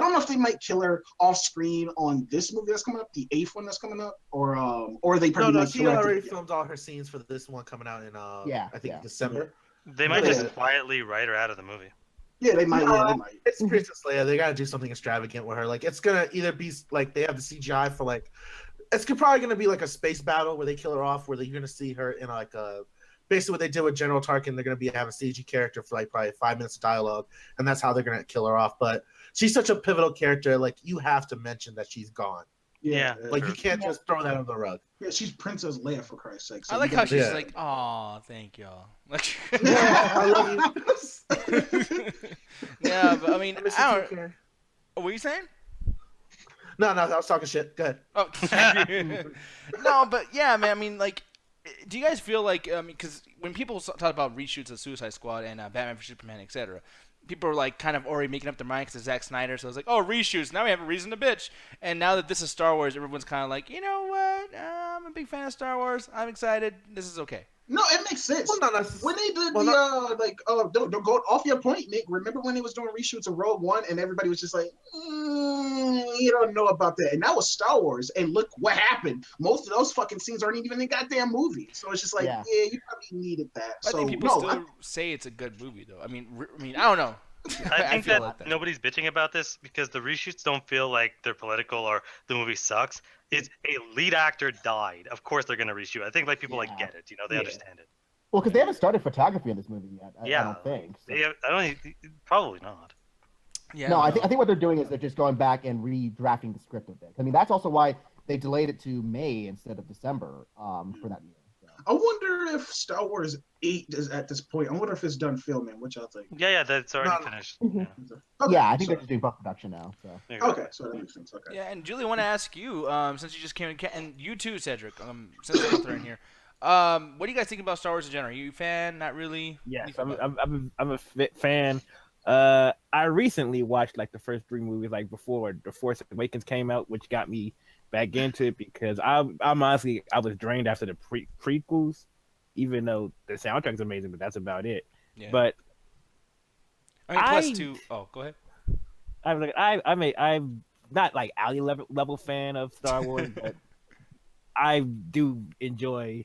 Speaker 8: don't know if they might kill her off screen on this movie that's coming up, the 8th one that's coming up, or they probably
Speaker 7: no. She already filmed all her scenes for this one coming out in I think December.
Speaker 1: They might just quietly write her out of the movie.
Speaker 8: Yeah, they might. Yeah, they might.
Speaker 7: It's Princess Leia. They gotta do something extravagant with her. Like it's gonna either be like they have the CGI for like, it's probably gonna be like a space battle where they kill her off, where you're gonna see her in like basically what they did with General Tarkin. They're gonna have a CG character for like probably 5 minutes of dialogue, and that's how they're gonna kill her off. But she's such a pivotal character. Like you have to mention that she's gone.
Speaker 1: Yeah,
Speaker 7: Like
Speaker 1: true.
Speaker 7: you can't just throw that under the rug.
Speaker 8: Yeah, she's Princess Leia for Christ's sake. So
Speaker 6: I like
Speaker 8: you
Speaker 6: how
Speaker 8: gotta-
Speaker 6: she's
Speaker 7: Yeah.
Speaker 6: like, "Aw, thank y'all." Like,
Speaker 7: I love you.
Speaker 6: yeah, but I mean,
Speaker 7: I miss
Speaker 6: I
Speaker 7: you
Speaker 6: don't.
Speaker 7: too, Carrie.
Speaker 6: What were you saying?
Speaker 7: No, I was talking shit. Go ahead.
Speaker 6: Oh, no, but yeah, man. I mean, like, do you guys feel like, because when people talk about reshoots of Suicide Squad and Batman vs Superman, etc., people are like kind of already making up their mind because it's Zack Snyder, so it's like, oh, reshoots. Now we have a reason to bitch. And now that this is Star Wars, everyone's kind of like, you know what? I'm a big fan of Star Wars. I'm excited. This is okay.
Speaker 8: No, it makes sense.
Speaker 7: Well, not necessarily.
Speaker 8: When they did
Speaker 7: Well,
Speaker 8: don't go off your point, Nick. Remember when they was doing reshoots of Rogue One and everybody was just like, you don't know about that. And that was Star Wars. And look what happened. Most of those fucking scenes aren't even in the goddamn movie. So it's just like, yeah, you probably needed that.
Speaker 6: I
Speaker 8: So
Speaker 6: think people still say it's a good movie, though. I mean, I don't know.
Speaker 1: I think
Speaker 6: feel
Speaker 1: that
Speaker 6: like that.
Speaker 1: nobody's bitching about this because the reshoots don't feel like they're political or the movie sucks. It's a lead actor died. Of course they're gonna reshoot. I think like people like get it. You know, they understand it.
Speaker 2: Well, because they haven't started photography in this movie yet. I
Speaker 1: Yeah.
Speaker 2: don't think. So.
Speaker 1: I don't. Probably not.
Speaker 6: Yeah,
Speaker 2: No, I think what they're doing is they're just going back and redrafting the script a bit. I mean, that's also why they delayed it to May instead of December for that year. So.
Speaker 8: I wonder if Star Wars 8 is at this point. I wonder if it's done filming. What y'all think?
Speaker 1: Yeah, that's already
Speaker 8: No.
Speaker 1: finished.
Speaker 2: Mhm.
Speaker 1: Yeah.
Speaker 8: Okay,
Speaker 2: Yeah, I think
Speaker 8: so,
Speaker 2: they're just doing post-production now. So.
Speaker 1: There you go.
Speaker 8: okay, so that makes sense. Okay.
Speaker 6: Yeah, and Julie, I want to ask you, since you just came in, and you too, Cedric, since you're both are in here, what do you guys think about Star Wars in general? Are you a fan? Not really?
Speaker 9: Yes,
Speaker 6: What do you feel about it?
Speaker 9: I'm a fan. I recently watched like the first 3 movies like before The Force Awakens came out, which got me back into it because I'm honestly I was drained after the prequels, even though the soundtrack's amazing, but that's about it.
Speaker 6: Yeah.
Speaker 9: But
Speaker 6: I mean, plus two. Oh, go ahead.
Speaker 9: I'm not like alley level fan of Star Wars, but I do enjoy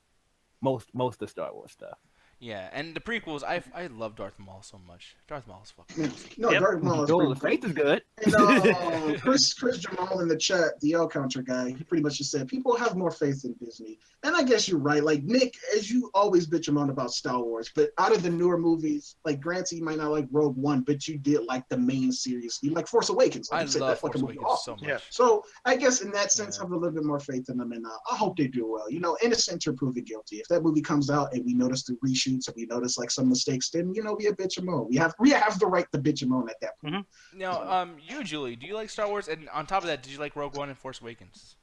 Speaker 9: most of Star Wars stuff.
Speaker 6: Yeah, and the prequels, I love Darth Maul so much. Darth Maul is fucking awesome.
Speaker 8: No,
Speaker 1: Yep.
Speaker 8: Darth Maul is
Speaker 9: Duel
Speaker 8: pretty
Speaker 9: of Faith is good.
Speaker 8: And Chris Jamal in the chat, the L counter guy, he pretty much just said people have more faith in Disney, and I guess you're right. Like Nick, as you always bitch him on about Star Wars, but out of the newer movies, like granted, you might not like Rogue One, but you did like the main series. You like Force Awakens. Like
Speaker 6: I
Speaker 8: you said,
Speaker 6: love
Speaker 8: that
Speaker 6: Force
Speaker 8: fucking movie
Speaker 6: Awakens
Speaker 8: awesome.
Speaker 6: so much.
Speaker 1: Yeah.
Speaker 8: So I guess in that sense, I have a little bit more faith in them, and I hope they do well. You know, innocent or proven guilty. If that movie comes out and we notice the reshoots and we notice like some mistakes, then you know we a bitch and moan. We have the right to bitch and moan at that point.
Speaker 6: Now, you, Julie, do you like Star Wars? And on top of that, did you like Rogue One and Force Awakens?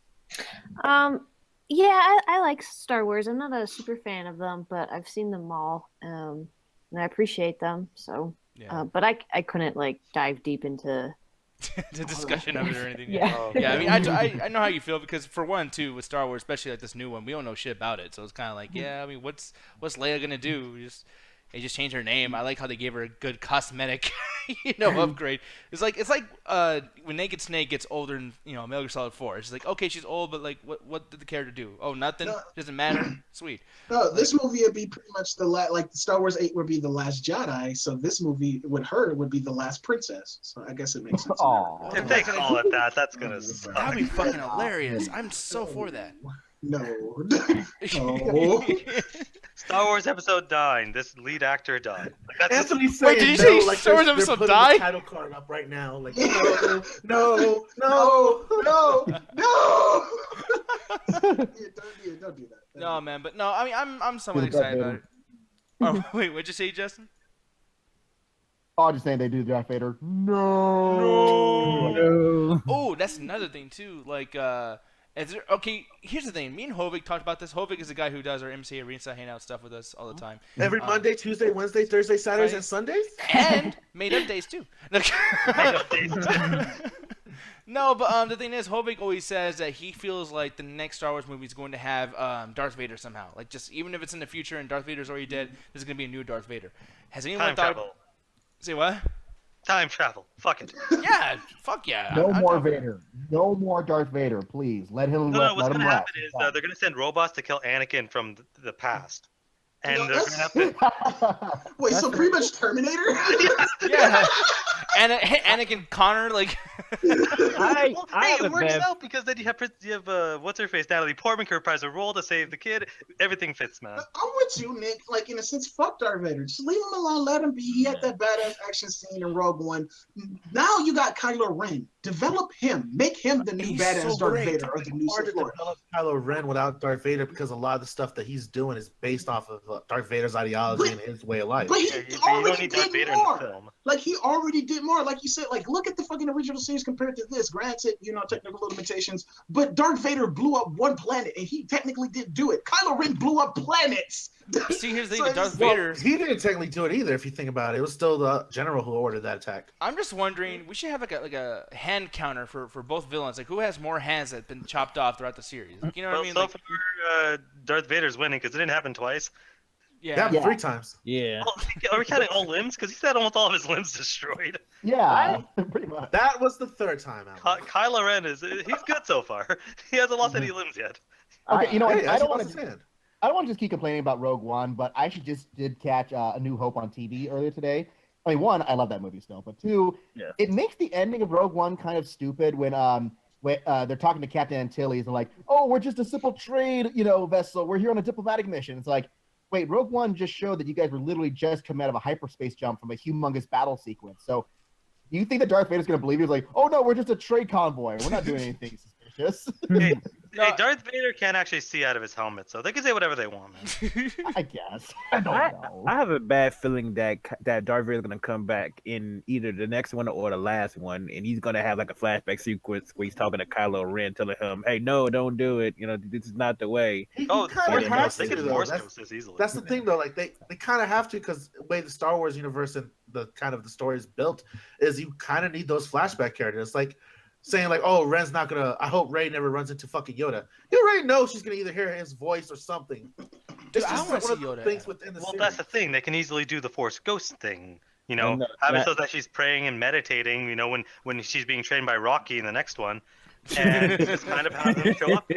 Speaker 10: Yeah, I like Star Wars. I'm not a super fan of them, but I've seen them all, and I appreciate them. So,
Speaker 6: Yeah.
Speaker 10: but I couldn't like dive deep into.
Speaker 6: The discussion of it or anything.
Speaker 10: Yeah.
Speaker 6: Yeah, I mean, I know how you feel because for one, too, with Star Wars, especially like this new one, we don't know shit about it. So it's kind of like, yeah, I mean, what's Leia gonna do? They just changed her name. I like how they gave her a good cosmetic, upgrade. It's like when Naked Snake gets older in Metal Gear Solid 4. It's like, okay, she's old, but like, what did the character do? Oh, nothing.
Speaker 8: No.
Speaker 6: Doesn't matter. Sweet.
Speaker 8: No, this movie would be pretty much like Star Wars 8 would be the last Jedi, so this movie with her would be the last princess. So I guess it makes sense.
Speaker 2: Aw.
Speaker 1: If they call it that, that's gonna suck.
Speaker 6: That'd be fucking hilarious. I'm so for that.
Speaker 8: No. No.
Speaker 1: Star Wars Episode 9. This lead actor died. Like, that's
Speaker 7: Anthony's
Speaker 6: Wait,
Speaker 7: saying
Speaker 6: did you
Speaker 7: no,
Speaker 6: say
Speaker 7: like
Speaker 6: Star Wars
Speaker 7: they're
Speaker 6: episode
Speaker 7: putting
Speaker 6: die?
Speaker 7: the title card up right now. Like no.
Speaker 8: No. Yeah, don't do that.
Speaker 6: No, man, but no, I mean, I'm somewhat
Speaker 2: Do the Darth
Speaker 6: excited about it. Oh, wait, what'd you say, Justin?
Speaker 2: Oh, I'm just saying they do Darth Vader. No.
Speaker 9: No.
Speaker 6: Oh, that's another thing too. Like, okay, here's the thing. Me and Hovig talked about this. Hovig is the guy who does our MC Arena Hangout stuff with us all the time.
Speaker 7: Every Monday, Tuesday, Wednesday, Thursday, Saturdays,
Speaker 6: Friday.
Speaker 7: and Sundays.
Speaker 6: And made up days too. No, but the thing is, Hovig always says that he feels like the next Star Wars movie is going to have Darth Vader somehow. Like, just even if it's in the future and Darth Vader's already dead, there's going to be a new Darth Vader. Has anyone
Speaker 1: Time
Speaker 6: thought?
Speaker 1: travel.
Speaker 6: Say what?
Speaker 1: Time travel. Fuck it.
Speaker 6: Yeah, fuck yeah.
Speaker 2: No
Speaker 6: I'm
Speaker 2: more
Speaker 6: down for that.
Speaker 2: Vader. No more Darth Vader, please. Let him
Speaker 1: No, what's
Speaker 2: let him
Speaker 1: gonna
Speaker 2: rest.
Speaker 1: happen is they're gonna send robots to kill Anakin from the past, and
Speaker 8: No,
Speaker 1: they're gonna have to.
Speaker 8: Wait, so pretty much Terminator?
Speaker 6: Yeah. Anakin Connor, like.
Speaker 1: Hey, it works out because then you have what's her face, Natalie Portman, can reprise a role to save the kid. Everything fits, man.
Speaker 8: I'm with you, Nick. Like in a sense, fuck Darth Vader. Just leave him alone. Let him be. He had that badass action scene in Rogue One. Now you got Kylo Ren. Develop him. Make him the new badass Darth Vader or the new Sith Lord.
Speaker 7: Develop Kylo Ren without Darth Vader because a lot of the stuff that he's doing is based off of Darth Vader's ideology and his way of life.
Speaker 8: But he already
Speaker 1: Darth
Speaker 8: did
Speaker 1: Vader
Speaker 8: more.
Speaker 1: in the film.
Speaker 8: Like he already did more. Like you said, like look at the fucking original series compared to this. Granted, technical limitations, but Darth Vader blew up one planet, and he technically did do it. Kylo Ren blew up planets.
Speaker 6: See, here's the thing: Darth Vader.
Speaker 7: He didn't technically do it either. If you think about it, it was still the general who ordered that attack.
Speaker 6: I'm just wondering, we should have like a hand counter for both villains. Like, who has more hands that've been chopped off throughout the series? Like, you know what I mean?
Speaker 1: So
Speaker 6: Like,
Speaker 1: far, Darth Vader's winning because it didn't happen twice.
Speaker 6: yeah.
Speaker 7: 3 times.
Speaker 9: Yeah.
Speaker 1: Are we counting all limbs? Because he's had almost all of his limbs destroyed.
Speaker 2: Yeah, pretty much.
Speaker 7: That was the 3rd time.
Speaker 1: Kylo Ren he's good so far. He hasn't lost any limbs yet.
Speaker 2: Okay, you know what?
Speaker 7: Hey,
Speaker 2: I don't want
Speaker 7: his
Speaker 2: to.
Speaker 7: hand.
Speaker 2: I don't want to just keep complaining about Rogue One, but I actually just did catch A New Hope on TV earlier today. I mean, one, I love that movie still, but two, it makes the ending of Rogue One kind of stupid when they're talking to Captain Antilles and like, oh, we're just a simple trade, vessel. We're here on a diplomatic mission. It's like, wait, Rogue One just showed that you guys were literally just coming out of a hyperspace jump from a humongous battle sequence. So, do you think that Darth Vader's going to believe you? He's like, oh no, we're just a trade convoy. We're not doing anything suspicious.
Speaker 1: Hey, Darth Vader can't actually see out of his helmet, so they can say whatever they want, man.
Speaker 2: I guess. I don't know.
Speaker 9: I have a bad feeling that Darth Vader's gonna come back in either the next one or the last one, and he's gonna have like a flashback sequence where he's talking to Kylo Ren, telling him, "Hey, no, don't do it. This is not the way."
Speaker 8: He
Speaker 1: They can force
Speaker 7: That's-
Speaker 1: ghost this easily.
Speaker 7: That's the thing, though. Like they kind of have to, because the way the Star Wars universe and the kind of the story is built is you kind of need those flashback characters. Like saying like, "Oh, Ren's not gonna. I hope Rey never runs into fucking Yoda." You already know she's gonna either hear his voice or something.
Speaker 6: Dude, I want to see
Speaker 7: one of the
Speaker 6: Yoda.
Speaker 7: things within the
Speaker 1: Well,
Speaker 7: series.
Speaker 1: that's the thing. They can easily do the force ghost thing.
Speaker 9: And,
Speaker 1: Have it
Speaker 9: that-
Speaker 1: so that she's praying and meditating. When she's being trained by Rocky in the next one, and just kind of have them show up.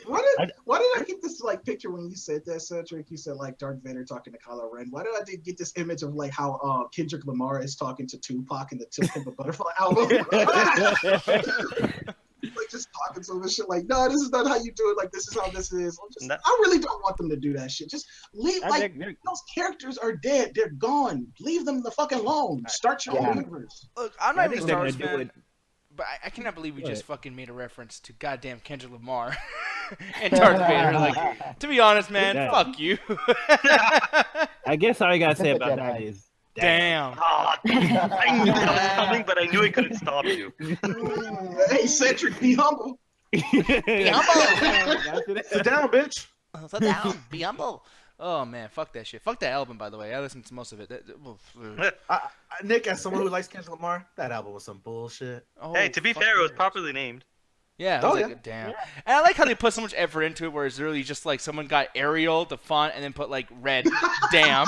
Speaker 8: Why did I get this like picture when you said that, Cedric? You said like Darth Vader talking to Kylo Ren. Why did I get this image of like how Kendrick Lamar is talking to Tupac in the To Pimp a Butterfly album? Like just talking some shit like, no, this is not how you do it. Like this is how this is. I really don't want them to do that shit. Just leave. Like those characters are dead. They're gone. Leave them the fucking alone. Start your own universe.
Speaker 6: Look, I'm not even a
Speaker 9: think
Speaker 6: Star
Speaker 9: they're
Speaker 6: Wars
Speaker 9: gonna do
Speaker 6: fan, but I cannot believe we just fucking made a reference to goddamn Kendrick Lamar and Darth Vader. Like, to be honest, man,
Speaker 9: Yeah.
Speaker 6: fuck you.
Speaker 9: I guess all I gotta say about that is,
Speaker 6: Damn.
Speaker 1: I knew that was coming, but I knew I couldn't stop you.
Speaker 8: Hey, Cedric, be humble.
Speaker 6: Be humble.
Speaker 7: Sit down, bitch.
Speaker 6: Sit down. Be humble. Oh man, fuck that shit. Fuck that album, by the way. I listened to most of it.
Speaker 7: Nick, as someone who likes Kendrick Lamar, that album was some bullshit.
Speaker 6: Oh,
Speaker 1: Hey, to be
Speaker 6: fuck
Speaker 1: fair, it was
Speaker 6: yeah.
Speaker 1: properly named.
Speaker 6: Yeah, I was
Speaker 7: Oh,
Speaker 6: like,
Speaker 7: yeah.
Speaker 6: damn. And I like how they put so much effort into it, where it's really just like someone got Arial, the font, and then put like red, damn.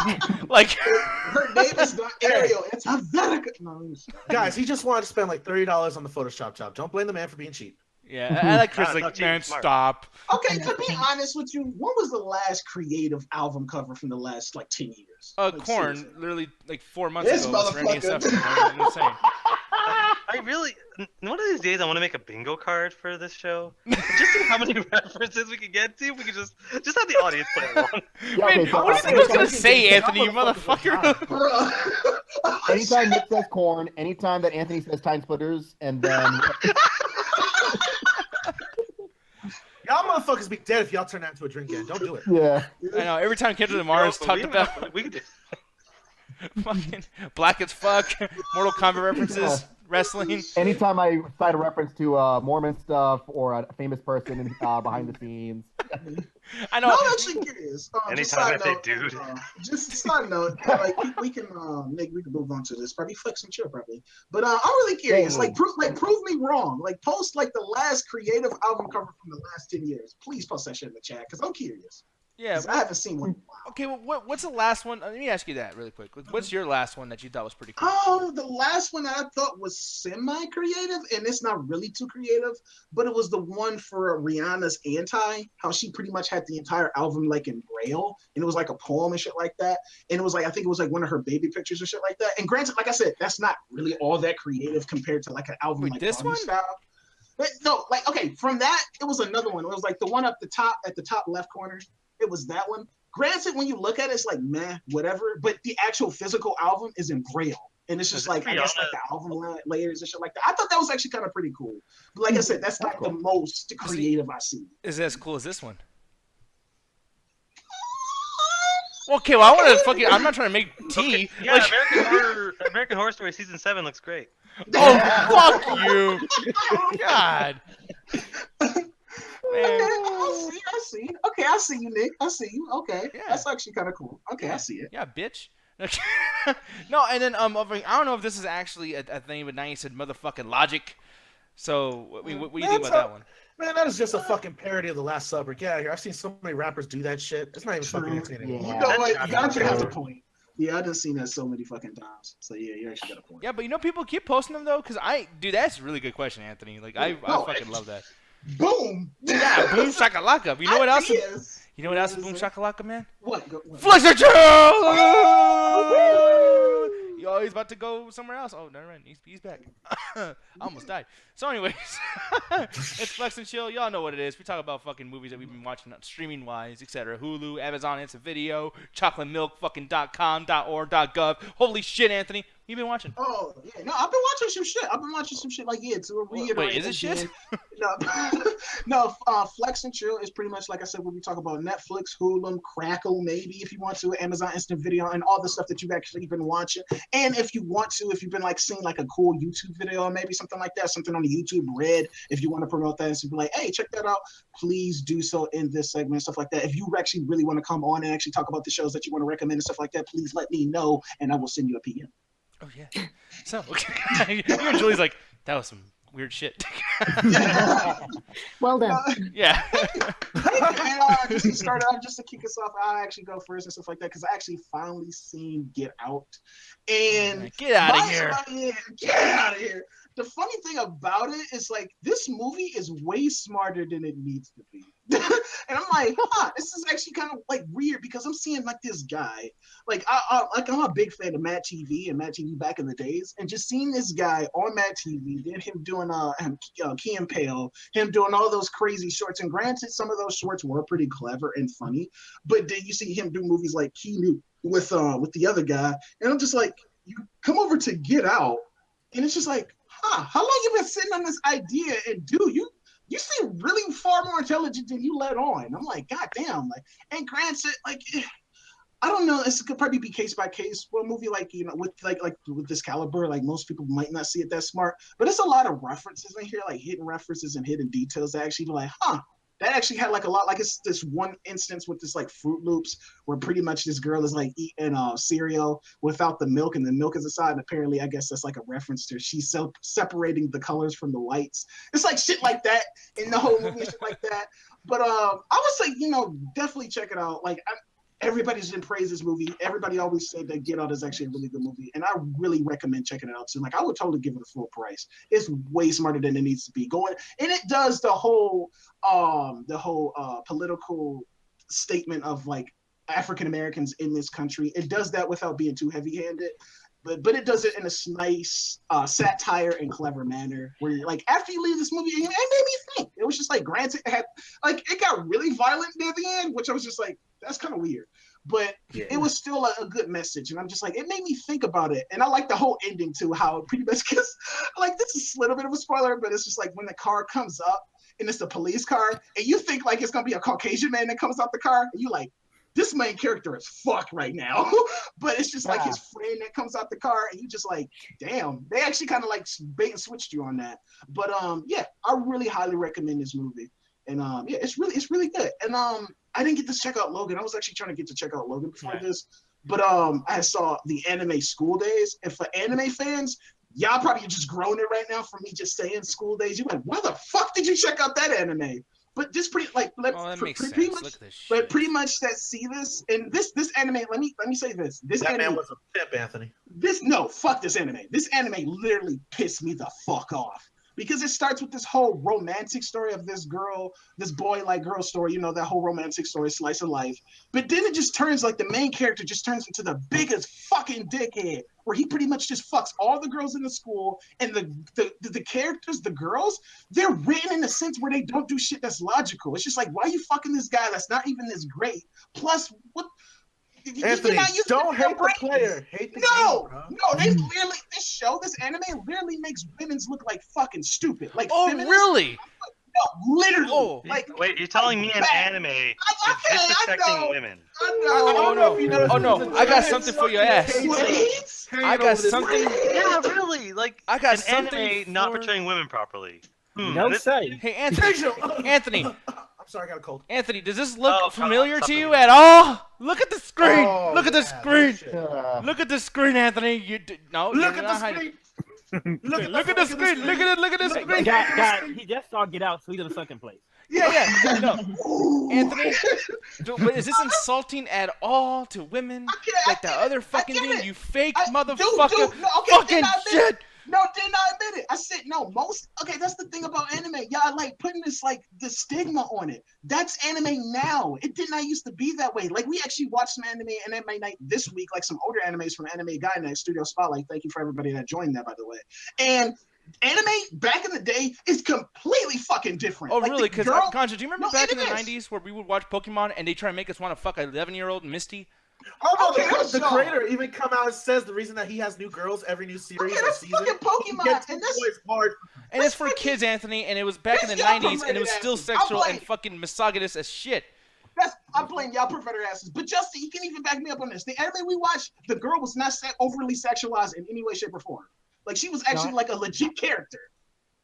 Speaker 6: Like,
Speaker 8: Her name is not Ariel. It's Helvetica. No,
Speaker 7: Guys, he just wanted to spend like $30 on the Photoshop job. Don't blame the man for being cheap.
Speaker 6: yeah, I like Chris,
Speaker 1: Nah,
Speaker 6: like,
Speaker 1: not cheap,
Speaker 6: man,
Speaker 1: smart.
Speaker 6: stop.
Speaker 8: Okay, to be honest with you, what was the last creative album cover from the last like 10 years? Like,
Speaker 6: Corn,
Speaker 8: seriously.
Speaker 6: literally like 4 months
Speaker 8: This
Speaker 6: ago was Randy
Speaker 8: motherfucker.
Speaker 6: Stuff. I'm insane.
Speaker 1: I really, one of these days, I want to make a bingo card for this show. Just see how many references we can get to. We can just have the audience play along.
Speaker 2: Yeah, okay,
Speaker 6: Man,
Speaker 2: so,
Speaker 6: what do you think I was gonna say, Anthony, you motherfucker?
Speaker 8: Bruh.
Speaker 2: anytime Nick says corn, anytime that Anthony says time splitters, and then
Speaker 7: Y'all motherfuckers be dead if y'all turn that into a drink game. Don't do it.
Speaker 2: yeah,
Speaker 6: I know, every time Kendrick Lamar is talked about
Speaker 1: We can do.
Speaker 6: fucking black as fuck, Mortal Kombat references, wrestling.
Speaker 2: anytime I cite a reference to Mormon stuff or a famous person behind the scenes.
Speaker 6: I
Speaker 8: No,
Speaker 6: know.
Speaker 8: I'm actually curious. Just
Speaker 1: Anytime
Speaker 8: side
Speaker 1: I say
Speaker 8: note,
Speaker 1: dude.
Speaker 8: just a side note, like we can move on to this. Probably flex and chill, probably. But I'm really curious. Like prove me wrong. Like post like the last creative album cover from the last 10 years. Please post that shit in the chat because I'm curious.
Speaker 6: Yeah.
Speaker 8: I haven't seen one.
Speaker 6: Okay, well, what's the last one? Let me ask you that really quick. What's your last one that you thought was pretty cool?
Speaker 8: Oh, the last one I thought was semi-creative, and it's not really too creative, but it was the one for Rihanna's Anti, how she pretty much had the entire album like in Braille, and it was like a poem and shit like that. And it was like, I think it was like one of her baby pictures or shit like that. And granted, like I said, that's not really all that creative compared to like an album like
Speaker 6: this one?
Speaker 8: style. But no, like, okay, from that, it was another one. It was like the one up the top, at the top left corner. It was that one. Granted, when you look at it, it's like, meh, whatever. But the actual physical album is in Braille. And it's just like, I guess, like the album layers and shit like that. I thought that was actually kind of pretty cool. But like I said, that's not the most creative I see.
Speaker 6: Is it as cool as this one? Okay, well, I want to fucking. I'm not trying to make tea.
Speaker 1: Yeah,
Speaker 6: Like-
Speaker 1: American Horror Story season 7 looks great.
Speaker 6: Oh, fuck you! God.
Speaker 8: Okay, I see. Okay, I see you, Nick. I see you. Okay,
Speaker 6: Yeah.
Speaker 8: that's actually kind of cool. Okay, I see it.
Speaker 6: Yeah, bitch. No, and then I don't know if this is actually a thing, but now you said motherfucking Logic. So what do you think about that one?
Speaker 7: Man, that is just a fucking parody of The Last Supper. Get out of here. I've seen so many rappers do that shit. It's not even fucking entertaining anymore.
Speaker 8: You know what? You actually have a point. Yeah, I've just seen that so many fucking times. So yeah, you actually got a point.
Speaker 6: Yeah, but you know people keep posting them though, because dude, that's a really good question, Anthony. Like I fucking love that.
Speaker 8: Boom.
Speaker 6: Yeah, boom shakalaka. You know what else?
Speaker 8: Yes.
Speaker 6: You know what else is boom shakalaka, man?
Speaker 8: What?
Speaker 6: Flex and chill. Oh, he's about to go somewhere else. Oh, never mind. He's back. I almost died. So, anyways, it's Flex and Chill. Y'all know what it is. We talk about fucking movies that we've been watching streaming wise, etc. Hulu, Amazon Instant Video, ChocolateMilk, fucking .com, .org, .gov. Holy shit, Anthony, what you been watching?
Speaker 8: Oh yeah, no, I've been watching some shit. Like to reiterate.
Speaker 6: Wait, is it shit?
Speaker 8: No, Flex and Chill is pretty much like I said when we talk about Netflix, Hulu, Crackle, maybe if you want to, Amazon Instant Video, and all the stuff that you've actually been watching. And if you want to, if you've been like seeing like a cool YouTube video or maybe something like that, something on the YouTube Red, if you want to promote that and so be like, hey, check that out, please do so in this segment and stuff like that. If you actually really want to come on and actually talk about the shows that you want to recommend and stuff like that, please let me know and I will send you a PM.
Speaker 6: Oh yeah. So okay. You and Julie's like, that was some weird shit.
Speaker 10: Well done.
Speaker 6: Yeah.
Speaker 8: And just to start off, just to kick us off, I'll actually go first and stuff like that because I actually finally seen Get Out. And
Speaker 6: get out of here.
Speaker 8: Get out of here. The funny thing about it is like this movie is way smarter than it needs to be. And I'm like, this is actually kind of like weird because I'm seeing like this guy, like I'm a big fan of Matt TV and Matt TV back in the days, and just seeing this guy on Matt TV, then him doing Key and Peele, him doing all those crazy shorts. And granted, some of those shorts were pretty clever and funny, but then you see him do movies like Key with the other guy, and I'm just like, you come over to Get Out, and it's just like, how long you been sitting on this idea? And dude, you seem really far more intelligent than you let on. I'm like, God damn. Like, and granted, like, I don't know. It could probably be case by case. For a movie like, with this caliber, like most people might not see it that smart. But it's a lot of references in here, like hidden references and hidden details that actually be like, that actually had like a lot. Like it's this one instance with this like Fruit Loops where pretty much this girl is like eating cereal without the milk, and the milk is aside. And apparently, I guess that's like a reference to she's separating the colors from the whites. It's like shit like that in the whole movie, shit like that. But I would say, definitely check it out. Like everybody's been praised this movie. Everybody always said that Get Out is actually a really good movie, and I really recommend checking it out too. Like I would totally give it a full price. It's way smarter than it needs to be. And it does the whole political statement of like African Americans in this country. It does that without being too heavy-handed. But it does it in a nice satire and clever manner where you're like, after you leave this movie, it made me think. It was just like, granted, it got really violent near the end, which I was just like, that's kind of weird. But it was still a good message. And I'm just like, it made me think about it. And I like the whole ending too, how it pretty much gets, like, this is a little bit of a spoiler, but it's just like when the car comes up and it's a police car and you think like it's going to be a Caucasian man that comes out the car and you like, this main character is fucked right now. But it's just like his friend that comes out the car and you just like, damn, they actually kind of like bait and switched you on that. But yeah, I really highly recommend this movie. And yeah, it's really good. And I didn't get to check out Logan. I was actually trying to get to check out Logan before this. But I saw the anime School Days. And for anime fans, y'all probably just groaning right now for me just saying School Days. You went, why the fuck did you check out that anime? But just pretty like
Speaker 6: that makes sense.
Speaker 8: Pretty much,
Speaker 6: Look at this shit.
Speaker 8: but pretty much that see this and this anime. Let me say this. This
Speaker 7: That
Speaker 8: anime
Speaker 7: man was a pimp, Anthony.
Speaker 8: Fuck this anime. This anime literally pissed me the fuck off. Because it starts with this whole romantic story of this boy like girl story, you know, that whole romantic story, slice of life. But then it just turns like the main character just turns into the biggest fucking dickhead, where he pretty much just fucks all the girls in the school, and the characters, the girls, they're written in a sense where they don't do shit that's logical. It's just like, why are you fucking this guy that's not even this great? Plus, what?
Speaker 7: Anthony, don't hate the player. Hate the game, bro.
Speaker 8: No, they literally, this anime literally makes women's look like fucking stupid. Like,
Speaker 6: really?
Speaker 8: No, literally.
Speaker 6: Oh.
Speaker 8: Like,
Speaker 1: wait, you're telling me an anime is disrespecting women?
Speaker 7: I know if you know.
Speaker 6: Oh no, I got something for your ass. I got something.
Speaker 1: Yeah, really. Like,
Speaker 6: I got
Speaker 1: an
Speaker 6: something
Speaker 1: anime not portraying women properly.
Speaker 9: No say.
Speaker 6: Hey, Anthony.
Speaker 7: I'm sorry, I got a cold.
Speaker 6: Anthony, does this look familiar to you at all? Look at the screen. Look at the screen. Look at the screen, Anthony.
Speaker 7: Look at the screen.
Speaker 6: Look at the screen. Look at the screen.
Speaker 9: God, he just saw Get Out, so he's in the second place.
Speaker 6: Yeah. No. Anthony, but is this insulting at all to women? Like the other fucking thing, you fake motherfucker. Fucking shit.
Speaker 8: No, did not admit it. I said no. That's the thing about anime. Y'all like putting this like the stigma on it. That's anime now. It did not used to be that way. Like we actually watched some anime night this week, like some older animes from Anime Guy Night Studio Spotlight. Thank you for everybody that joined that, by the way. And anime back in the day is completely fucking different.
Speaker 6: Oh,
Speaker 8: like,
Speaker 6: really? Because Concha, do you remember back in the
Speaker 8: is.
Speaker 6: 90s where we would watch Pokemon and they try to make us want to fuck an 11-year-old Misty?
Speaker 7: Oh no, the creator even come out and says the reason that he has new girls every new series or season.
Speaker 8: Pokemon, and
Speaker 6: it's for kids, Anthony, and it was back in the 90s, and it was still sexual and fucking misogynist as shit.
Speaker 8: I blame y'all perverted asses. But Justin, you can even back me up on this. The anime we watched, the girl was not overly sexualized in any way, shape, or form. Like she was actually like a legit character.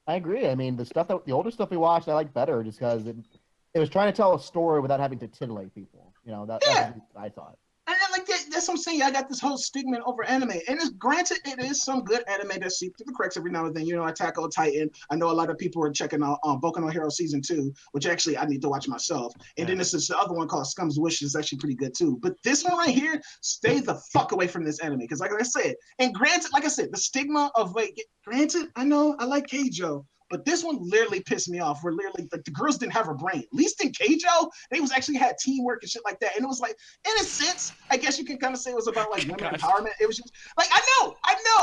Speaker 2: I agree. I mean, the older stuff we watched, I like better just because it was trying to tell a story without having to titillate people. You know, that's what I thought.
Speaker 8: And then, like that's what I'm saying. I got this whole stigma over anime, and it's granted it is some good anime that seep through the cracks every now and then. You know, Attack on Titan. I know a lot of people are checking out Boku no Hero season 2, which actually I need to watch myself. And then this is the other one called Scum's Wish. Is actually pretty good too. But this one right here, stay the fuck away from this anime because, like I said, and granted, like I said, the stigma of granted, I know I like Keijo. But this one literally pissed me off. Where literally like the girls didn't have a brain. At least in Keijo, they was actually had teamwork and shit like that. And it was like, in a sense, I guess you can kind of say it was about like women empowerment. It was just like I know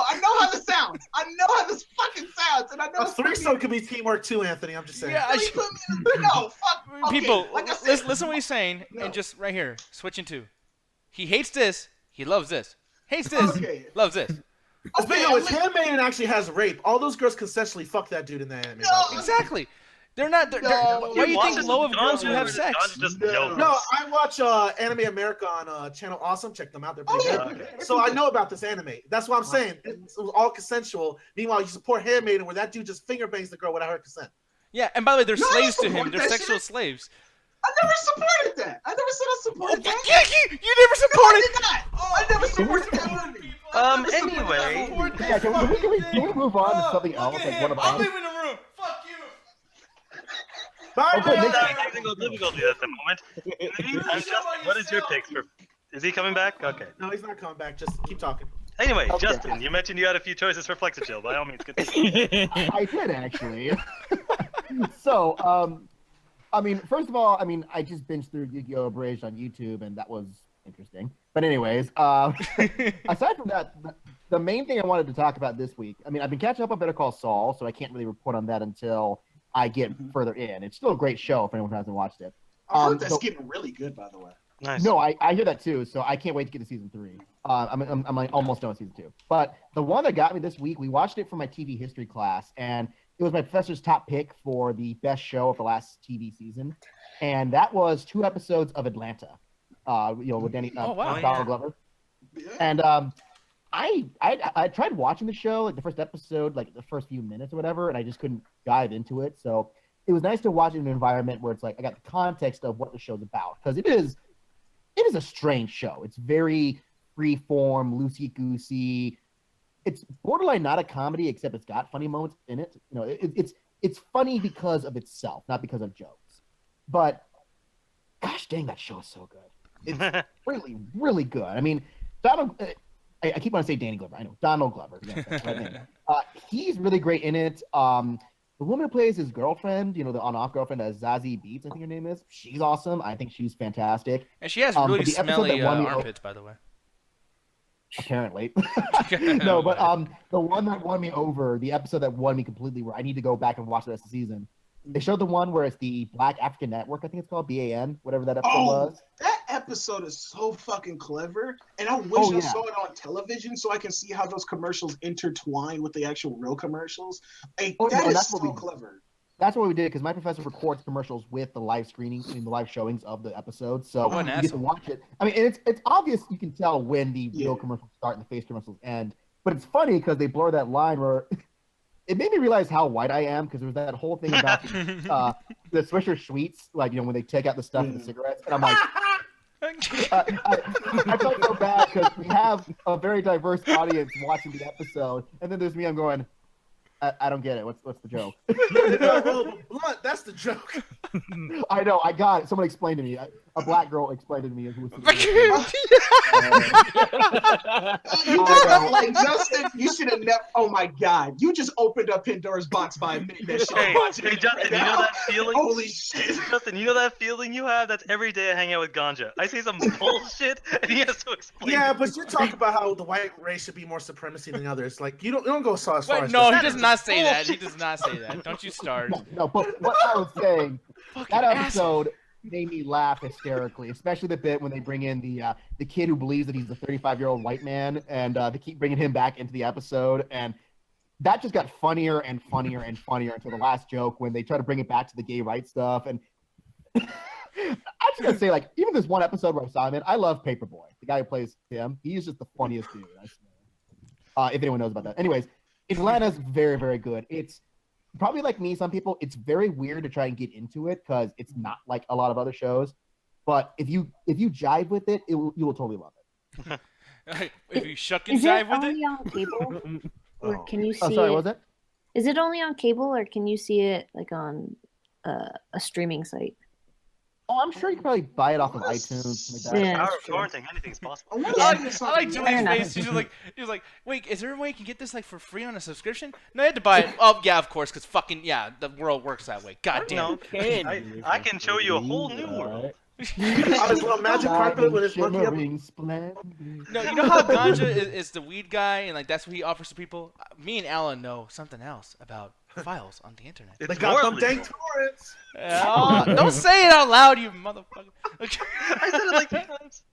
Speaker 8: how this sounds. I know how this fucking sounds, and I know
Speaker 7: a threesome could be teamwork too, Anthony. I'm just saying.
Speaker 6: Yeah,
Speaker 8: fuck.
Speaker 6: People,
Speaker 8: like I said,
Speaker 6: listen what he's saying, and just right here, switching to, he hates this, he loves this. Hates this, loves this.
Speaker 7: Speaking of which, Handmaiden actually has rape. All those girls consensually fuck that dude in the anime.
Speaker 6: No, exactly. They're not. Why do you think low of girls who have sex?
Speaker 7: No, I watch Anime America on Channel Awesome. Check them out. They're pretty good. So I know about this anime. That's what I'm saying. It was all consensual. Meanwhile, you support Handmaiden where that dude just finger bangs the girl without her consent.
Speaker 6: Yeah, and by the way, they're slaves to him. They're sexual slaves.
Speaker 8: I never supported that. I never said I supported
Speaker 6: that. You never supported
Speaker 8: that. I never supported that.
Speaker 1: Anyway.
Speaker 2: Yeah, can we move on to something else? Like one of
Speaker 6: I'm leaving the room. Fuck you.
Speaker 7: Bye,
Speaker 1: Let me go do that at the moment. What is your pick for? Is he coming back? Okay.
Speaker 7: No, he's not coming back. Just keep talking.
Speaker 1: Anyway, Justin, you mentioned you had a few choices for Flexichill. By all means, good.
Speaker 2: I did actually. So, I mean, first of all, I just binged through Yu-Gi-Oh! Abridged on YouTube, and that was interesting. But anyways, aside from that, the main thing I wanted to talk about this week, I've been catching up on Better Call Saul, so I can't really report on that until I get further in. It's still a great show if anyone hasn't watched it.
Speaker 8: I heard that's getting really good, by the way.
Speaker 1: Nice.
Speaker 2: No, I hear that too, so I can't wait to get to season 3. I'm like almost done with season 2. But the one that got me this week, we watched it for my TV history class, and it was my professor's top pick for the best show of the last TV season, and that was 2 episodes of Atlanta. With Danny Donald Glover. And I tried watching the show, like the first episode, like the first few minutes or whatever, and I just couldn't dive into it. So it was nice to watch it in an environment where it's like I got the context of what the show's about, because it is a strange show. It's very freeform, loosey-goosey. It's borderline not a comedy, except it's got funny moments in it. It's funny because of itself, not because of jokes. but gosh dang, that show is so good. It's really, really good. I mean, Donald. I keep on saying Danny Glover. I know Donald Glover. Yes, that's the right name. He's really great in it. The woman who plays his girlfriend, the on-off girlfriend, Zazie Beetz, I think her name is. She's awesome. I think she's fantastic.
Speaker 6: And she has really smelly armpits, by the way.
Speaker 2: Apparently. No, but the one that won me over, the episode that won me completely, where I need to go back and watch the rest of the season. They showed the one where it's the Black African Network, I think it's called, BAN, whatever that episode was.
Speaker 8: That episode is so fucking clever, and I wish I saw it on television so I can see how those commercials intertwine with the actual real commercials. That's so clever.
Speaker 2: That's what we did, because my professor records commercials with the live screenings and the live showings of the episodes, so you get to watch it. I mean, it's obvious you can tell when the real commercials start and the face commercials end, but it's funny because they blur that line where... It made me realize how white I am, because there was that whole thing about the Swisher Sweets, like, when they take out the stuff in the cigarettes. And I'm like, I felt so bad because we have a very diverse audience watching the episode. And then there's me, I'm going, I don't get it. What's the joke?
Speaker 7: Blunt, that's the joke.
Speaker 2: I know, I got it. Someone explained to me. A black girl explained to me who was
Speaker 8: like Justin, you should have never. Oh my God, you just opened up Pandora's box by admitting that shit.
Speaker 1: Hey, Justin, you know that feeling?
Speaker 8: Holy shit,
Speaker 1: Justin, you know that feeling you have? That's every day I hang out with Ganja. I say some bullshit, and he has to explain.
Speaker 7: Yeah, but you talk about how the white race should be more supremacy than others. Like you don't go so far.
Speaker 6: Wait, no, he does not say that. He does not say that. Don't you start.
Speaker 2: No, but what I was saying, that episode made me laugh hysterically, especially the bit when they bring in the kid who believes that he's the 35-year-old white man, and they keep bringing him back into the episode, and that just got funnier and funnier and funnier until the last joke when they try to bring it back to the gay rights stuff. And I just gotta say, like, even this one episode where I saw him in, I love Paperboy, the guy who plays him. He's just the funniest dude, I swear. If anyone knows about that. Anyways, Atlanta's very, very good. It's probably like me, some people, it's very weird to try and get into it because it's not like a lot of other shows. But if you jive with it, you will totally love
Speaker 6: it. If you shuck and jive with it?
Speaker 10: Is it only on cable? Or can you see
Speaker 2: sorry,
Speaker 10: it?
Speaker 2: what was it?
Speaker 10: Is it only on cable, or can you see it like on a streaming site?
Speaker 2: Oh, I'm sure you can probably buy it off of iTunes. Like that.
Speaker 10: Yeah,
Speaker 1: Power of torrenting, anything's possible.
Speaker 6: I like Julie's face. She's like, wait, is there a way you can get this like for free on a subscription? No, you have to buy it. Oh, yeah, of course, because fucking, yeah, the world works that way. God damn it.
Speaker 1: I can show you a whole new world.
Speaker 7: Magic carpet with his monkey up.
Speaker 6: No, you know how Ganja is the weed guy, and like that's what he offers to people? Me and Alan know something else about files on the internet.
Speaker 7: They got them dang torrents.
Speaker 6: Don't say it out loud, you motherfucker.
Speaker 1: I said it like 3 times.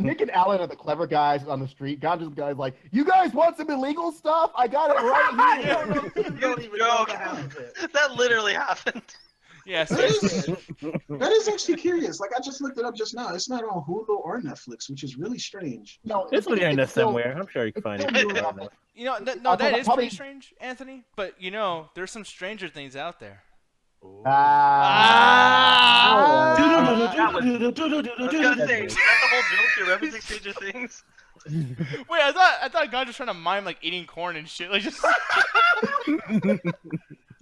Speaker 2: Nick and Alan are the clever guys on the street. Ganja's guy's like, you guys want some illegal stuff? I got it right here.
Speaker 7: You don't even know what happened.
Speaker 1: That literally happened.
Speaker 6: Yes.
Speaker 8: That is actually curious. Like I just looked it up just now. It's not on Hulu or Netflix, which is really strange.
Speaker 2: No,
Speaker 9: It's in there somewhere. I'm sure you can find it.
Speaker 6: You know, no, that is pretty strange, Anthony. But you know, there's some stranger things out there.
Speaker 1: I was gonna say, is that the whole joke? You're referencing Stranger Things?
Speaker 6: Wait, I thought God was trying to mime like eating corn and shit. Like just.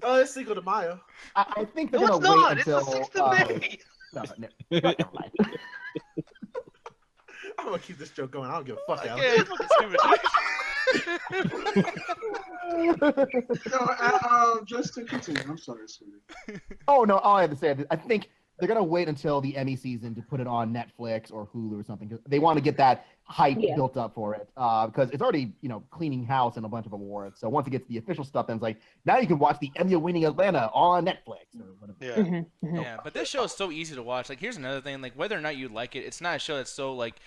Speaker 7: Oh, it's Cinco de Mayo.
Speaker 2: I think they're gonna wait until.
Speaker 1: It's the 6th of May.
Speaker 2: No,
Speaker 7: I'm gonna keep this joke going. I don't give a fuck.
Speaker 6: Yeah, it's fucking stupid.
Speaker 8: Just to continue. I'm sorry, sweetie.
Speaker 2: Oh no! All I have to say, I think they're gonna wait until the Emmy season to put it on Netflix or Hulu or something. Cause they want to get that hype built up for it. Because it's already cleaning house and a bunch of awards. So once it gets the official stuff, then it's like now you can watch the Emmy-winning Atlanta on Netflix or whatever.
Speaker 1: Yeah.
Speaker 6: Yeah, but this show is so easy to watch. Like, here's another thing. Like, whether or not you like it, it's not a show that's so like,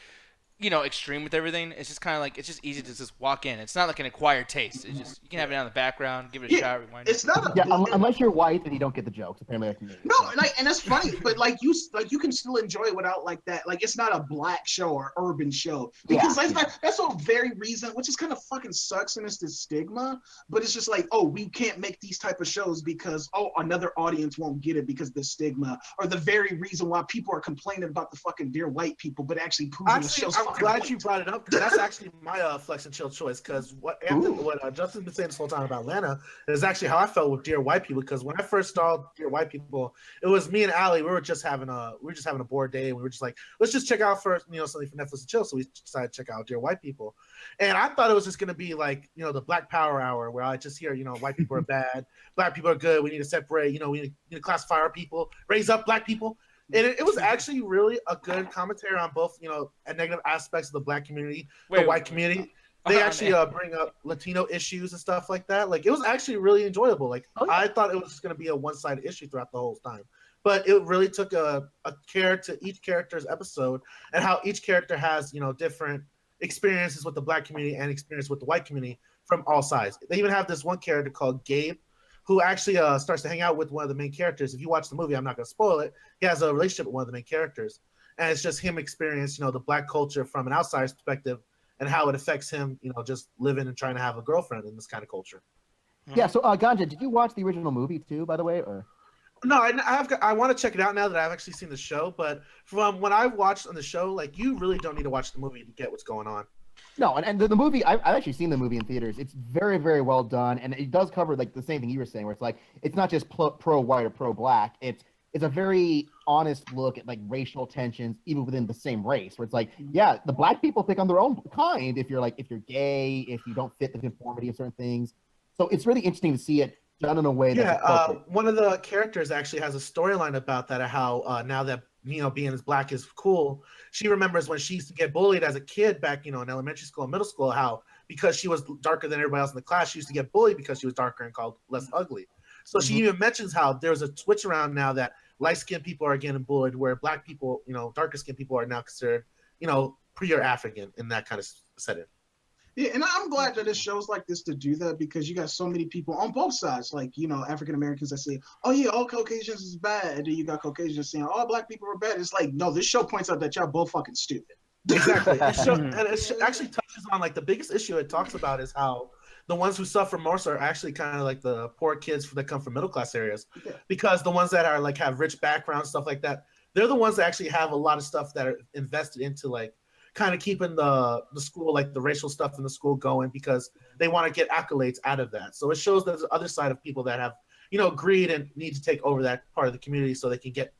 Speaker 6: extreme with everything. It's just kind of like it's just easy to just walk in. It's not like an acquired taste. It's just you can have it on the background, give it a shot, rewind it.
Speaker 8: It's not
Speaker 2: unless you're white and you don't get the jokes. Apparently, like me.
Speaker 8: No, and that's funny, but you can still enjoy it without like that. Like it's not a black show or urban show because that's the very reason, which is kind of fucking sucks, and it's the stigma. But it's just like, oh, we can't make these type of shows because another audience won't get it because of the stigma, or the very reason why people are complaining about the fucking dear white people, but actually proving the show's
Speaker 7: glad you brought it up because that's actually my flex and chill choice. Because what Justin's been saying this whole time about Atlanta is actually how I felt with Dear White People. Because when I first started Dear White People, it was me and Allie. We were just having a bored day, and we were just like, let's just check out something for Netflix and chill. So we decided to check out Dear White People, and I thought it was just gonna be like the Black Power hour where I just hear white people are bad, black people are good. We need to separate. We need to classify our people, raise up black people. And it was actually really a good commentary on both, negative aspects of the black community, the white community. They actually bring up Latino issues and stuff like that. Like, it was actually really enjoyable. Like, I thought it was going to be a one-sided issue throughout the whole time. But it really took a care to each character's episode and how each character has, different experiences with the black community and experience with the white community from all sides. They even have this one character called Gabe, who actually starts to hang out with one of the main characters. If you watch the movie, I'm not going to spoil it. He has a relationship with one of the main characters. And it's just him experience, the black culture from an outsider's perspective and how it affects him, just living and trying to have a girlfriend in this kind of culture.
Speaker 2: Yeah, so Ganja, did you watch the original movie too, by the way? Or
Speaker 7: No, I want to check it out now that I've actually seen the show. But from what I've watched on the show, like, you really don't need to watch the movie to get what's going on.
Speaker 2: No, and the movie, I've actually seen the movie in theaters. It's very, very well done, and it does cover like the same thing you were saying, where it's like it's not just pro-white or pro-black. It's a very honest look at like racial tensions, even within the same race, where it's like, yeah, the black people pick on their own kind if you're gay, if you don't fit the conformity of certain things. So it's really interesting to see it done in a way that
Speaker 7: one of the characters actually has a storyline about that, how now that being as black is cool, she remembers when she used to get bullied as a kid back in elementary school and middle school, how because she was darker than everybody else in the class, she used to get bullied because she was darker and called less ugly. So she even mentions how there's a switch around now that light-skinned people are getting bullied, where black people, darker-skinned people are now considered prettier African in that kind of setting.
Speaker 8: Yeah, and I'm glad that it shows like this to do that, because you got so many people on both sides, like, African Americans that say, oh yeah, all Caucasians is bad, and then you got Caucasians saying all black people are bad. It's like, no, this show points out that y'all both fucking stupid.
Speaker 7: Exactly. It actually touches on like the biggest issue it talks about is how the ones who suffer most are actually kind of like the poor kids that come from middle class areas, because the ones that are like have rich backgrounds, stuff like that, they're the ones that actually have a lot of stuff that are invested into like kind of keeping the school, like the racial stuff in the school going, because they want to get accolades out of that. So it shows there's the other side of people that have, greed and need to take over that part of the community so they can get,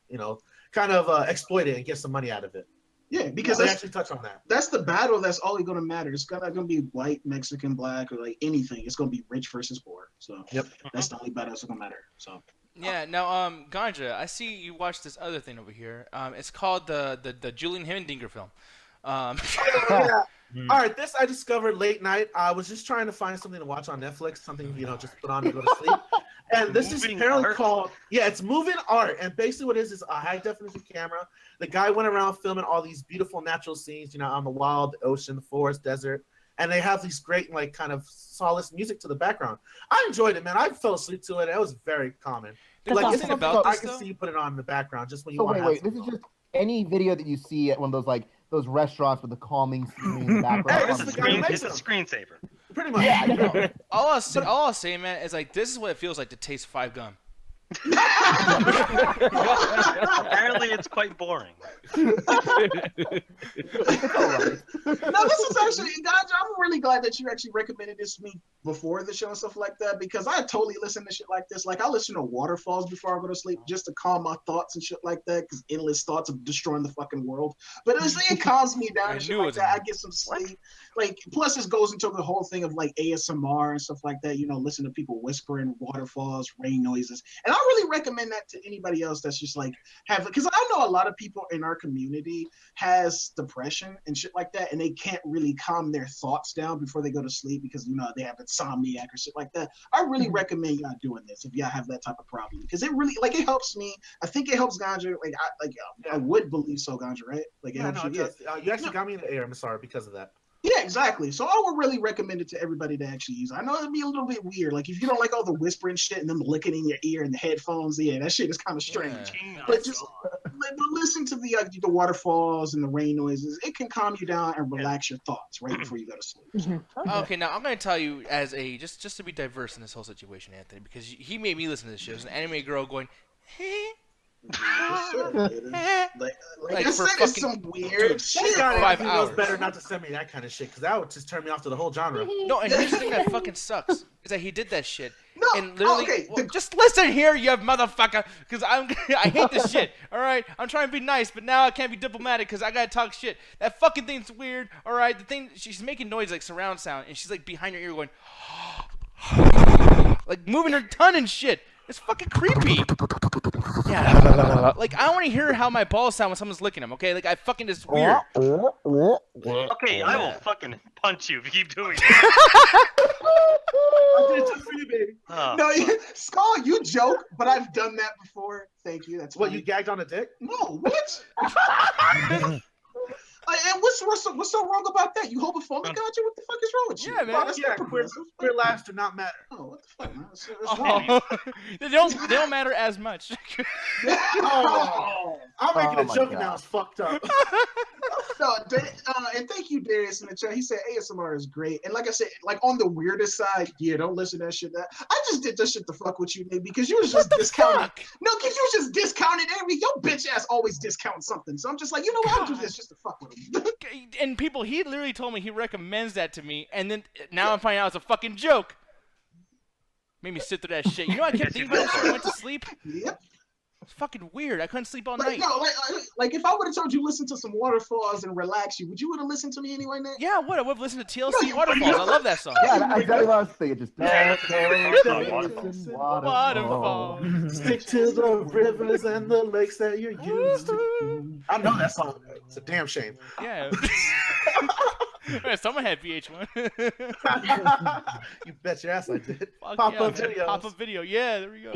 Speaker 7: kind of exploit it and get some money out of it.
Speaker 8: Yeah, because
Speaker 7: they actually touch on that.
Speaker 8: That's the battle that's only going to matter. It's not going to be white, Mexican, black, or like anything. It's going to be rich versus poor. So that's the only battle that's going to matter. So.
Speaker 6: Yeah. Now, Ganja, I see you watched this other thing over here. It's called the Julian Hemmendinger film.
Speaker 7: All right, this I discovered late night. I was just trying to find something to watch on Netflix, something just put on to go to sleep. And this is apparently called it's moving art. And basically what it is a high definition camera. The guy went around filming all these beautiful natural scenes, on the wild, the ocean, the forest, desert. And they have these great like kind of solace music to the background. I enjoyed it, man. I fell asleep to it. It was very calming.
Speaker 6: Like,
Speaker 7: it's about I can see you put it on in the background just when you want to
Speaker 2: wait, this is just any video that you see at one of those like those restaurants with the calming screen in the background.
Speaker 1: It's a screensaver.
Speaker 7: Pretty much.
Speaker 2: Yeah,
Speaker 6: all I'll say, man, is like this is what it feels like to taste 5 gum.
Speaker 1: Apparently, it's quite boring.
Speaker 8: No, this is actually, guys, I'm really glad that you actually recommended this to me before the show and stuff like that, because I totally listen to shit like this. Like, I listen to waterfalls before I go to sleep just to calm my thoughts and shit like that, because endless thoughts of destroying the fucking world. But it calms me down and shit like that. I get some sleep. Like, plus it goes into the whole thing of like ASMR and stuff like that, listen to people whispering, waterfalls, rain noises. And I really recommend that to anybody else that's just like because I know a lot of people in our community has depression and shit like that, and they can't really calm their thoughts down before they go to sleep because they have insomniac or shit like that. I really recommend y'all doing this if y'all have that type of problem, because it really it helps me. I think it helps Ganja. I would believe so, Ganja, right? Like it helps you.
Speaker 7: You actually got me in the air, I'm sorry, because of that.
Speaker 8: Yeah, exactly. So I would really recommend it to everybody to actually use. I know it'd be a little bit weird. Like, if you don't like all the whispering shit and them licking in your ear and the headphones, that shit is kind of strange. Yeah, but just listen to the waterfalls and the rain noises. It can calm you down and relax your thoughts right before you go to sleep.
Speaker 6: Okay, now I'm going to tell you as a just to be diverse in this whole situation, Anthony, because he made me listen to this show. There's an anime girl going, hey,
Speaker 8: Like I
Speaker 6: for
Speaker 8: said, it's
Speaker 6: fucking
Speaker 8: some weird shit.
Speaker 7: Thank God
Speaker 6: 5
Speaker 7: he knows
Speaker 6: hours.
Speaker 7: better not to send me that kind of shit, because that would just turn me off to the whole genre.
Speaker 6: No, and here's the thing that fucking sucks is that he did that shit.
Speaker 8: No,
Speaker 6: and literally,
Speaker 8: okay,
Speaker 6: just listen here, you motherfucker, because I hate this shit. All right, I'm trying to be nice, but now I can't be diplomatic because I gotta talk shit. That fucking thing's weird. All right, the thing she's making noise like surround sound, and she's like behind her ear going, like moving her tongue and shit. It's fucking creepy. Yeah. Like, I want to hear how my balls sound when someone's licking them, okay? Like, I fucking just weird.
Speaker 1: Okay, I will fucking punch you if you keep doing it.
Speaker 7: I did it just for you, baby.
Speaker 1: Oh,
Speaker 8: No, Skull, you joke, but I've done that before. Thank you. That's
Speaker 7: What,
Speaker 8: funny.
Speaker 7: you gagged on a dick?
Speaker 8: No, what? And what's so wrong about that? You homophobic, gotcha? What the fuck is wrong with you?
Speaker 6: Yeah, man.
Speaker 8: Oh, that's
Speaker 7: Yeah,
Speaker 8: not
Speaker 7: queer
Speaker 8: progressive.
Speaker 7: lives do not matter.
Speaker 8: Oh, what the fuck, man? That's wrong.
Speaker 6: They don't matter as much.
Speaker 7: Oh, I'm making
Speaker 2: Oh
Speaker 7: a
Speaker 2: my
Speaker 7: joke
Speaker 2: God.
Speaker 7: now. It's fucked up.
Speaker 8: No, and thank you, Darius, in the chat. He said ASMR is great. And like I said, like on the weirdest side, yeah, don't listen to that shit. I just did this shit to fuck with you, nigga, because you was just discounting.
Speaker 6: Fuck?
Speaker 8: No, because you was just discounting your bitch ass always discounting something. So I'm just like, you know what? I'll do this just to fuck with him.
Speaker 6: And people, he literally told me he recommends that to me, and then now I'm finding out it's a fucking joke. Made me sit through that shit. You know, I kept thinking about it when I went to sleep.
Speaker 8: Yep.
Speaker 6: It's fucking weird. I couldn't sleep all
Speaker 8: Like,
Speaker 6: night.
Speaker 8: no, like if I would have told you listen to some waterfalls and relax you, would you would have listened to me anyway, Nick?
Speaker 6: Yeah, what? I would have listened to TLC
Speaker 8: No,
Speaker 6: Waterfalls. I love that song.
Speaker 2: Yeah, that's exactly what I was thinking. Just
Speaker 6: Waterfall.
Speaker 7: Stick to the rivers and the lakes that you're used to. I know that song. It's a damn shame.
Speaker 6: Yeah. Man, someone had VH1.
Speaker 7: You bet your ass I did.
Speaker 6: Fuck
Speaker 7: Pop
Speaker 6: yeah,
Speaker 7: up
Speaker 6: man.
Speaker 7: videos.
Speaker 6: Pop up video. Yeah, there we go.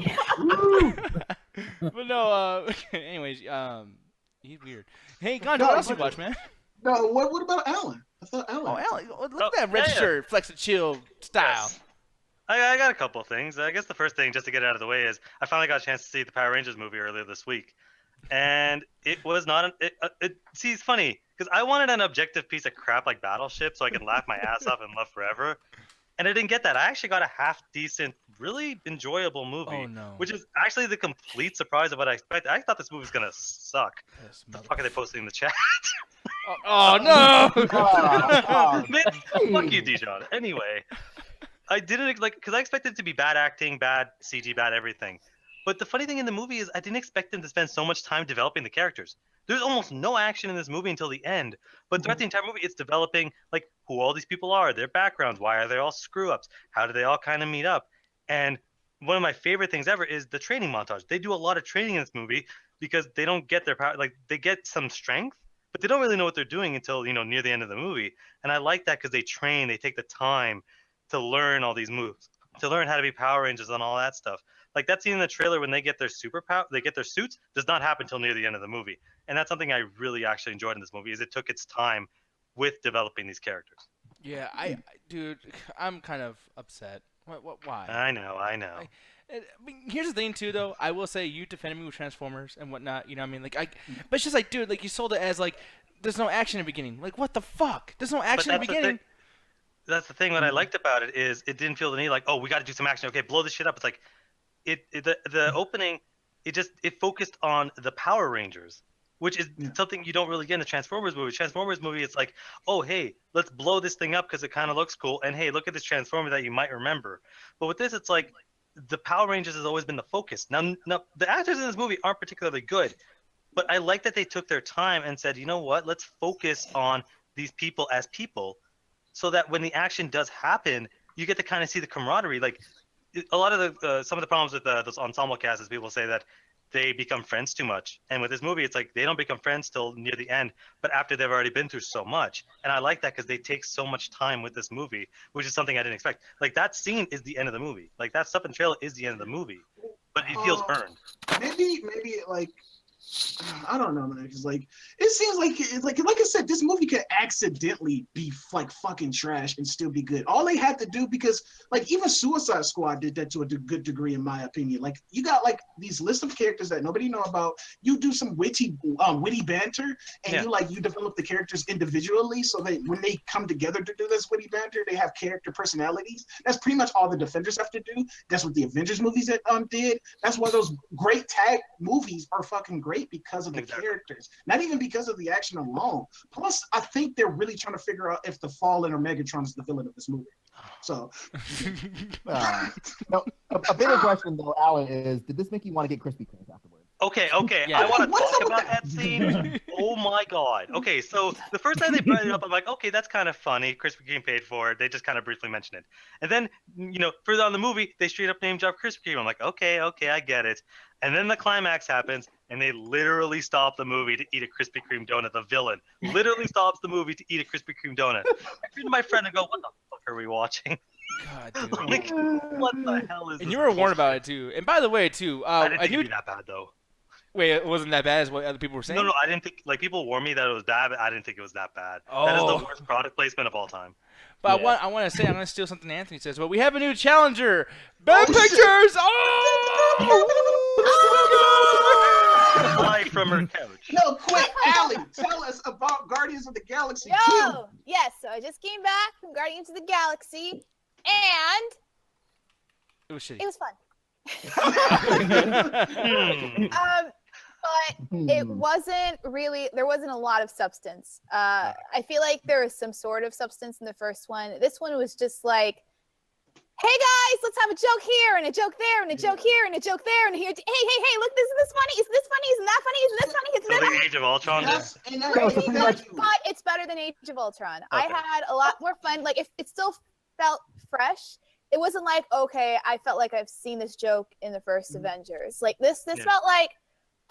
Speaker 6: But no, anyways, he's weird. Hey, Gon, what else you watch, man?
Speaker 8: No, what about Alan? I thought Alan.
Speaker 6: Oh, Alan, look at that red shirt, flex and chill style.
Speaker 1: Yes. I got a couple of things. I guess the first thing, just to get it out of the way, is I finally got a chance to see the Power Rangers movie earlier this week, and it was not. See, it's funny because I wanted an objective piece of crap like Battleship, so I could laugh my ass off and love forever, and I didn't get that. I actually got a half decent, really enjoyable movie,
Speaker 6: Oh, no.
Speaker 1: which is actually the complete surprise of what I expected. I thought this movie was gonna suck.
Speaker 6: Yes,
Speaker 1: The fuck are they posting in the chat?
Speaker 6: Oh no!
Speaker 1: Man, fuck you, Dijon. Anyway, I didn't because I expected it to be bad acting, bad CG, bad everything. But the funny thing in the movie is I didn't expect them to spend so much time developing the characters. There's almost no action in this movie until the end. But throughout the entire movie, it's developing like who all these people are, their backgrounds, why are they all screw ups, how do they all kind of meet up. And one of my favorite things ever is the training montage. They do a lot of training in this movie because they don't get their power. Like they get some strength, but they don't really know what they're doing until near the end of the movie. And I like that because they train, they take the time to learn all these moves, to learn how to be Power Rangers and all that stuff. Like that scene in the trailer when they get their they get their suits, does not happen until near the end of the movie. And that's something I really actually enjoyed in this movie, is it took its time with developing these characters.
Speaker 6: Yeah, dude, I'm kind of upset. Why?
Speaker 1: I know.
Speaker 6: I mean, here's the thing too, though. I will say you defended me with Transformers and whatnot. You know what I mean? Like, but it's just like, dude, like you sold it as like, there's no action in the beginning. Like, what the fuck? There's no action in the beginning.
Speaker 1: That's the thing. What I liked about it is it didn't feel the need like, oh, we got to do some action. Okay, blow this shit up. It's like, the opening, it focused on the Power Rangers, which is something you don't really get in the Transformers movie. Transformers movie, it's like, oh, hey, let's blow this thing up because it kind of looks cool. And hey, look at this Transformer that you might remember. But with this, it's like the Power Rangers has always been the focus. Now the actors in this movie aren't particularly good, but I like that they took their time and said, you know what, let's focus on these people as people so that when the action does happen, you get to kind of see the camaraderie. Like a lot of some of the problems with those ensemble casts is people say that they become friends too much. And with this movie, it's like they don't become friends till near the end, but after they've already been through so much. And I like that because they take so much time with this movie, which is something I didn't expect. Like that scene is the end of the movie. Like that stuff in the trailer is the end of the movie, but it feels earned.
Speaker 8: Maybe like I don't know, man. Because like it seems like I said, this movie could accidentally be like fucking trash and still be good. All they had to do, because like even Suicide Squad did that to a good degree, in my opinion. Like you got like these list of characters that nobody know about. You do some witty banter, and you develop the characters individually, so that when they come together to do this witty banter, they have character personalities. That's pretty much all the Defenders have to do. That's what the Avengers movies that did. That's why those great tag movies are fucking great, because of the characters, not even because of the action alone. Plus, I think they're really trying to figure out if the Fallen or Megatron is the villain of this movie. So,
Speaker 2: no, a bigger question though, Alan, is did this make you want to get Krispy Kremes afterwards?
Speaker 1: Okay,
Speaker 6: Yeah.
Speaker 1: I want to talk about that scene. Oh my god. Okay, so the first time they brought it up, I'm like, okay, that's kind of funny. Krispy Kreme paid for it. They just kind of briefly mentioned it. And then, further on the movie, they straight up name drop Krispy Kreme. I'm like, okay, I get it. And then the climax happens, and they literally stop the movie to eat a Krispy Kreme donut. The villain literally stops the movie to eat a Krispy Kreme donut. I turned to my friend and go, what the fuck are we watching?
Speaker 6: God, dude.
Speaker 1: Like, what the hell is this?
Speaker 6: And you were warned about it, too. And by the way, too,
Speaker 1: I didn't think it'd be that bad, though.
Speaker 6: Wait, it wasn't that bad as what other people were saying?
Speaker 1: No, I didn't think, like, people warned me that it was bad, but I didn't think it was that bad.
Speaker 6: Oh.
Speaker 1: That is the worst product placement of all time.
Speaker 6: But I want to say, I'm going to steal something Anthony says. Well, we have a new challenger. Bad pictures!
Speaker 1: Live from her couch.
Speaker 8: No, quick, Allie, tell us about Guardians of the Galaxy 2.
Speaker 11: Yes, so I just came back from Guardians of the Galaxy, and
Speaker 6: it was shitty.
Speaker 11: It was fun. But it wasn't really, there wasn't a lot of substance. I feel like there was some sort of substance in the first one. This one was just like, hey guys, let's have a joke here and a joke there and a joke here and a joke there and here. Hey, look, isn't this funny? Isn't this funny? Isn't that funny? Isn't this funny? Isn't that funny?
Speaker 1: The Age of Ultron.
Speaker 11: But it's better than Age of Ultron. Okay. I had a lot more fun. Like, if it still felt fresh. It wasn't like, okay, I felt like I've seen this joke in the first Avengers. Like this felt like,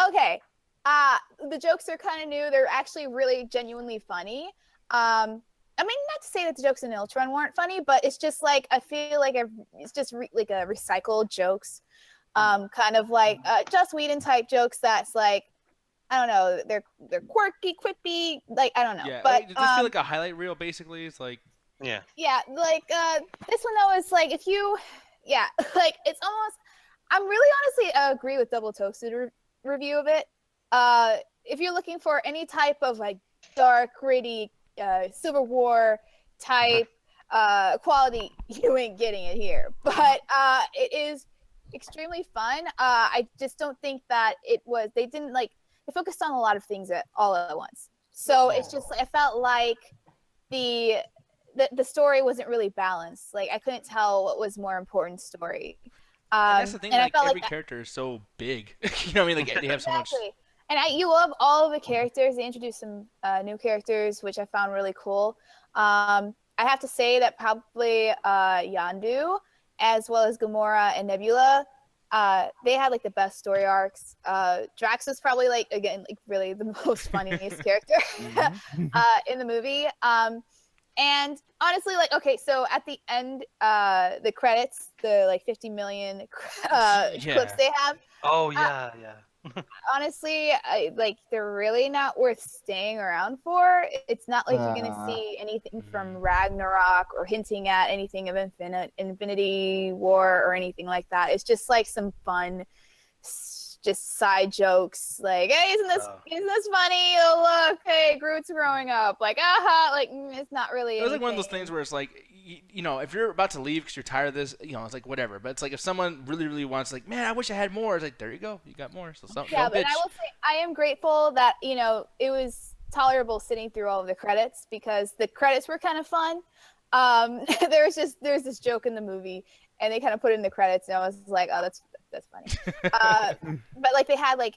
Speaker 11: okay, the jokes are kind of new. They're actually really genuinely funny. I mean, not to say that the jokes in Ultron weren't funny, but it's just like, I feel like it's just like a recycled jokes, kind of like Joss Whedon type jokes. That's like, I don't know, they're quirky, quippy, like I don't know.
Speaker 6: Yeah,
Speaker 11: but
Speaker 6: does this feel like a highlight reel? Basically, it's like.
Speaker 1: Yeah,
Speaker 11: like this one though is like like it's almost. I'm really honestly agree with Double Toasted review of it. If you're looking for any type of like dark, gritty, Civil War type quality, you ain't getting it here. But it is extremely fun. I just don't think that they focused on a lot of things all at once. So it's just I felt like the story wasn't really balanced. Like I couldn't tell what was more important story.
Speaker 6: And that's the thing.
Speaker 11: And
Speaker 6: like
Speaker 11: I felt
Speaker 6: every
Speaker 11: like
Speaker 6: character is so big. You know what I mean? Like they have so much.
Speaker 11: And you love all of the characters. They introduced some new characters, which I found really cool. I have to say that probably Yondu, as well as Gamora and Nebula, they had like the best story arcs. Drax was probably like really the most funniest character in the movie. And honestly, like, okay, so at the end, the credits, the like 50 million clips they have.
Speaker 1: Oh yeah.
Speaker 11: Honestly, they're really not worth staying around for. It's not like you're gonna see anything from Ragnarok or hinting at anything of Infinity War or anything like that. It's just like some fun, just side jokes. Like, hey, isn't this funny? Oh look, hey, Groot's growing up. Like, like it's not really.
Speaker 6: It was like one of those things where it's like, you know, if you're about to leave because you're tired of this, you know, it's like whatever. But it's like if someone really, really wants, like, man, I wish I had more. It's like, there you go, you got more. So
Speaker 11: but I will say I am grateful that it was tolerable sitting through all of the credits because the credits were kind of fun. There's this joke in the movie, and they kind of put it in the credits, and I was like, oh, that's funny. But like they had like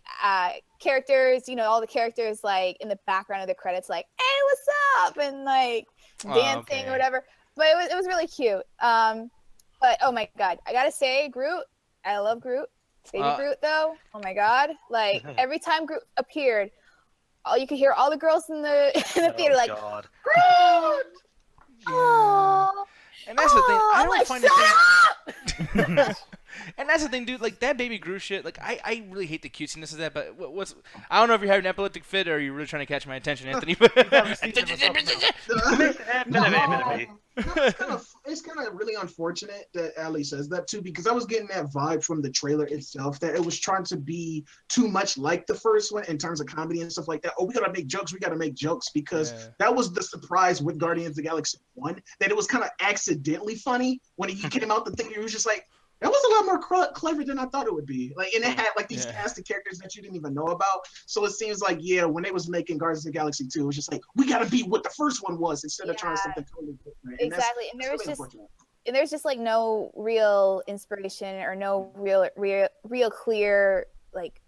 Speaker 11: characters, all the characters like in the background of the credits, like, hey, what's up, and like dancing or whatever. But it was really cute. But oh my god, I gotta say, Groot, I love Groot. Baby Groot though, oh my god, like every time Groot appeared, you could hear all the girls in the theater like,
Speaker 1: God.
Speaker 11: Groot. Oh.
Speaker 6: And that's the thing. I don't find it. And that's the thing, dude. Like that Baby Groot shit. Like I really hate the cutesiness of that. But what's I don't know if you're having an epileptic fit or you're really trying to catch my attention, Anthony.
Speaker 8: It's kind of really unfortunate that Ali says that too, because I was getting that vibe from the trailer itself that it was trying to be too much like the first one in terms of comedy and stuff like that. Oh, we gotta make jokes because that was the surprise with Guardians of the Galaxy 1, that it was kind of accidentally funny when he came out the thing. It was just like, that was a lot more clever than I thought it would be. Like, and it had like these cast of characters that you didn't even know about. So it seems like, when they was making Guardians of the Galaxy 2, it was just like, we got to be what the first one was instead of trying something totally different. And
Speaker 11: exactly. And there was just like no real inspiration or no real clear like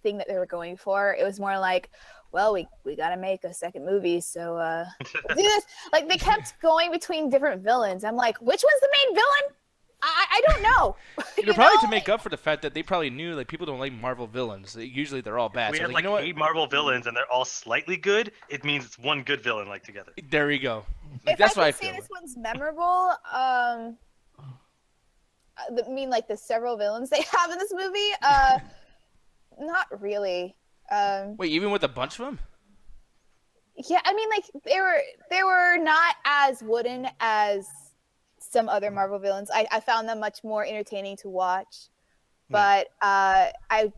Speaker 11: thing that they were going for. It was more like, well, we got to make a second movie, so do this. Like they kept going between different villains. I'm like, which one's the main villain? I don't know.
Speaker 6: You're probably to make up for the fact that they probably knew like people don't like Marvel villains. Usually they're all bad.
Speaker 1: We
Speaker 6: so
Speaker 1: had
Speaker 6: like, you know
Speaker 1: 8 Marvel villains and they're all slightly good. It means it's one good villain like together.
Speaker 6: There you go. Like, that's what I feel.
Speaker 11: Say this one's memorable. I mean, like the several villains they have in this movie. Not really.
Speaker 6: Wait, even with a bunch of them?
Speaker 11: Yeah, I mean, like they were not as wooden as some other Marvel villains. I found them much more entertaining to watch. But I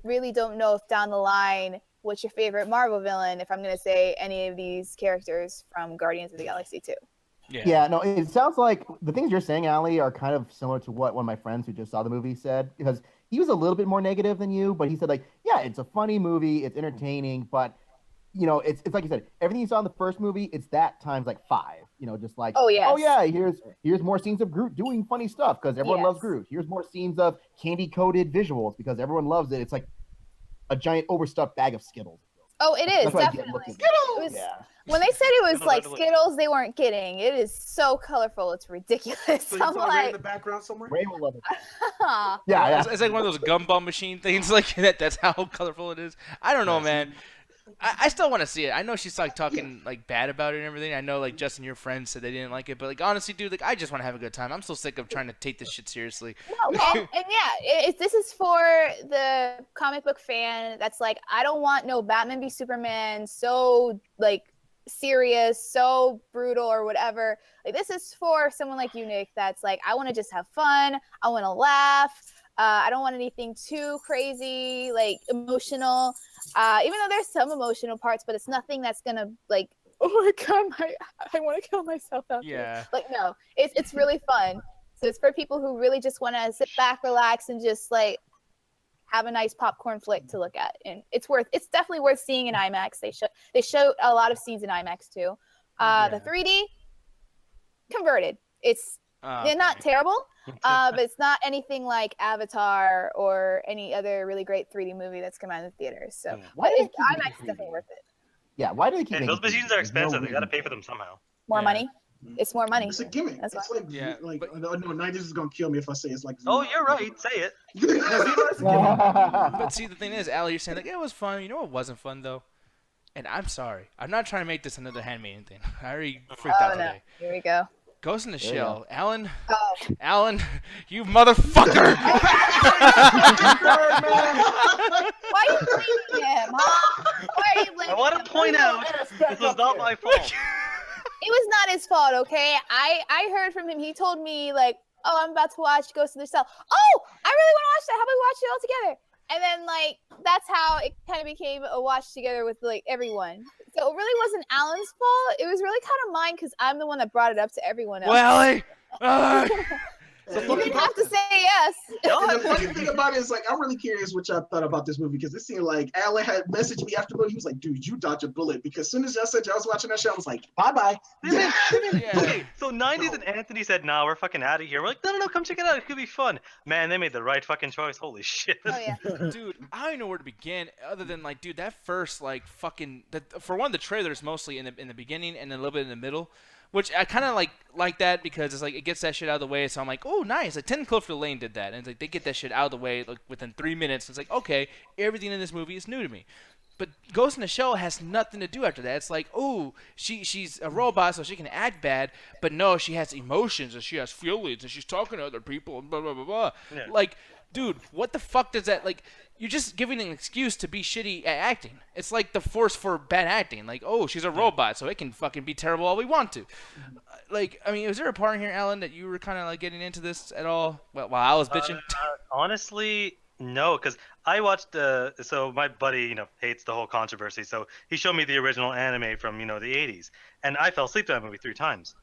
Speaker 11: really don't know if down the line, what's your favorite Marvel villain, if I'm going to say any of these characters from Guardians of the Galaxy 2.
Speaker 2: Yeah, no, it sounds like the things you're saying, Ali, are kind of similar to what one of my friends who just saw the movie said, because he was a little bit more negative than you, but he said, like, yeah, it's a funny movie, it's entertaining, but, you know, it's like you said, everything you saw in the first movie, it's that times like 5. You know, just like, oh yeah, here's more scenes of Groot doing funny stuff because everyone loves Groot. Here's more scenes of candy-coated visuals because everyone loves it. It's like a giant overstuffed bag of Skittles.
Speaker 11: Oh, it is, definitely. Skittles! When they said it was like Skittles, they weren't kidding. It is so colorful, it's ridiculous.
Speaker 7: So I'm like, Ray in the background somewhere?
Speaker 2: Ray will love it.
Speaker 6: Yeah. It's like one of those gumball machine things. Like that's how colorful it is. I don't know, man. I still want to see it. I know she's like talking like bad about it and everything. I know like Justin, your friends said they didn't like it, but like honestly, dude, like I just want to have a good time. I'm so sick of trying to take this shit seriously.
Speaker 11: No, and this is for the comic book fan that's like, I don't want no Batman v Superman so like serious, so brutal or whatever. Like this is for someone like you, Nick, that's like, I want to just have fun. I want to laugh. I don't want anything too crazy, like emotional. Even though there's some emotional parts, but it's nothing that's gonna like, oh my god, I want to kill myself out there. Like no, it's really fun. So it's for people who really just want to sit back, relax, and just like have a nice popcorn flick to look at. And it's definitely worth seeing in IMAX. They show a lot of scenes in IMAX too. The 3D converted. They're not terrible. But it's not anything like Avatar or any other really great 3D movie that's come out in the theaters. So IMAX is definitely worth it.
Speaker 2: Yeah, why do they keep
Speaker 1: those machines are expensive. They got to pay for them somehow.
Speaker 11: More money. It's more money.
Speaker 8: It's a gimmick.
Speaker 11: That's
Speaker 8: it's like, no, 90s is gonna kill me if I say it's like.
Speaker 1: Oh, you're right. Say it.
Speaker 6: But see, the thing is, Ali, you're saying like it was fun. You know what wasn't fun though? And I'm sorry, I'm not trying to make this another Handmaiden thing. I already freaked out today.
Speaker 11: Here we go.
Speaker 6: Ghost in the Shell. Alan, you motherfucker!
Speaker 11: Why are you blaming him, huh? Why are you blaming him?
Speaker 1: I want to point out this was not my fault.
Speaker 11: It was not his fault, okay? I heard from him. He told me, like, oh, I'm about to watch Ghost in the Shell. Oh, I really want to watch that. How about we watch it all together? And then, like, that's how it kind of became a watch together with, like, everyone. So it really wasn't Alan's fault. It was really kind of mine because I'm the one that brought it up to everyone else.
Speaker 6: Well,
Speaker 11: You didn't have to say yes.
Speaker 8: And the funny thing about it is, like, I'm really curious what y'all thought about this movie because it seemed like Alan had messaged me after the movie. He was like, dude, you dodged a bullet. Because as soon as y'all said y'all was watching that show, I was like, bye-bye.
Speaker 1: Okay, so 90s and Anthony said, nah, we're fucking out of here. We're like, no, come check it out. It could be fun. Man, they made the right fucking choice. Holy shit.
Speaker 11: Oh, yeah.
Speaker 6: Dude, I don't even know where to begin other than, like, dude, that first, like, fucking... for one, the trailer's mostly in the beginning and a little bit in the middle. Which I kind of like that because it's like it gets that shit out of the way. So I'm like, oh, nice. Like 10 Cloverfield Lane did that, and it's like they get that shit out of the way like within 3 minutes. It's like, okay, everything in this movie is new to me. But Ghost in the Shell has nothing to do after that. It's like, oh, she's a robot, so she can act bad, but no, she has emotions and she has feelings and she's talking to other people and blah blah blah blah. Yeah. Like dude, what the fuck does that like? You're just giving an excuse to be shitty at acting. It's like the force for bad acting. Like, oh, she's a robot, so it can fucking be terrible all we want to. Like, I mean, was there a part in here, Alan, that you were kind of like getting into this at all while I was bitching?
Speaker 1: Honestly, no, because I watched so my buddy, hates the whole controversy, so he showed me the original anime from, the 80s, and I fell asleep to that movie 3 times.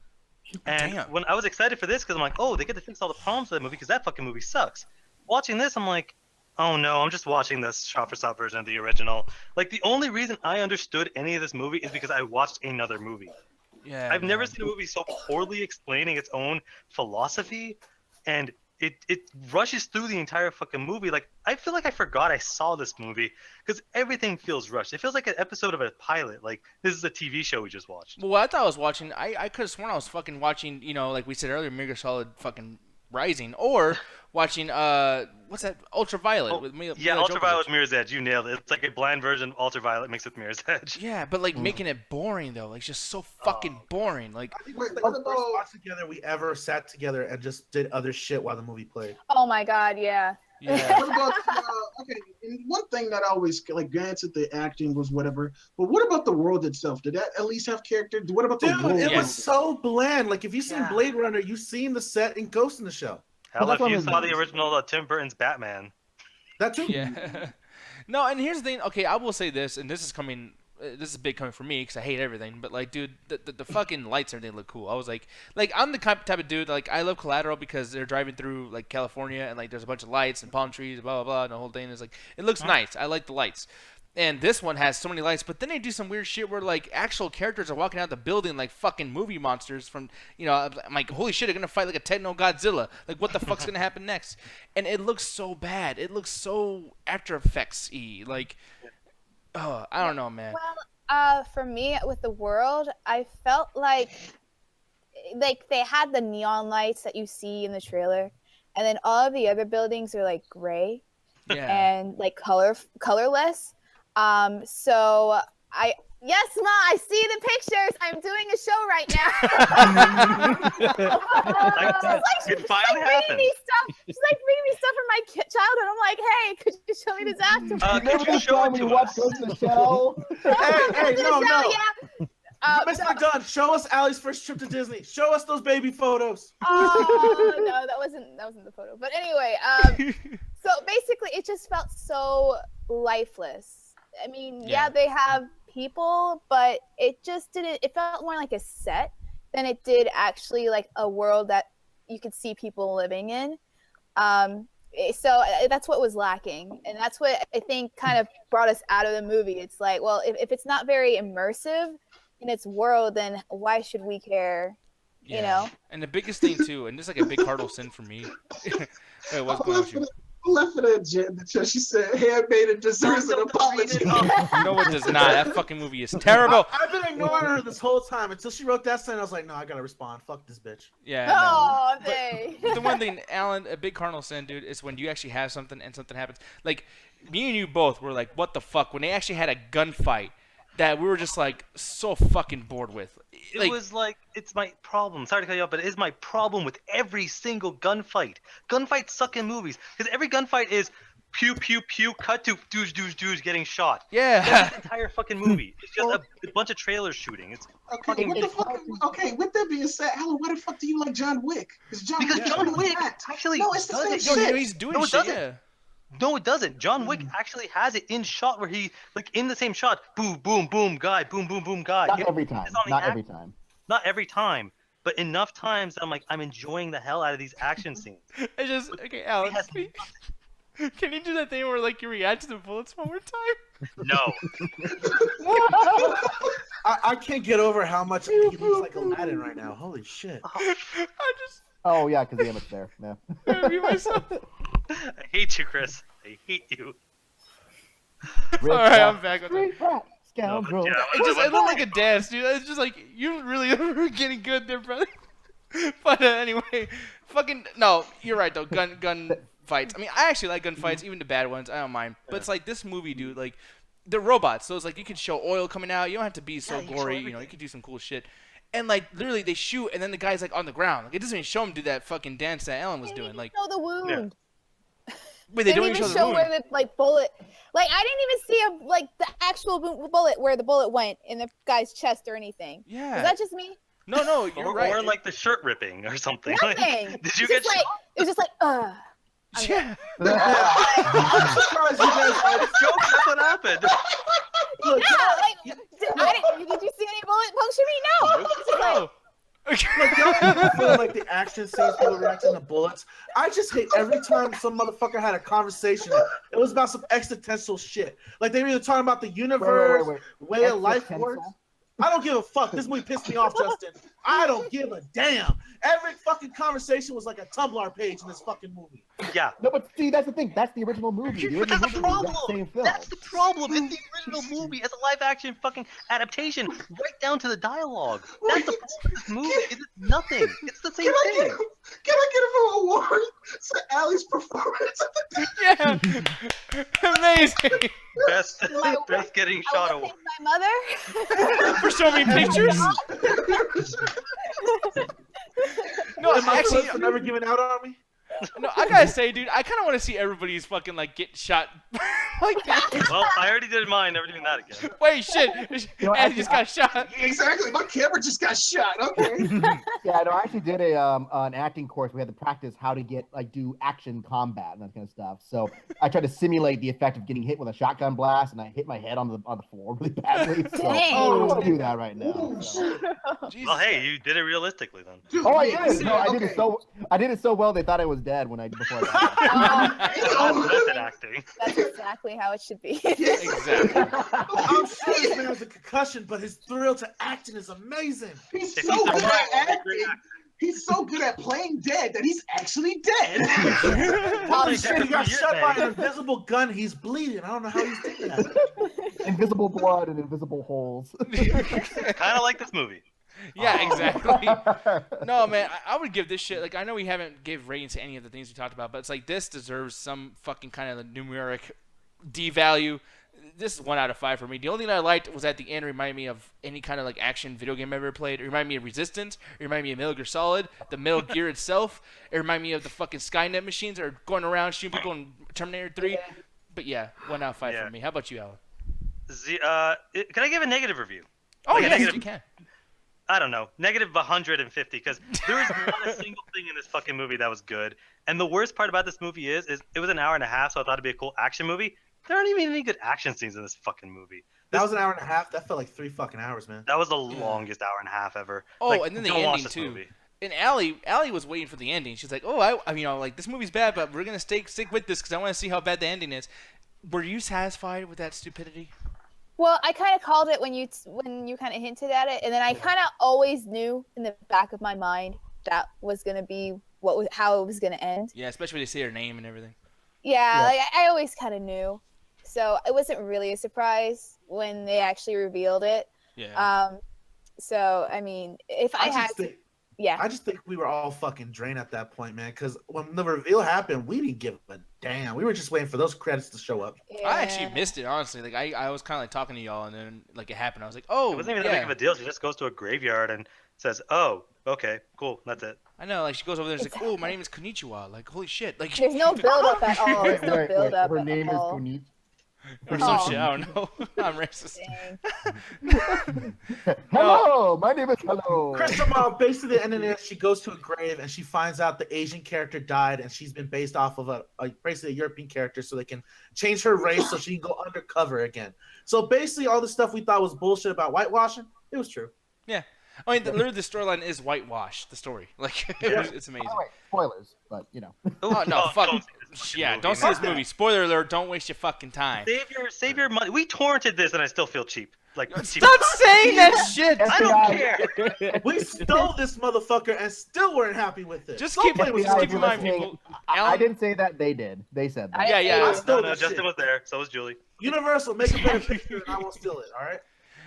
Speaker 1: And when I was excited for this, because I'm like, oh, they get to fix all the problems with that movie, because that fucking movie sucks. Watching this, I'm like, oh no, I'm just watching this shot-for-shot version of the original. Like, the only reason I understood any of this movie is because I watched another movie.
Speaker 6: Yeah.
Speaker 1: I've never seen a movie so poorly explaining its own philosophy, and it rushes through the entire fucking movie. Like, I feel like I forgot I saw this movie because everything feels rushed. It feels like an episode of a pilot. Like, this is a TV show we just watched.
Speaker 6: Well, what I thought I was watching, I could have sworn I was fucking watching, like we said earlier, Metal Gear Solid fucking Rising, or watching what's that, Ultraviolet with Mila
Speaker 1: Ultraviolet
Speaker 6: Jovovich.
Speaker 1: with Mirror's Edge. You nailed it. It's like a bland version of Ultraviolet mixed with Mirror's Edge.
Speaker 6: Yeah, but like making it boring though, like just so fucking boring. Like,
Speaker 7: I think it's like the first watch together we ever sat together and just did other shit while the movie played.
Speaker 11: Oh my god, yeah.
Speaker 6: Yeah.
Speaker 8: What about okay? And one thing that I always like, granted the acting was whatever, but what about the world itself? Did that at least have character? What about the world?
Speaker 7: It was so bland. Like if you've seen Blade Runner, you've seen the set in Ghost in the Shell.
Speaker 1: Hell, if you saw the original Tim Burton's Batman.
Speaker 7: That too.
Speaker 6: Yeah. No, and here's the thing. Okay, I will say this, and this is coming. This is big coming from me because I hate everything. But like, dude, the fucking lights and everything look cool. I was like I'm the type of dude like I love Collateral because they're driving through like California and like there's a bunch of lights and palm trees, blah blah blah, and the whole thing is like it looks nice. I like the lights. And this one has so many lights, but then they do some weird shit where like actual characters are walking out the building like fucking movie monsters from, I'm like, holy shit, they're gonna fight like a techno Godzilla. Like, what the fuck's gonna happen next? And it looks so bad. It looks so After Effects-y. Like, I don't know, man.
Speaker 11: Well, for me with the world, I felt like they had the neon lights that you see in the trailer, and then all of the other buildings are like gray and like colorless. So yes, Ma, I see the pictures. I'm doing a show right now. She's like reading me stuff from my childhood. I'm like, hey, could you show me this after?
Speaker 2: Could you show me what Ghost in the Shell?
Speaker 7: Hey, no.
Speaker 11: Yeah.
Speaker 7: Mr. McDonald, show us Allie's first trip to Disney. Show us those baby photos.
Speaker 11: Oh no, that wasn't the photo. But anyway, so basically, it just felt so lifeless. I mean, yeah, they have people, but it just didn't. It felt more like a set than it did actually like a world that you could see people living in. So that's what was lacking, and that's what I think kind of brought us out of the movie. It's like, well, if it's not very immersive in its world, then why should we care? You know.
Speaker 6: And the biggest thing too, and this is like a big cardinal sin for me. Wait, what's going on with you?
Speaker 8: Left for that jet until she said Handmaiden deserves an apology.
Speaker 6: No, it does not. That fucking movie is terrible.
Speaker 7: I've been ignoring her this whole time until she wrote that sign. I was like, no, I gotta respond. Fuck this bitch.
Speaker 6: Yeah.
Speaker 11: Oh,
Speaker 6: but the one thing, Alan, a big cardinal sin, dude, is when you actually have something and something happens. Like, me and you both were like, what the fuck? When they actually had a gunfight that we were just like so fucking bored with.
Speaker 1: It was like, it's my problem. Sorry to cut you off, but it is my problem with every single gunfight. Gunfights suck in movies because every gunfight is pew pew pew, cut to douche getting shot.
Speaker 6: Yeah.
Speaker 1: That's the entire fucking movie. It's just a bunch of trailers shooting. It's
Speaker 8: okay. What the fuck? Okay, with that being said, Alan, why the fuck do you like John Wick?
Speaker 1: Because John Wick actually
Speaker 8: no, it's the same shit.
Speaker 6: He's doing shit. Yeah.
Speaker 1: No, it doesn't. John Wick actually has it in shot where he, like, in the same shot, boom, boom, boom, guy, boom, boom, boom, guy.
Speaker 2: Not every time. Not every time.
Speaker 1: Not every time. But enough times that I'm like, I'm enjoying the hell out of these action scenes.
Speaker 6: Okay, Alex, can you do that thing where, like, you react to the bullets one more time?
Speaker 1: No.
Speaker 7: I can't get over how much he looks like Aladdin right now. Holy shit.
Speaker 2: Oh, yeah, because the image there. Yeah.
Speaker 6: Myself.
Speaker 1: I hate you, Chris. I hate you.
Speaker 6: Alright, I'm back with that.
Speaker 2: Scoundrel.
Speaker 6: It looked like a dance, dude. It's just like, you really are getting good there, brother. But anyway, fucking, no, you're right, though. Gun fights. I mean, I actually like gun fights, even the bad ones. I don't mind. But it's like this movie, dude, like, they're robots. So it's like you can show oil coming out. You don't have to be so gory. You can do some cool shit. And, like, literally, they shoot, and then the guy's, like, on the ground. Like, it doesn't even show him do that fucking dance that Ellen was doing. Like,
Speaker 11: show the wound.
Speaker 6: Wait,
Speaker 11: they didn't even show where the bullet. Like I didn't even see the actual bullet where the bullet went in the guy's chest or anything.
Speaker 6: Yeah.
Speaker 11: Is that just me?
Speaker 6: No, you're right.
Speaker 1: Or like the shirt ripping or something.
Speaker 11: Nothing.
Speaker 1: Did you get shot?
Speaker 11: It was just like,
Speaker 6: Yeah.
Speaker 7: I'm surprised you guys.
Speaker 1: That's what happened.
Speaker 7: Look,
Speaker 11: did you see any bullet puncture me? No. It's just like,
Speaker 7: Look, y'all people feel like the action scenes people reacting to bullets. I just hate every time some motherfucker had a conversation. It was about some existential shit. Like they were either talking about the universe, way of life works. I don't give a fuck. This movie pissed me off, Justin. I don't give a damn. Every fucking conversation was like a Tumblr page in this fucking movie.
Speaker 1: Yeah.
Speaker 2: No, but see, that's the thing. That's the original movie. The
Speaker 1: But
Speaker 2: original
Speaker 1: that's the
Speaker 2: movie was
Speaker 1: problem.
Speaker 2: that same film.
Speaker 1: That's the problem. It's the original movie as a live action fucking adaptation, right down to the dialogue. That's the problem with this movie. It's nothing. It's the same thing.
Speaker 8: Can I get an award for Allie's performance?
Speaker 6: Yeah. Amazing.
Speaker 1: Best getting shot award.
Speaker 11: my mother.
Speaker 6: For showing me pictures. No,
Speaker 7: Am I
Speaker 6: actually,
Speaker 7: close to never giving out on me?
Speaker 6: no, I gotta say, dude, I kind of want to see everybody's fucking get shot like that.
Speaker 1: Well, I already did mine. Never doing that again.
Speaker 6: Wait, shit. Andy just got shot.
Speaker 8: Yeah, exactly. My camera just got shot. Okay.
Speaker 2: Yeah, no, I actually did an acting course. We had to practice how to do action combat and that kind of stuff. So I tried to simulate the effect of getting hit with a shotgun blast, and I hit my head on the floor really badly. So I'm gonna do that right now. So.
Speaker 1: Well, hey, you did it realistically then.
Speaker 8: Dude,
Speaker 2: Oh, I
Speaker 8: yeah,
Speaker 2: did. No, I did it so well they thought I was dead before I
Speaker 1: That's method acting.
Speaker 11: That's exactly how it should be.
Speaker 6: Exactly.
Speaker 7: I'm sure this man has a concussion, but his thrill to acting is amazing.
Speaker 8: He's so good at acting. He's so good at playing dead that he's actually dead.
Speaker 7: Holy shit, he got shot by an invisible gun. He's bleeding. I don't know how he's doing that.
Speaker 2: Invisible blood and invisible holes.
Speaker 1: Kind of like this movie.
Speaker 6: Yeah, exactly. No, man, I would give this shit, I know we haven't gave ratings to any of the things we talked about, but it's this deserves some fucking kind of numeric D value. This is 1 out of 5 for me. The only thing I liked was at the end reminded me of any kind of action video game I've ever played. It reminded me of Resistance. It reminded me of Metal Gear Solid. The Metal Gear itself. It reminded me of the fucking Skynet machines that are going around shooting people in Terminator 3. But yeah, 1 out of 5 for me. How about you, Alan?
Speaker 1: Can I give a negative review?
Speaker 6: Oh, yes, you can.
Speaker 1: I don't know, negative 150, because there is not a single thing in this fucking movie that was good. And the worst part about this movie is it was an hour and a half, so I thought it'd be a cool action movie. There aren't even any good action scenes in this fucking movie.
Speaker 7: That was an hour and a half. That felt like 3 fucking hours, man.
Speaker 1: That was the longest hour and a half ever.
Speaker 6: Oh, and then the
Speaker 1: don't watch
Speaker 6: ending
Speaker 1: this
Speaker 6: too.
Speaker 1: movie.
Speaker 6: And Allie was waiting for the ending. She's like, "Oh, this movie's bad, but we're gonna stick with this because I want to see how bad the ending is." Were you satisfied with that stupidity?
Speaker 11: Well, I kind of called it when you kind of hinted at it, and then I kind of always knew in the back of my mind that was gonna be how it was gonna end.
Speaker 6: Yeah, especially when they say her name and everything.
Speaker 11: Yeah. I always kind of knew, so it wasn't really a surprise when they actually revealed it.
Speaker 6: Yeah.
Speaker 11: So I mean, if I had to. Yeah.
Speaker 7: I just think we were all fucking drained at that point, man. Because when the reveal happened, we didn't give a damn. We were just waiting for those credits to show up.
Speaker 11: Yeah.
Speaker 6: I actually missed it, honestly. I was kind of talking to y'all, and then it happened. I was like, oh,
Speaker 1: it wasn't even that big of a deal. She just goes to a graveyard and says, "Oh, okay, cool, that's it."
Speaker 6: I know, she goes over there and is like, "Oh, my name is Konnichiwa." Holy shit!
Speaker 11: There's no build up at all. There's no build up.
Speaker 2: Her name is
Speaker 11: all.
Speaker 2: Konnichiwa.
Speaker 6: Or some shit. I don't know. I'm racist.
Speaker 2: Hello, my name is Hello.
Speaker 7: Christoper, basically the ending is she goes to a grave and she finds out the Asian character died and she's been based off of basically a European character so they can change her race so she can go undercover again. So basically all the stuff we thought was bullshit about whitewashing, it was true.
Speaker 6: Yeah. I mean, literally, the storyline is whitewashed. The story, it's amazing.
Speaker 2: Oh, wait, spoilers, but
Speaker 6: Oh no, fuck. Don't see this
Speaker 1: movie.
Speaker 6: movie. Spoiler alert! Don't waste your fucking time.
Speaker 1: Save your money. We torrented this, and I still feel cheap. Cheap.
Speaker 6: Stop saying that shit.
Speaker 1: I don't care.
Speaker 7: We stole this motherfucker and still weren't happy with it.
Speaker 6: Just keep in mind, people.
Speaker 2: I didn't say that. They did. They said that.
Speaker 6: Yeah.
Speaker 1: No, Justin was there. So was Julie.
Speaker 7: Universal, make a better picture, and I won't steal it. All right.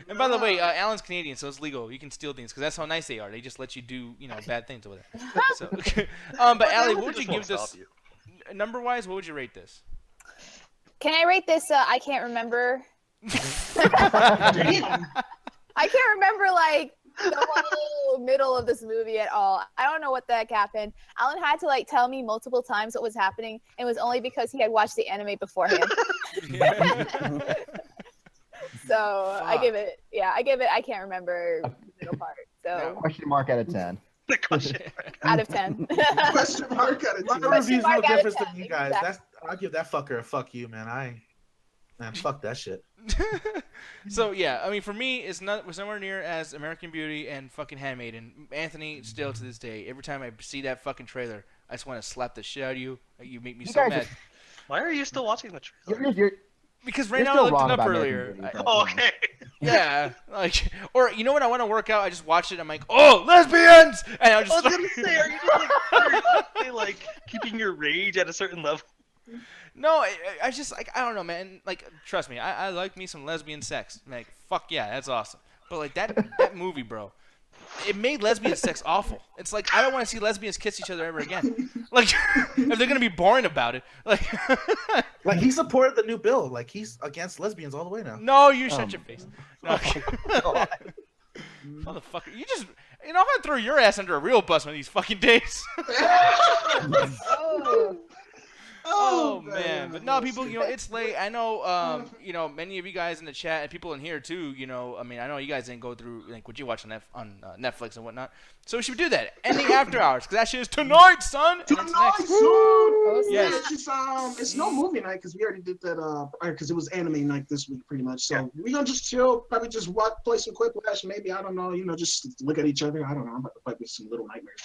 Speaker 6: And by the way, Alan's Canadian, so it's legal. You can steal things because that's how nice they are. They just let you do, bad things over there. So, but Allie, what would you give this? Number-wise, what would you rate this?
Speaker 11: Can I rate this? I can't remember. I can't remember the whole middle of this movie at all. I don't know what the heck happened. Alan had to like tell me multiple times what was happening, and it was only because he had watched the anime beforehand. So I give it. I can't remember the middle part. So
Speaker 2: Question mark out of 10.
Speaker 1: The question mark.
Speaker 11: out of 10.
Speaker 8: Question mark out of
Speaker 7: My
Speaker 8: 10.
Speaker 7: review's no
Speaker 11: mark out of
Speaker 7: difference
Speaker 11: 10,
Speaker 7: than you guys.
Speaker 11: exactly.
Speaker 7: I'll give that fucker a fuck you, man. Man, fuck that shit.
Speaker 6: So yeah, I mean, for me, it's nowhere near as American Beauty and fucking Handmaiden. Anthony, still to this day, every time I see that fucking trailer, I just want to slap the shit out of you. You make me
Speaker 2: You
Speaker 6: so
Speaker 2: guys
Speaker 6: mad.
Speaker 1: Why are you still watching the trailer?
Speaker 2: You're
Speaker 6: Because right
Speaker 2: you're
Speaker 6: now I
Speaker 2: still
Speaker 6: looked
Speaker 2: wrong
Speaker 6: it up
Speaker 2: about
Speaker 6: earlier.
Speaker 2: American Beauty, but,
Speaker 1: Oh, okay.
Speaker 6: Yeah, like, or you know when I want to work out, I just watch it. I'm like, oh, lesbians, and I just.
Speaker 1: I was gonna say, are you just like keeping your rage at a certain level?
Speaker 6: No, I just like I don't know, man. Like, trust me, I like me some lesbian sex. Like, fuck yeah, that's awesome. But like that movie, bro, it made lesbian sex awful. It's like I don't want to see lesbians kiss each other ever again. Like, if they're gonna be boring about it, like.
Speaker 7: Like he supported the new bill. Like he's against lesbians all the way now.
Speaker 6: No, you shut your face. No. Motherfucker, I'm gonna throw your ass under a real bus one of these fucking days. Oh man, but no, people, it's late. I know, many of you guys in the chat and people in here too. I mean, I know you guys didn't go through like what you watch on Netflix and whatnot. So we should do that. Ending after hours, because that shit is tonight, son.
Speaker 8: Tonight, son.
Speaker 6: Yes.
Speaker 8: It's no movie night because we already did that. Because it was anime night this week, pretty much. So we're gonna just chill, probably just play some Quiplash, maybe, I don't know, just look at each other. I don't know. I'm about to play with some little nightmares.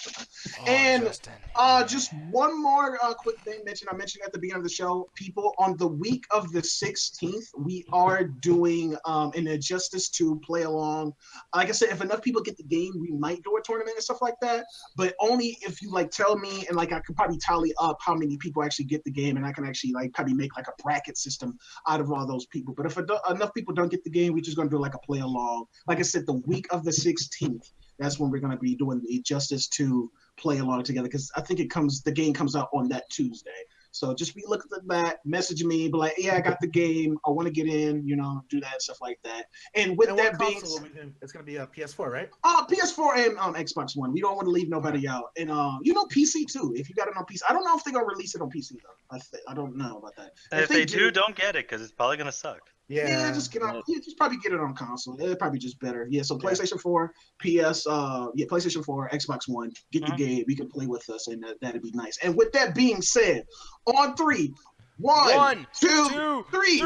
Speaker 8: Just one more quick thing I mentioned at the beginning of the show, people. On the week of the 16th, we are doing an Injustice 2 play along. Like I said, if enough people get the game, we might do a tournament and stuff like that. But only if you tell me, and I could probably tally up how many people actually get the game, and I can actually probably make a bracket system out of all those people. But if enough people don't get the game, we're just gonna do a play along. Like I said, the week of the 16th. That's when we're gonna be doing the Injustice 2 play along together, because I think the game comes out on that Tuesday. So just be looking at that, message me, be like, yeah, I got the game, I want to get in, do that, stuff like that. And with that being said,
Speaker 7: it's going to be a PS4, right?
Speaker 8: PS4 and Xbox One. We don't want to leave nobody out. And PC too. If you got it on PC, I don't know if they're gonna release it on PC though. I don't know about that.
Speaker 1: If they do, don't get it because it's probably gonna suck.
Speaker 8: Yeah, just get on. Yeah, just probably get it on console. It'll probably just better. Yeah, so PlayStation 4, PlayStation 4, Xbox One. Get the game. We can play with us, and that'd be nice. And with that being said, on 3, 1, 2, 3.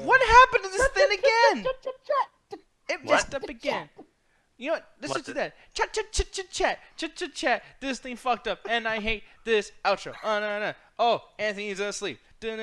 Speaker 6: What happened to this thing again? It messed up again. You know what? Let's just do that. Chat. This thing fucked up, and I hate this outro. Oh, Anthony's asleep. Do.